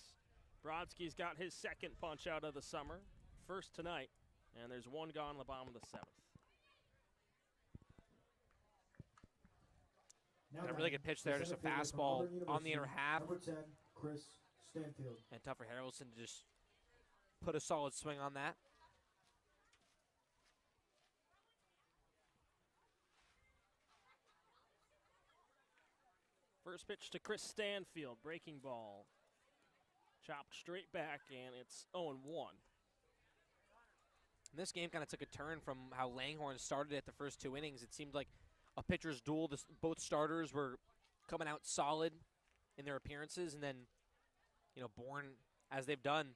Brodsky's got his second punch out of the summer, first tonight, and there's 1 gone in the bottom of the 7th. And a really good pitch there, just a fastball on the inner half. Number 10, Chris Stanfield. And tough for Harrelson to just put a solid swing on that. First pitch to Chris Stanfield, breaking ball. Chopped straight back, and it's 0-1. This game kind of took a turn from how Langhorne started at the first 2 innings. It seemed like a pitcher's duel. Both starters were coming out solid in their appearances, and then, Bourne, as they've done,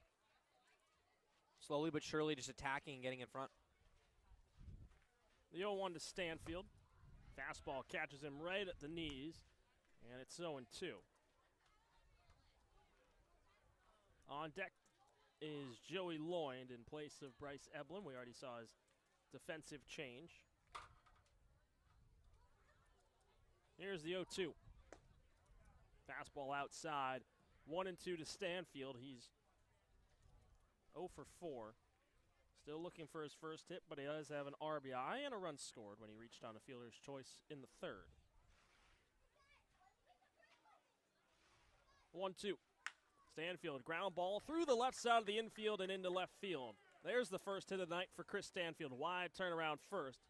slowly but surely just attacking and getting in front. The 0-1 to Stanfield. Fastball catches him right at the knees, and it's 0-2. On deck is Joey Lloyd in place of Bryce Eblin. We already saw his defensive change. Here's the 0-2. Fastball outside. 1-2 to Stanfield. He's 0 for 4. Still looking for his first hit, but he does have an RBI and a run scored when he reached on a fielder's choice in the 3rd. 1-2. Stanfield, ground ball through the left side of the infield and into left field. There's the first hit of the night for Chris Stanfield. Wide turnaround first.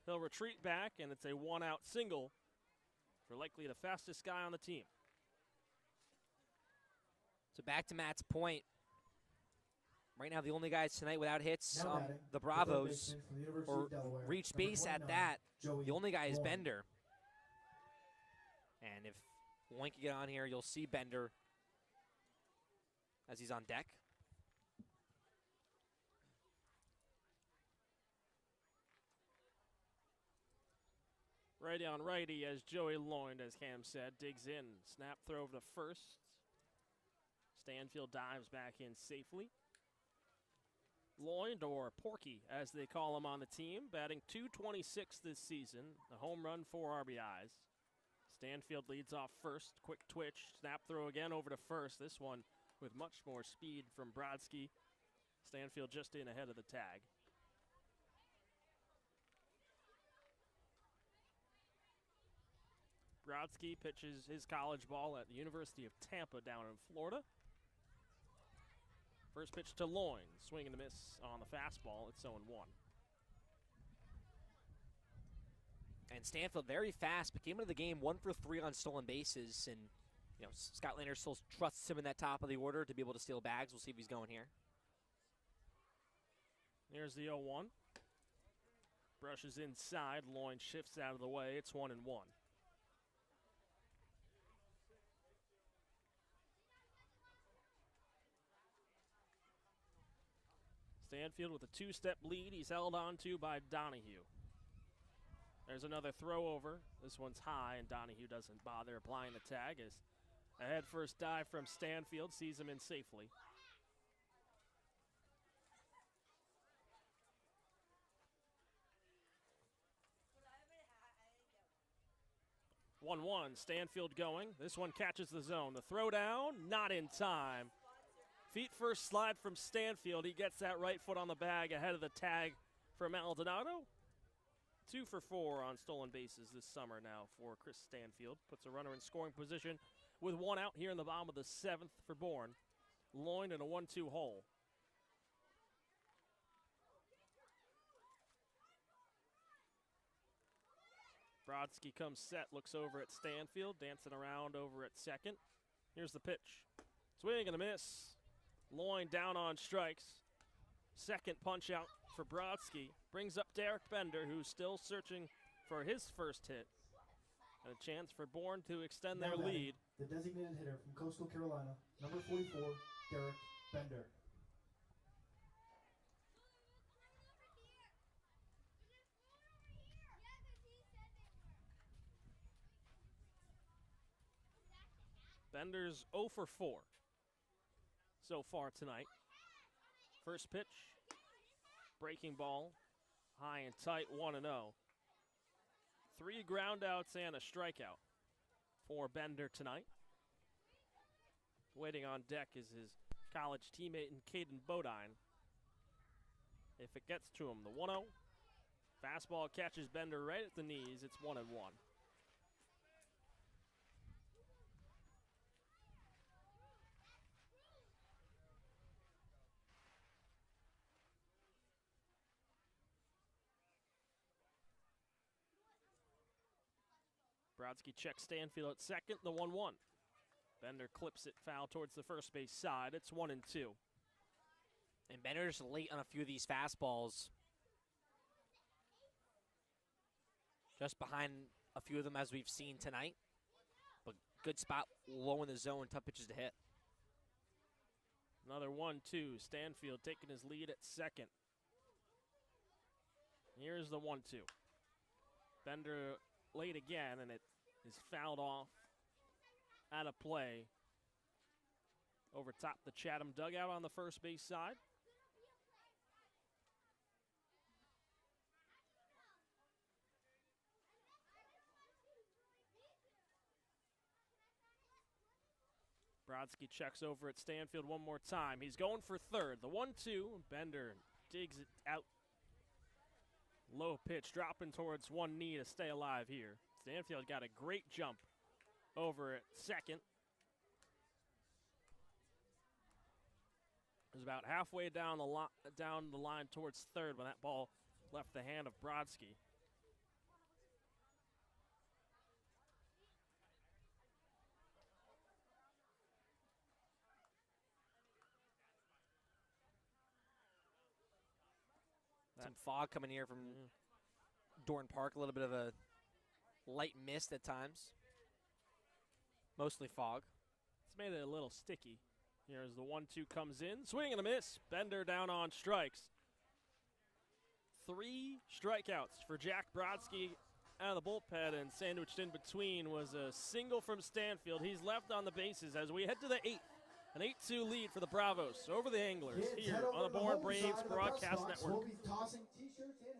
He'll retreat back, and it's a 1-out single for likely the fastest guy on the team. So back to Matt's point. Right now, the only guys tonight without hits on the Bravos, or reach base at that, the only guy is Bender. And if one can get on here, you'll see Bender as he's on deck. Righty on righty as Joey Lloyd, as Cam said, digs in. Snap throw to first. Stanfield dives back in safely. Lloyd, or Porky as they call him on the team, batting .226 this season. A home run, 4 RBIs. Stanfield leads off first. Quick twitch. Snap throw again over to first. This one with much more speed from Brodsky. Stanfield just in ahead of the tag. Brodsky pitches his college ball at the University of Tampa down in Florida. First pitch to Loin, swing and a miss on the fastball. It's 0-1. And Stanfield very fast, but came into the game 1 for 3 on stolen bases. And, you know, Scott Lander still trusts him in that top of the order to be able to steal bags. We'll see if he's going here. Here's the 0-1. Brushes inside. Loin shifts out of the way. It's 1-1. Stanfield with a two-step lead. He's held on to by Donahue. There's another throw over. This one's high, and Donahue doesn't bother applying the tag as a head-first dive from Stanfield sees him in safely. 1-1, Stanfield going. This one catches the zone. The throw down, not in time. Feet first slide from Stanfield. He gets that right foot on the bag ahead of the tag for Maldonado. 2 for 4 on stolen bases this summer now for Chris Stanfield. Puts a runner in scoring position with 1 out here in the bottom of the 7th for Bourne. Loin in a 1-2 hole. Brodsky comes set, looks over at Stanfield, dancing around over at second. Here's the pitch. Swing and a miss. Loin down on strikes. Second punch out for Brodsky. Brings up Derek Bender, who's still searching for his first hit. And a chance for Bourne to extend their lead. The designated hitter from Coastal Carolina, number 44, Derek Bender. Bender's 0 for 4 so far tonight. First pitch, breaking ball, high and tight, 1-0. 3 groundouts and a strikeout for Bender tonight. Waiting on deck is his college teammate in Caden Bodine. If it gets to him, the 1-0. Fastball catches Bender right at the knees. It's 1-1. Brodsky checks Stanfield at second, the 1-1. Bender clips it foul towards the first base side. It's 1-2. And Bender's late on a few of these fastballs. Just behind a few of them as we've seen tonight. But good spot low in the zone, tough pitches to hit. Another 1-2. Stanfield taking his lead at second. Here's the 1-2. Bender late again, and it is fouled off out of play over top the Chatham dugout on the first base side. Brodsky checks over at Stanfield one more time. He's going for third. The 1-2. Bender digs it out. Low pitch dropping towards one knee to stay alive here. Stanfield got a great jump over at second. It was about halfway down the line towards third when that ball left the hand of Brodsky. Some fog coming here from Dorn Park, a little bit of a light mist at times. Mostly fog. It's made it a little sticky. Here's the 1-2 comes in. Swing and a miss. Bender down on strikes. 3 strikeouts for Jack Brodsky out of the bullpen, and sandwiched in between was a single from Stanfield. He's left on the bases as we head to the 8th. An 8-2 lead for the Bravos over the Anglers here on the Bourne Braves Broadcast Network. We'll be tossing t-shirts in.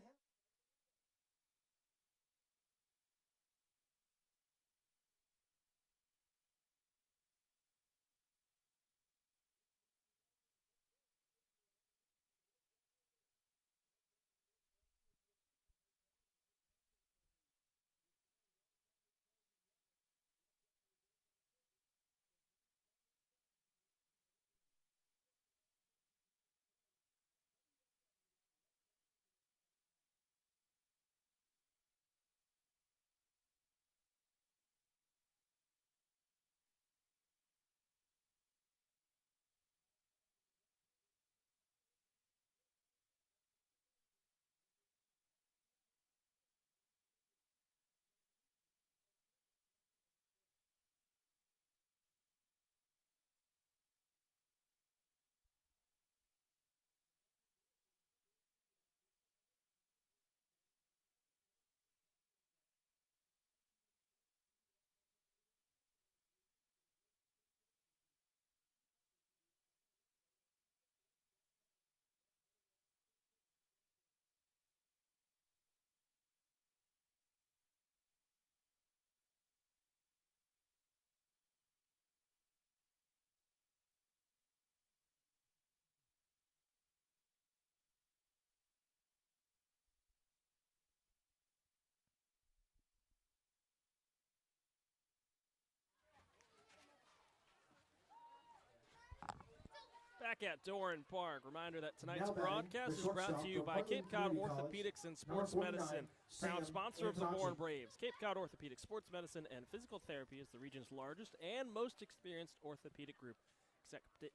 Back at Doran Park. Reminder that tonight's Now batting, broadcast the is brought shortstop to you from by Cape Cod Community College, Orthopedics and Sports number 49, Medicine, proud Sam sponsor of the Antonacci. Bourne Braves. Cape Cod Orthopedics, Sports Medicine, and Physical Therapy is the region's largest and most experienced orthopedic group,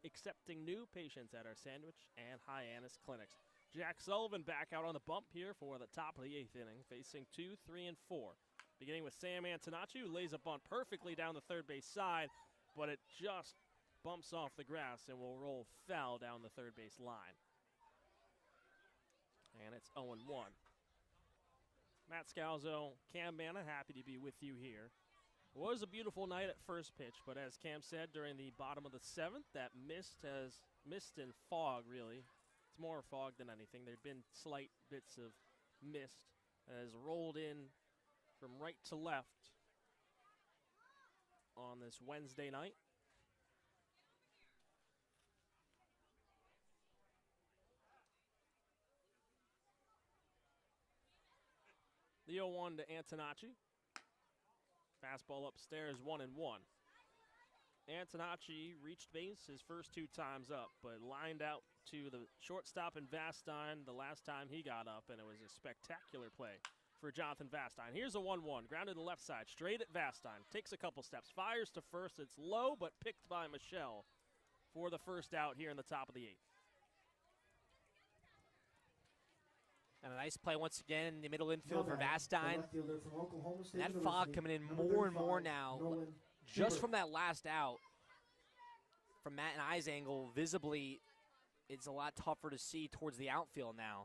accepting new patients at our Sandwich and Hyannis clinics. Jack Sullivan back out on the bump here for the top of the 8th inning, facing 2, 3, and 4. Beginning with Sam Antonacci, who lays a bunt perfectly down the third base side, but it just bumps off the grass and will roll foul down the third base line. And it's 0-1. Matt Scalzo, Cam Manna, happy to be with you here. It was a beautiful night at first pitch, but as Cam said, during the bottom of the 7th, that mist and fog, really. It's more fog than anything. There'd been slight bits of mist that has rolled in from right to left on this Wednesday night. The 0-1 to Antonacci. Fastball upstairs, 1-1. Antonacci reached base his first 2 times up, but lined out to the shortstop in Vastine the last time he got up, and it was a spectacular play for Jonathan Vastine. Here's a 1-1, grounded to the left side, straight at Vastine. Takes a couple steps, fires to first. It's low, but picked by Michelle for the first out here in the top of the 8th. And a nice play once again in the middle infield for Now batting, Vastine. the left fielder from Oklahoma State That University, fog coming in number more and more 35, now. Nolan Just Schubert. from that last out, from Matt and I's angle, visibly, it's a lot tougher to see towards the outfield now.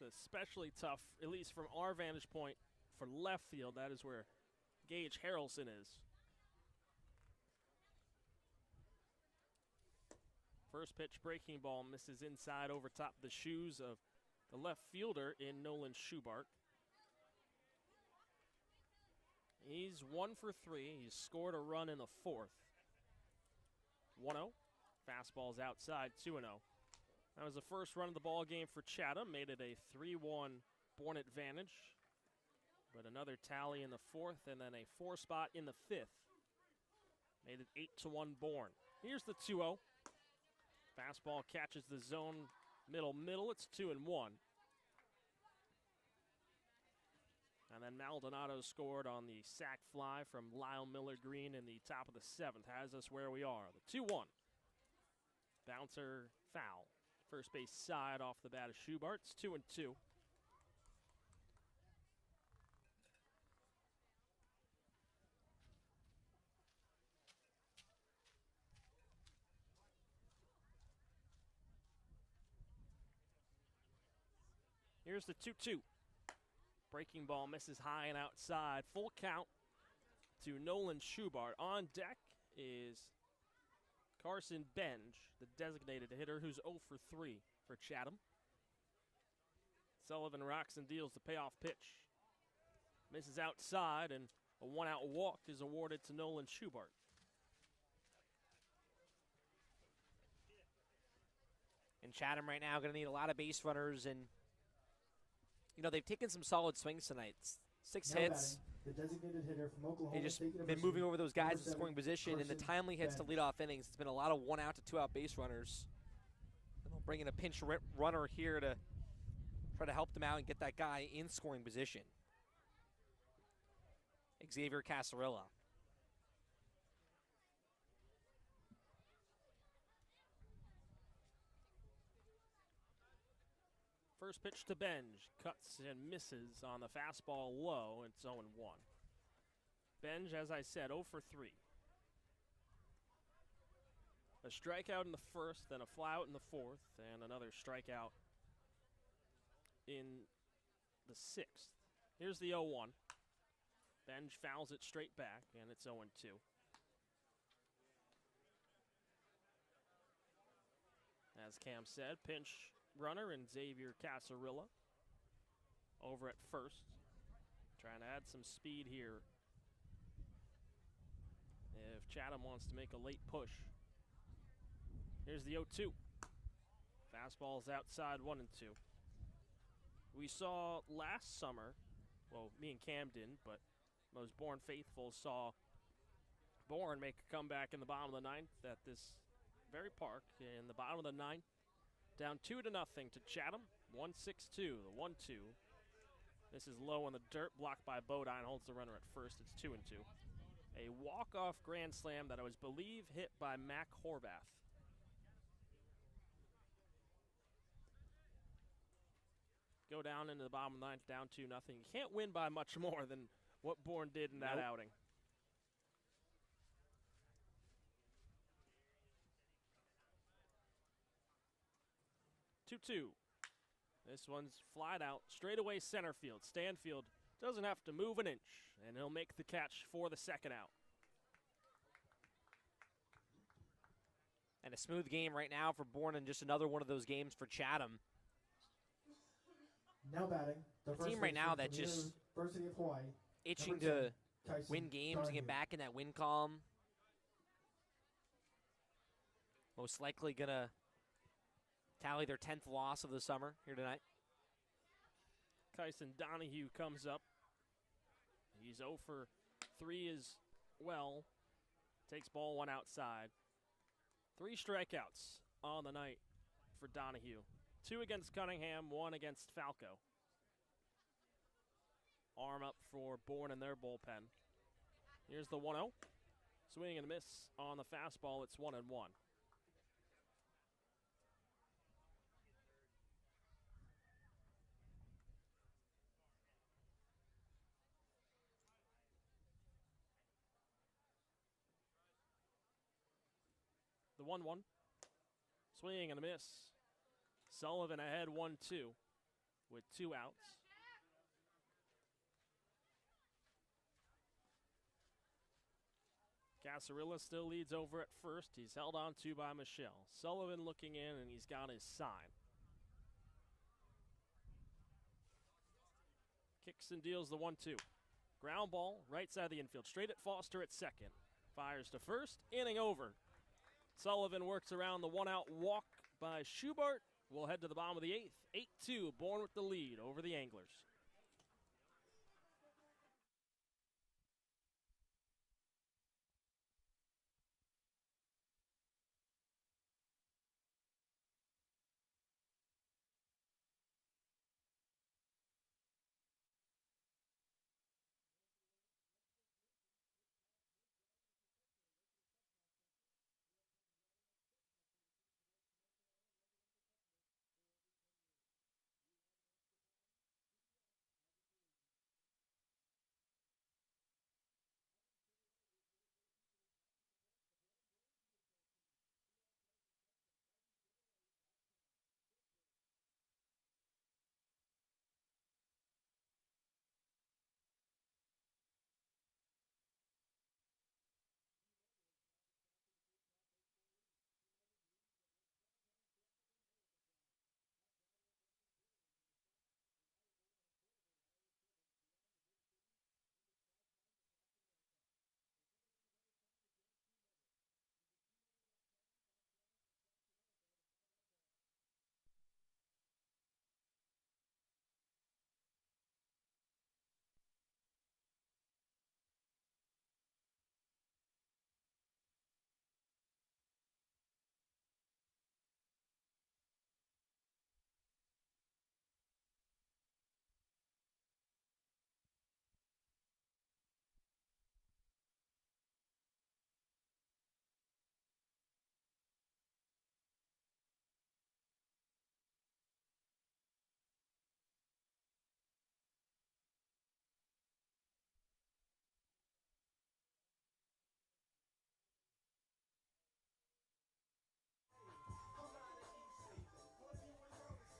It's especially tough, at least from our vantage point, for left field. That is where Gage Harrelson is. First pitch breaking ball misses inside over top the shoes of the left fielder in Nolan Schubart. He's 1 for 3. He's scored a run in the 4th. 1-0. Fastball's outside, 2-0. That was the first run of the ball game for Chatham. Made it a 3-1 Bourne advantage. But another tally in the 4th and then a 4 spot in the 5th. Made it 8-1 Bourne. Here's the 2-0. Fastball catches the zone middle. It's 2-1. And then Maldonado scored on the sac fly from Lyle Miller Green in the top of the 7th. Has us where we are. The 2-1. Bouncer foul. First base side off the bat of Schubart. It's 2-2. Here's the 2-2. Breaking ball misses high and outside. Full count to Nolan Schubart. On deck is Carson Benge, the designated hitter, who's 0 for 3 for Chatham. Sullivan rocks and deals the payoff pitch. Misses outside, and a 1-out walk is awarded to Nolan Schubart. And Chatham right now going to need a lot of base runners, and you know, they've taken some solid swings tonight. 6 Now hits. batting, the designated hitter from Oklahoma They've just State been University, moving over those guys number in 7, scoring position, and the Carson timely hits to Benge. leadoff innings. It's been a lot of 1-out to 2-out base runners. And they'll bring in a pinch runner here to try to help them out and get that guy in scoring position. Xavier Casarilla. First pitch to Benge. Cuts and misses on the fastball low. It's 0-1. Benge, as I said, 0 for 3. A strikeout in the 1st, then a flyout in the 4th, and another strikeout in the 6th. Here's the 0-1. Benge fouls it straight back, and it's 0-2. As Cam said, pinch runner and Xavier Casarilla over at first. Trying to add some speed here if Chatham wants to make a late push. Here's the 0-2. Fastball's outside, 1-2. We saw last summer, well, me and Cam didn't, but most Bourne faithful saw Bourne Bourne make a comeback in the bottom of the ninth at this very park. In the bottom of the ninth, down 2-0 to Chatham. 1-6-2, the 1-2. This is low on the dirt, blocked by Bodine, holds the runner at first. It's 2-2. A walk-off grand slam that I was believe hit by Mac Horvath. Go down into the bottom of the ninth, down 2-0. You can't win by much more than what Bourne did in that outing. Two. This one's flied out, straight away center field. Stanfield doesn't have to move an inch, and he'll make the catch for the second out. And a smooth game right now for Bourne, and just another one of those games for Chatham. Now batting. The team right now that just University of Hawaii. Itching to Tyson win games and get back in that win column. Most likely going to tally their 10th loss of the summer here tonight. Kyson Donahue comes up. He's 0 for 3 as well. Takes ball 1 outside. 3 strikeouts on the night for Donahue. 2 against Cunningham, 1 against Falco. Arm up for Bourne in their bullpen. Here's the 1-0. Swing and a miss on the fastball. It's 1-1. The 1-1. Swing and a miss. Sullivan ahead 1-2 with 2 outs. Casarilla still leads over at first. He's held on to by Michelle. Sullivan looking in, and he's got his sign. Kicks and deals the 1-2. Ground ball, right side of the infield. Straight at Foster at second. Fires to first, inning over. Sullivan works around the 1-out walk by Schubart. We'll head to the bottom of the 8th. 8-2, Bourne with the lead over the Anglers.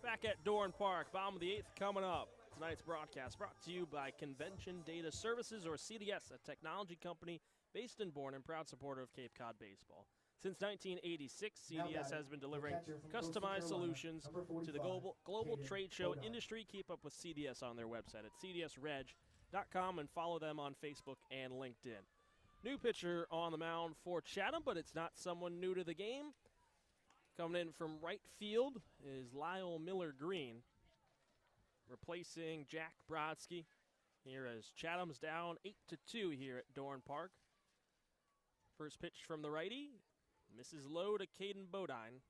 Back at Dorn Park, bottom of the 8th coming up. Tonight's broadcast brought to you by Convention Data Services, or CDS, a technology company based in Bourne and proud supporter of Cape Cod baseball. Since 1986, CDS has been delivering customized solutions to the global trade show industry. Keep up with CDS on their website at cdsreg.com and follow them on Facebook and LinkedIn. New pitcher on the mound for Chatham, but it's not someone new to the game. Coming in from right field is Lyle Miller-Green, replacing Jack Brodsky here as Chatham's down 8-2 here at Dorn Park. First pitch from the righty. Misses low to Caden Bodine.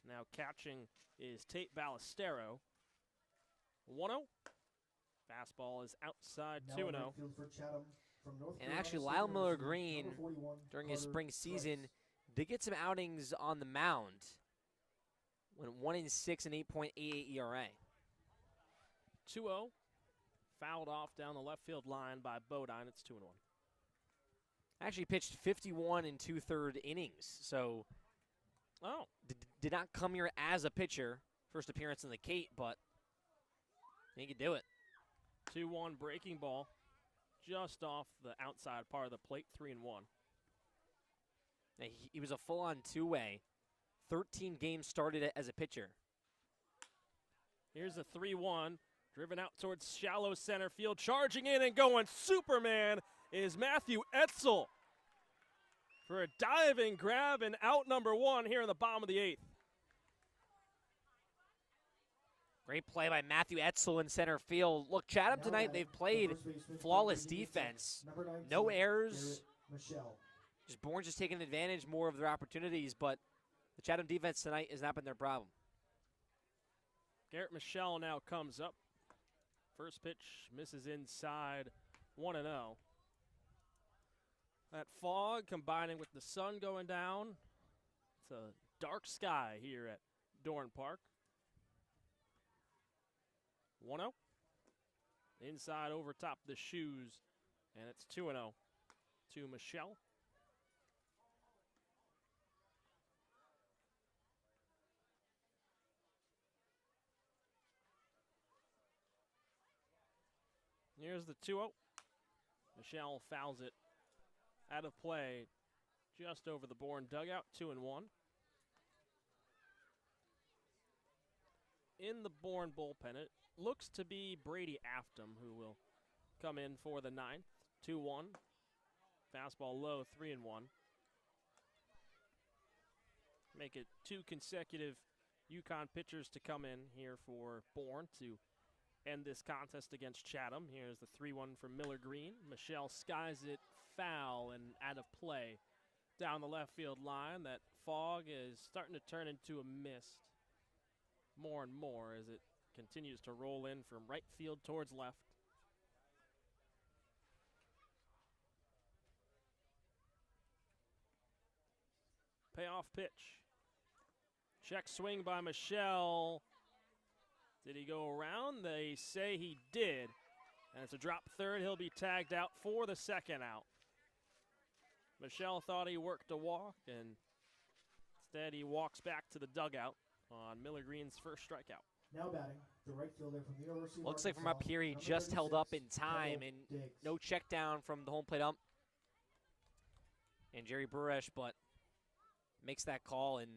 Now catching is Tate Ballestero. 1-0. Fastball is outside 2-0. And actually, Lyle Miller Green, during his spring season, did get some outings on the mound. Went 1-6 and 8.88 ERA. 2-0. Fouled off down the left field line by Bodine. It's 2-1. Actually pitched 51 and 2/3 innings. So, did not come here as a pitcher. First appearance in the Cape, but he could do it. 2-1 breaking ball. Just off the outside part of the plate, 3-1. He was a full-on two-way. 13 games started as a pitcher. Here's a 3-1. Driven out towards shallow center field. Charging in and going Superman is Matthew Etzel for a diving grab and out number 1 here in the bottom of the 8th. Great play by Matthew Etzel in center field. Look, Chatham tonight, they've played flawless defense. No errors. Just Bourne just taking advantage more of their opportunities, but the Chatham defense tonight has not been their problem. Garrett Michelle now comes up. First pitch misses inside, 1-0. That fog combining with the sun going down. It's a dark sky here at Dorn Park. 1-0. Inside over top the shoes, and it's 2-0 to Michelle. Here's the 2-0. Michelle fouls it out of play just over the Bourne dugout, 2-1. In the Bourne bullpen, it looks to be Brady Afton who will come in for the 9th. 2-1. Fastball low, 3-1. Make it 2 consecutive UConn pitchers to come in here for Bourne to end this contest against Chatham. Here's the 3-1 from Miller Green. Michelle skies it foul and out of play down the left field line. That fog is starting to turn into a mist more and more as it continues to roll in from right field towards left. Payoff pitch. Check swing by Michelle. Did he go around? They say he did. And it's a drop third. He'll be tagged out for the second out. Michelle thought he worked a walk, and instead he walks back to the dugout on Miller Green's first strikeout. Now batting, the right fielder from the University of Looks like from up here he just held up in time, and no check down from the home plate ump. And Jerry Buresh, but makes that call. And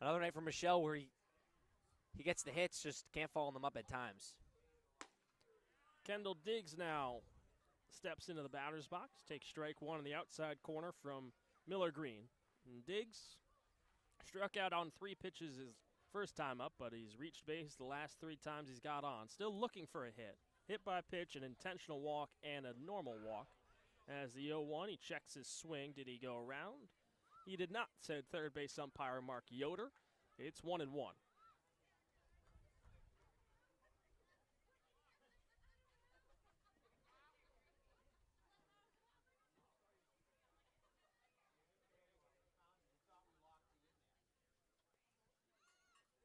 another night for Michelle where he gets the hits, just can't follow them up at times. Kendall Diggs now steps into the batter's box, takes strike 1 in the outside corner from Miller Green. And Diggs struck out on 3 pitches his first time up, but he's reached base the last 3 times he's got on. Still looking for a hit. Hit by pitch, an intentional walk, and a normal walk. As the 0-1, he checks his swing. Did he go around? He did not, said third base umpire Mark Yoder. It's 1-1.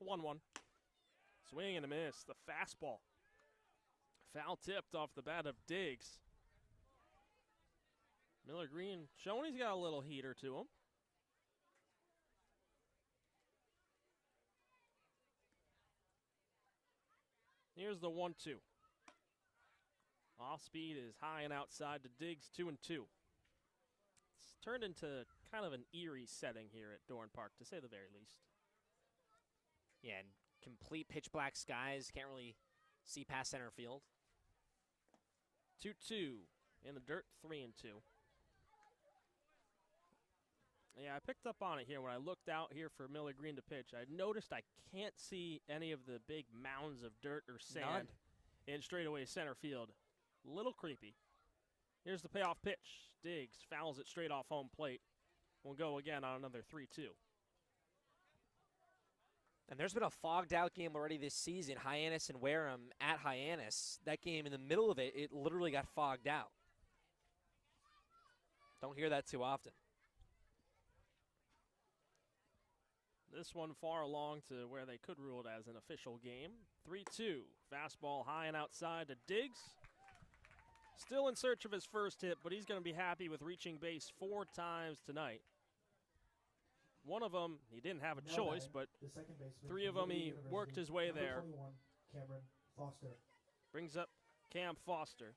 1-1. Swing and a miss. The fastball. Foul tipped off the bat of Diggs. Miller Green showing he's got a little heater to him. Here's the 1-2. Off speed is high and outside to Diggs, 2-2. It's turned into kind of an eerie setting here at Dorn Park, to say the very least. Yeah, and complete pitch black skies. Can't really see past center field. 2-2 in the dirt, 3-2. Yeah, I picked up on it here when I looked out here for Miller Green to pitch. I noticed I can't see any of the big mounds of dirt or sand in straightaway center field. Little creepy. Here's the payoff pitch. Diggs fouls it straight off home plate. We'll go again on another 3-2. And there's been a fogged out game already this season, Hyannis and Wareham at Hyannis. That game, in the middle of it, it literally got fogged out. Don't hear that too often. This one far along to where they could rule it as an official game. 3-2. Fastball high and outside to Diggs. Still in search of his first hit, but he's going to be happy with reaching base 4 times tonight. One of them, he didn't have a choice, but 3 of them, he worked his way there. Brings up Cam Foster.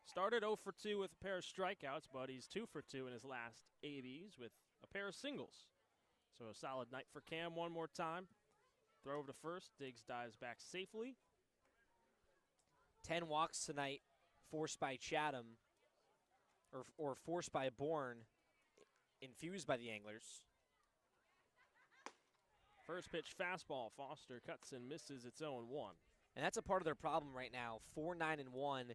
Started 0 for 2 with a pair of strikeouts, but he's 2 for 2 in his last ABs with a pair of singles. So a solid night for Cam one more time. Throw over to first. Diggs dives back safely. 10 walks tonight forced by Chatham, or forced by Bourne, infused by the Anglers. First pitch fastball. Foster cuts and misses its 0-1. And that's a part of their problem right now. 4-9-1.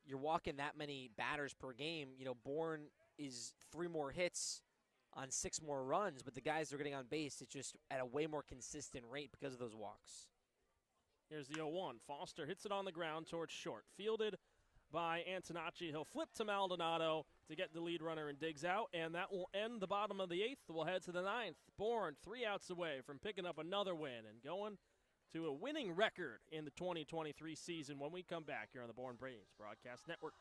You're walking that many batters per game. You know, Bourne is 3 more hits on 6 more runs, but the guys they're getting on base, it's just at a way more consistent rate because of those walks. Here's the 0-1. Foster hits it on the ground towards short. Fielded by Antonacci. He'll flip to Maldonado to get the lead runner and Diggs out, and that will end the bottom of the 8th. We'll head to the 9th. Bourne 3 outs away from picking up another win and going to a winning record in the 2023 season when we come back here on the Bourne Braves Broadcast Network.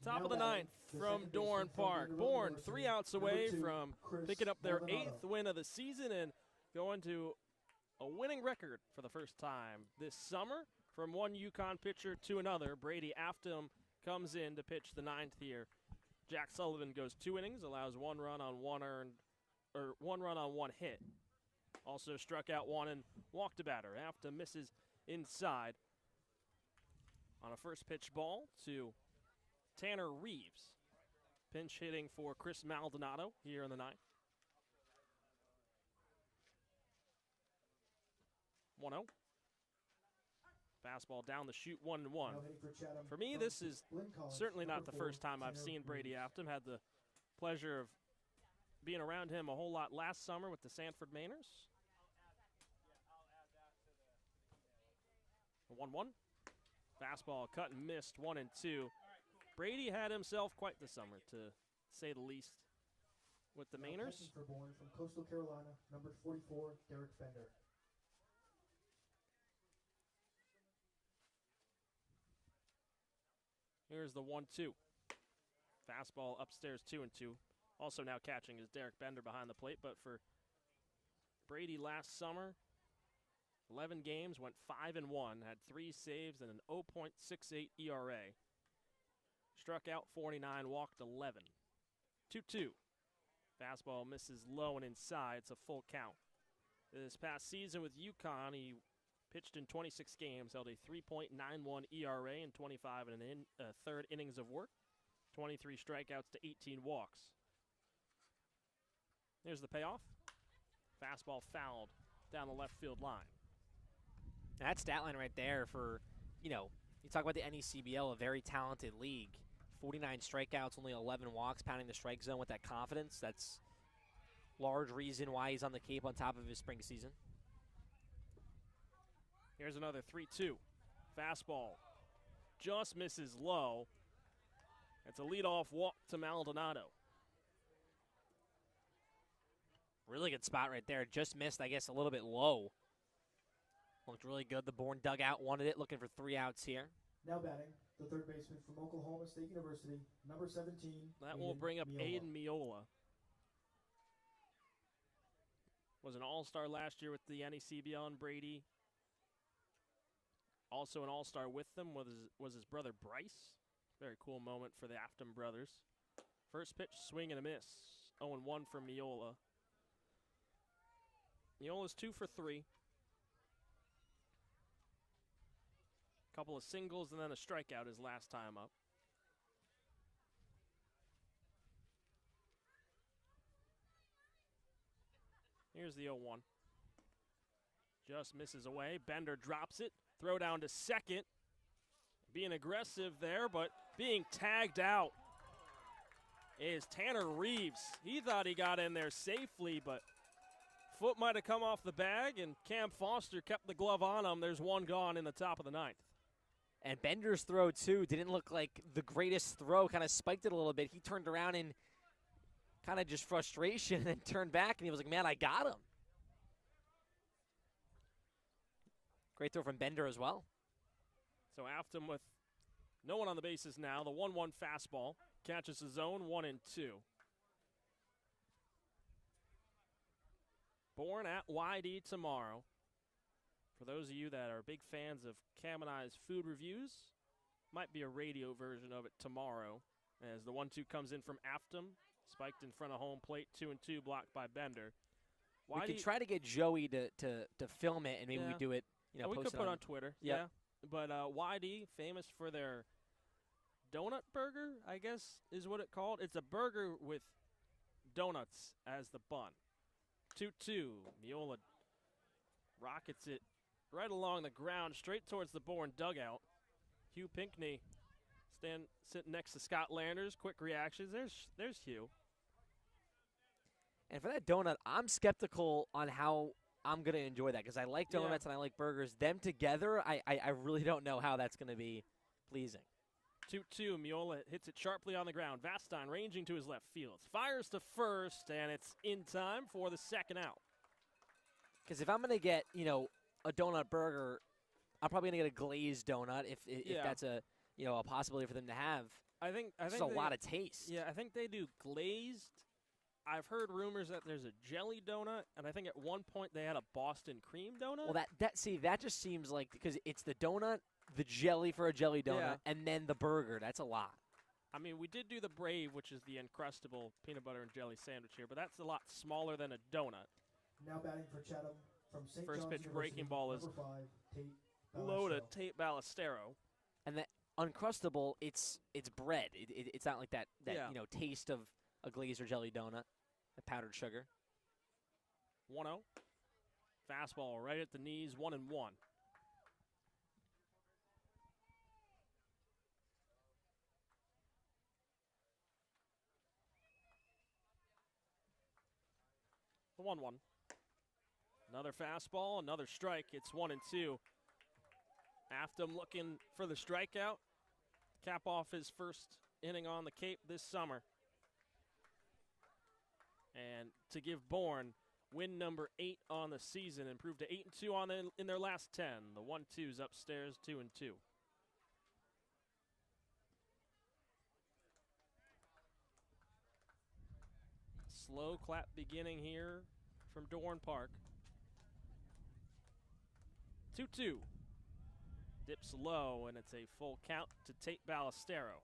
Top of the 9th from Dorn Park. Bourne 3 outs away from picking up their 8th win of the season and going to a winning record for the first time this summer. From one UConn pitcher to another, Brady Afton comes in to pitch the 9th here. Jack Sullivan goes 2 innings, allows 1 run on 1 hit. Also struck out 1 and walked a batter. Afton misses inside on a first pitch ball to Tanner Reeves. Pinch hitting for Chris Maldonado here in the 9th. 1-0. Fastball down the chute, 1-1. For me, this is certainly not the first time I've seen Brady Afton. Had the pleasure of being around him a whole lot last summer with the Sanford Mainers. 1-1. Fastball cut and missed, 1-2. Brady had himself quite the summer, to say the least, with the Mainers. Born from Coastal Carolina, number 44, Derek Bender. Here's the 1-2. Fastball upstairs, 2-2. Also now catching is Derek Bender behind the plate, but for Brady last summer, 11 games, went 5-1, had 3 saves and an 0.68 ERA. Struck out 49, walked 11. 2-2. Fastball misses low and inside. It's a full count. This past season with UConn, he pitched in 26 games, held a 3.91 ERA in 25 and a third innings of work, 23 strikeouts to 18 walks. Here's the payoff. Fastball fouled down the left field line. That stat line right there for, you talk about the NECBL, a very talented league. 49 strikeouts, only 11 walks, pounding the strike zone with that confidence. That's large reason why he's on the Cape on top of his spring season. Here's another 3-2. Fastball just misses low. It's a leadoff walk to Maldonado. Really good spot right there. Just missed, I guess, a little bit low. Looked really good. The Bourne dugout wanted it, looking for 3 outs here. Now batting, the third baseman from Oklahoma State University, number 17. That will bring up Aiden Miola. Was an all-star last year with the NECBL and Brady. Also an all-star with them was his brother Bryce. Very cool moment for the Afton brothers. First pitch, swing and a miss. 0-1 for Miola. Miola's 2 for 3. Couple of singles and then a strikeout his last time up. Here's the 0-1. Just misses away. Bender drops it. Throw down to second. Being aggressive there, but being tagged out is Tanner Reeves. He thought he got in there safely, but foot might have come off the bag, and Cam Foster kept the glove on him. There's one gone in the top of the 9th. And Bender's throw, too, didn't look like the greatest throw. Kind of spiked it a little bit. He turned around in kind of just frustration and then turned back, and he was like, man, I got him. Great throw from Bender as well. So Afton with no one on the bases now. The 1-1 fastball catches his zone, 1-2. Born at YD tomorrow. For those of you that are big fans of Cam and I's food reviews, might be a radio version of it tomorrow as the 1-2 comes in from Afton, spiked in front of home plate, 2-2 blocked by Bender. We could try to get Joey to film it, and maybe we do it, we post could put on Twitter. Yeah. But YD, famous for their donut burger, I guess is what it's called. It's a burger with donuts as the bun. 2-2. Miola rockets it right along the ground, straight towards the Bourne dugout. Hugh Pinckney sitting next to Scott Landers. Quick reactions. There's Hugh. And for that donut, I'm skeptical on how I'm going to enjoy that because I like donuts and I like burgers. Them together, I really don't know how that's going to be pleasing. 2-2. Miola hits it sharply on the ground. Vastine ranging to his left field. Fires to first, and it's in time for the second out. Because if I'm going to get, a donut burger, I'm probably going to get a glazed donut if that's a possibility for them to have. I think it's a lot of taste. Yeah, I think they do glazed. I've heard rumors that there's a jelly donut, and I think at one point they had a Boston cream donut. Well, that just seems like, because it's the donut, the jelly for a jelly donut, and then the burger. That's a lot. I mean, we did do the Brave, which is the Uncrustable peanut butter and jelly sandwich here, but that's a lot smaller than a donut. Now batting for Chatham from St. First John's pitch University, breaking ball is number 5, Tate low to Ballestero. Tate Ballestero. And the Uncrustable, it's bread. It's not like that taste of a glazed or jelly donut, the powdered sugar. 1-0. Fastball right at the knees, 1-1. 1-1. Another fastball, another strike. It's 1-2. Afton looking for the strikeout. Cap off his first inning on the Cape this summer. And to give Bourne win number 8 on the season, improved to 8-2 in their last 10. The 1-2's upstairs, 2-2. Slow clap beginning here from Dorn Park. 2-2. Dips low, and it's a full count to Tate Ballestero.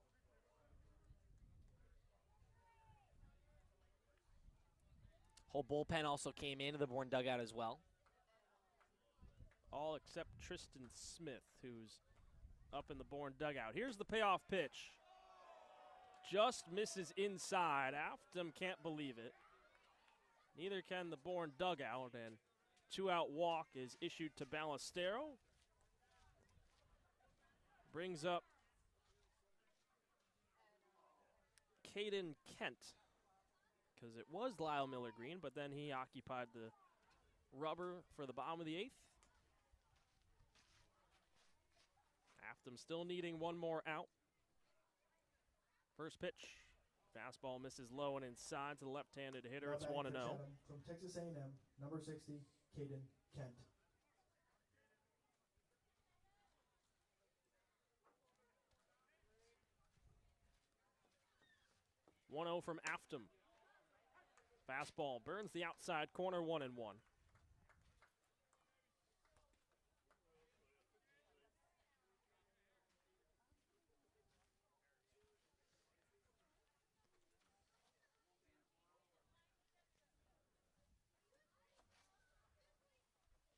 Whole bullpen also came into the Bourne dugout as well. All except Tristan Smith, who's up in the Bourne dugout. Here's the payoff pitch. Just misses inside. Afton can't believe it. Neither can the Bourne dugout, and 2-out walk is issued to Ballestero. Brings up Caden Kent, because it was Lyle Miller Green, but then he occupied the rubber for the bottom of the 8th. Afton still needing one more out. First pitch. Fastball misses low and inside to the left-handed hitter. It's 1-0. From Texas A&M, number 60, Caden Kent. 1-0 from Afton. Fastball burns the outside corner, 1-1.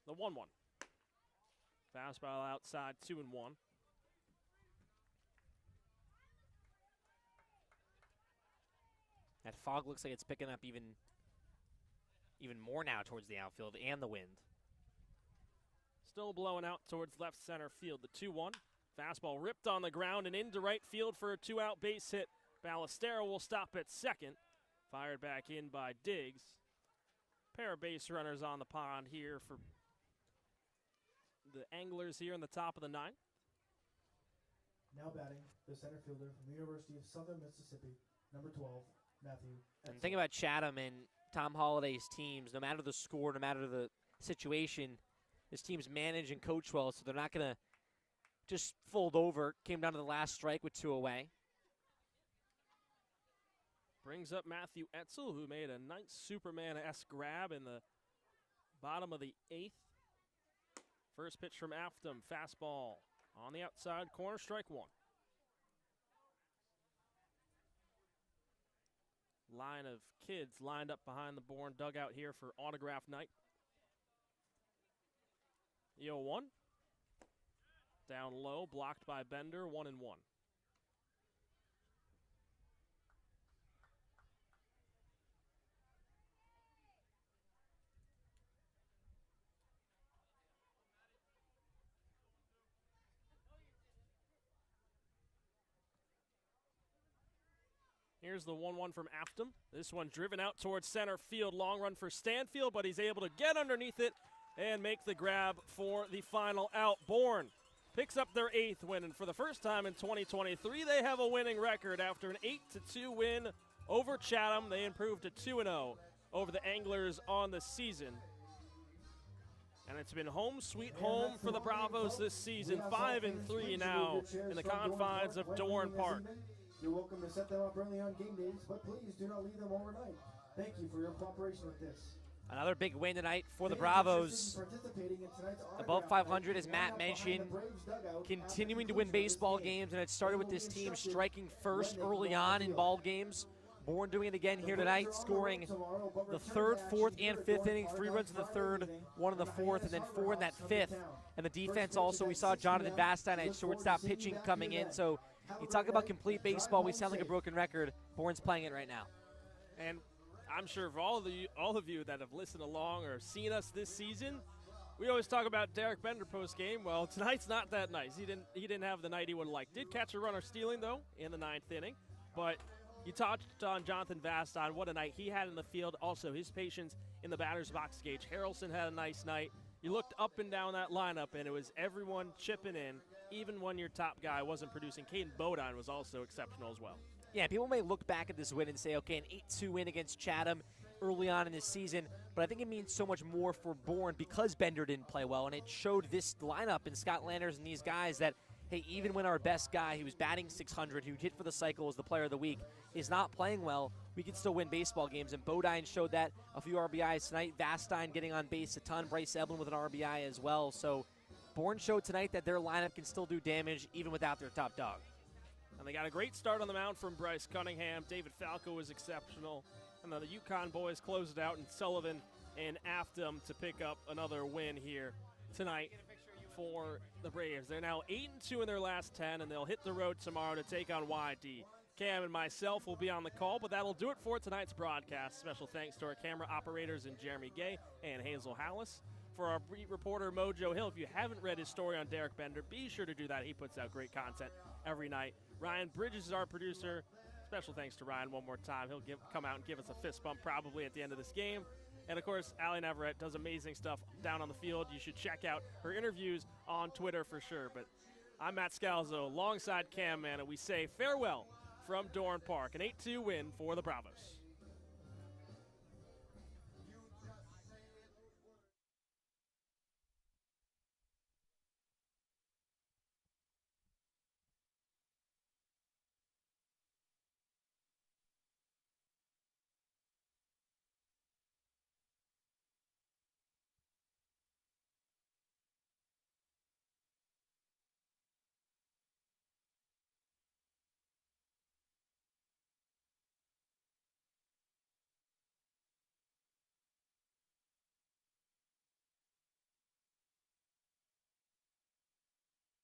The 1-1. Fastball outside, 2-1. That fog looks like it's picking up even more now towards the outfield and the wind. Still blowing out towards left center field. The 2-1. Fastball ripped on the ground and into right field for a 2-out base hit. Ballestero will stop at second. Fired back in by Diggs. Pair of base runners on the pond here for the Anglers here in the top of the 9th. Now batting, the center fielder from the University of Southern Mississippi, number 12, Matthew. And think about Chatham and Tom Holliday's teams. No matter the score, no matter the situation, his teams manage and coach well, so they're not going to just fold over. Came down to the last strike with 2 away. Brings up Matthew Etzel, who made a nice Superman-esque grab in the bottom of the 8th. First pitch from Afton, fastball on the outside corner, strike 1. Line of kids lined up behind the Bourne dugout here for autograph night. The 0-1. Down low, blocked by Bender, 1-1. Here's the 1-1 from Afton. This one driven out towards center field. Long run for Stanfield, but he's able to get underneath it and make the grab for the final out. Bourne picks up their 8th win, and for the first time in 2023, they have a winning record. After an 8-2 win over Chatham, they improved to 2-0 over the Anglers on the season. And it's been home sweet home for the Bravos this season, 5-3 now in the confines of Dorn Park. You're welcome to set them up early on game days, but please do not leave them overnight. Thank you for your cooperation with this. Another big win tonight for the Bravos. Above 500, as Matt mentioned, continuing to win baseball games, and it started with this team striking first early on in ball games. Bourne doing it again here tonight, scoring the 3rd, 4th, and 5th inning. 3 runs in the 3rd, 1 in the 4th, and then 4 in that 5th. And the defense also, we saw Jonathan Vastine at shortstop pitching coming in. So you talk about complete baseball, we sound like a broken record. Bourne's playing it right now. And I'm sure for all of you that have listened along or seen us this season, we always talk about Derek Bender post game. Well, tonight's not that nice. He didn't have the night he would have liked. Did catch a runner stealing though in the 9th inning, but You touched on Jonathan Vaston. What a night he had in the field. Also, his patience in the batter's box gauge. Harrelson had a nice night. You looked up and down that lineup, and it was everyone chipping in, even when your top guy wasn't producing. Caden Bodine was also exceptional as well. Yeah, people may look back at this win and say, okay, an 8-2 win against Chatham early on in this season, but I think it means so much more for Bourne because Bender didn't play well, and it showed this lineup and Scott Landers and these guys that, hey, even when our best guy, who was batting .600, who hit for the cycle as the player of the week, is not playing well, we can still win baseball games, and Bodine showed that. A few RBIs tonight. Vastine getting on base a ton. Bryce Eblin with an RBI as well. So Bourne showed tonight that their lineup can still do damage even without their top dog. And they got a great start on the mound from Bryce Cunningham. David Falco was exceptional. And then the Yukon boys closed it out, and Sullivan and Afton to pick up another win here tonight for the Braves. They're now 8-2 in their last 10, and they'll hit the road tomorrow to take on YD. Cam and myself will be on the call, but that'll do it for tonight's broadcast. Special thanks to our camera operators in Jeremy Gay and Hazel Hallis. For our beat reporter, Mojo Hill, if you haven't read his story on Derek Bender, be sure to do that. He puts out great content every night. Ryan Bridges is our producer. Special thanks to Ryan one more time. He'll come out and give us a fist bump probably at the end of this game. And, of course, Allie Navarette does amazing stuff down on the field. You should check out her interviews on Twitter for sure. But I'm Matt Scalzo alongside Cam Manna. We say farewell from Dorn Park, an 8-2 win for the Bravos.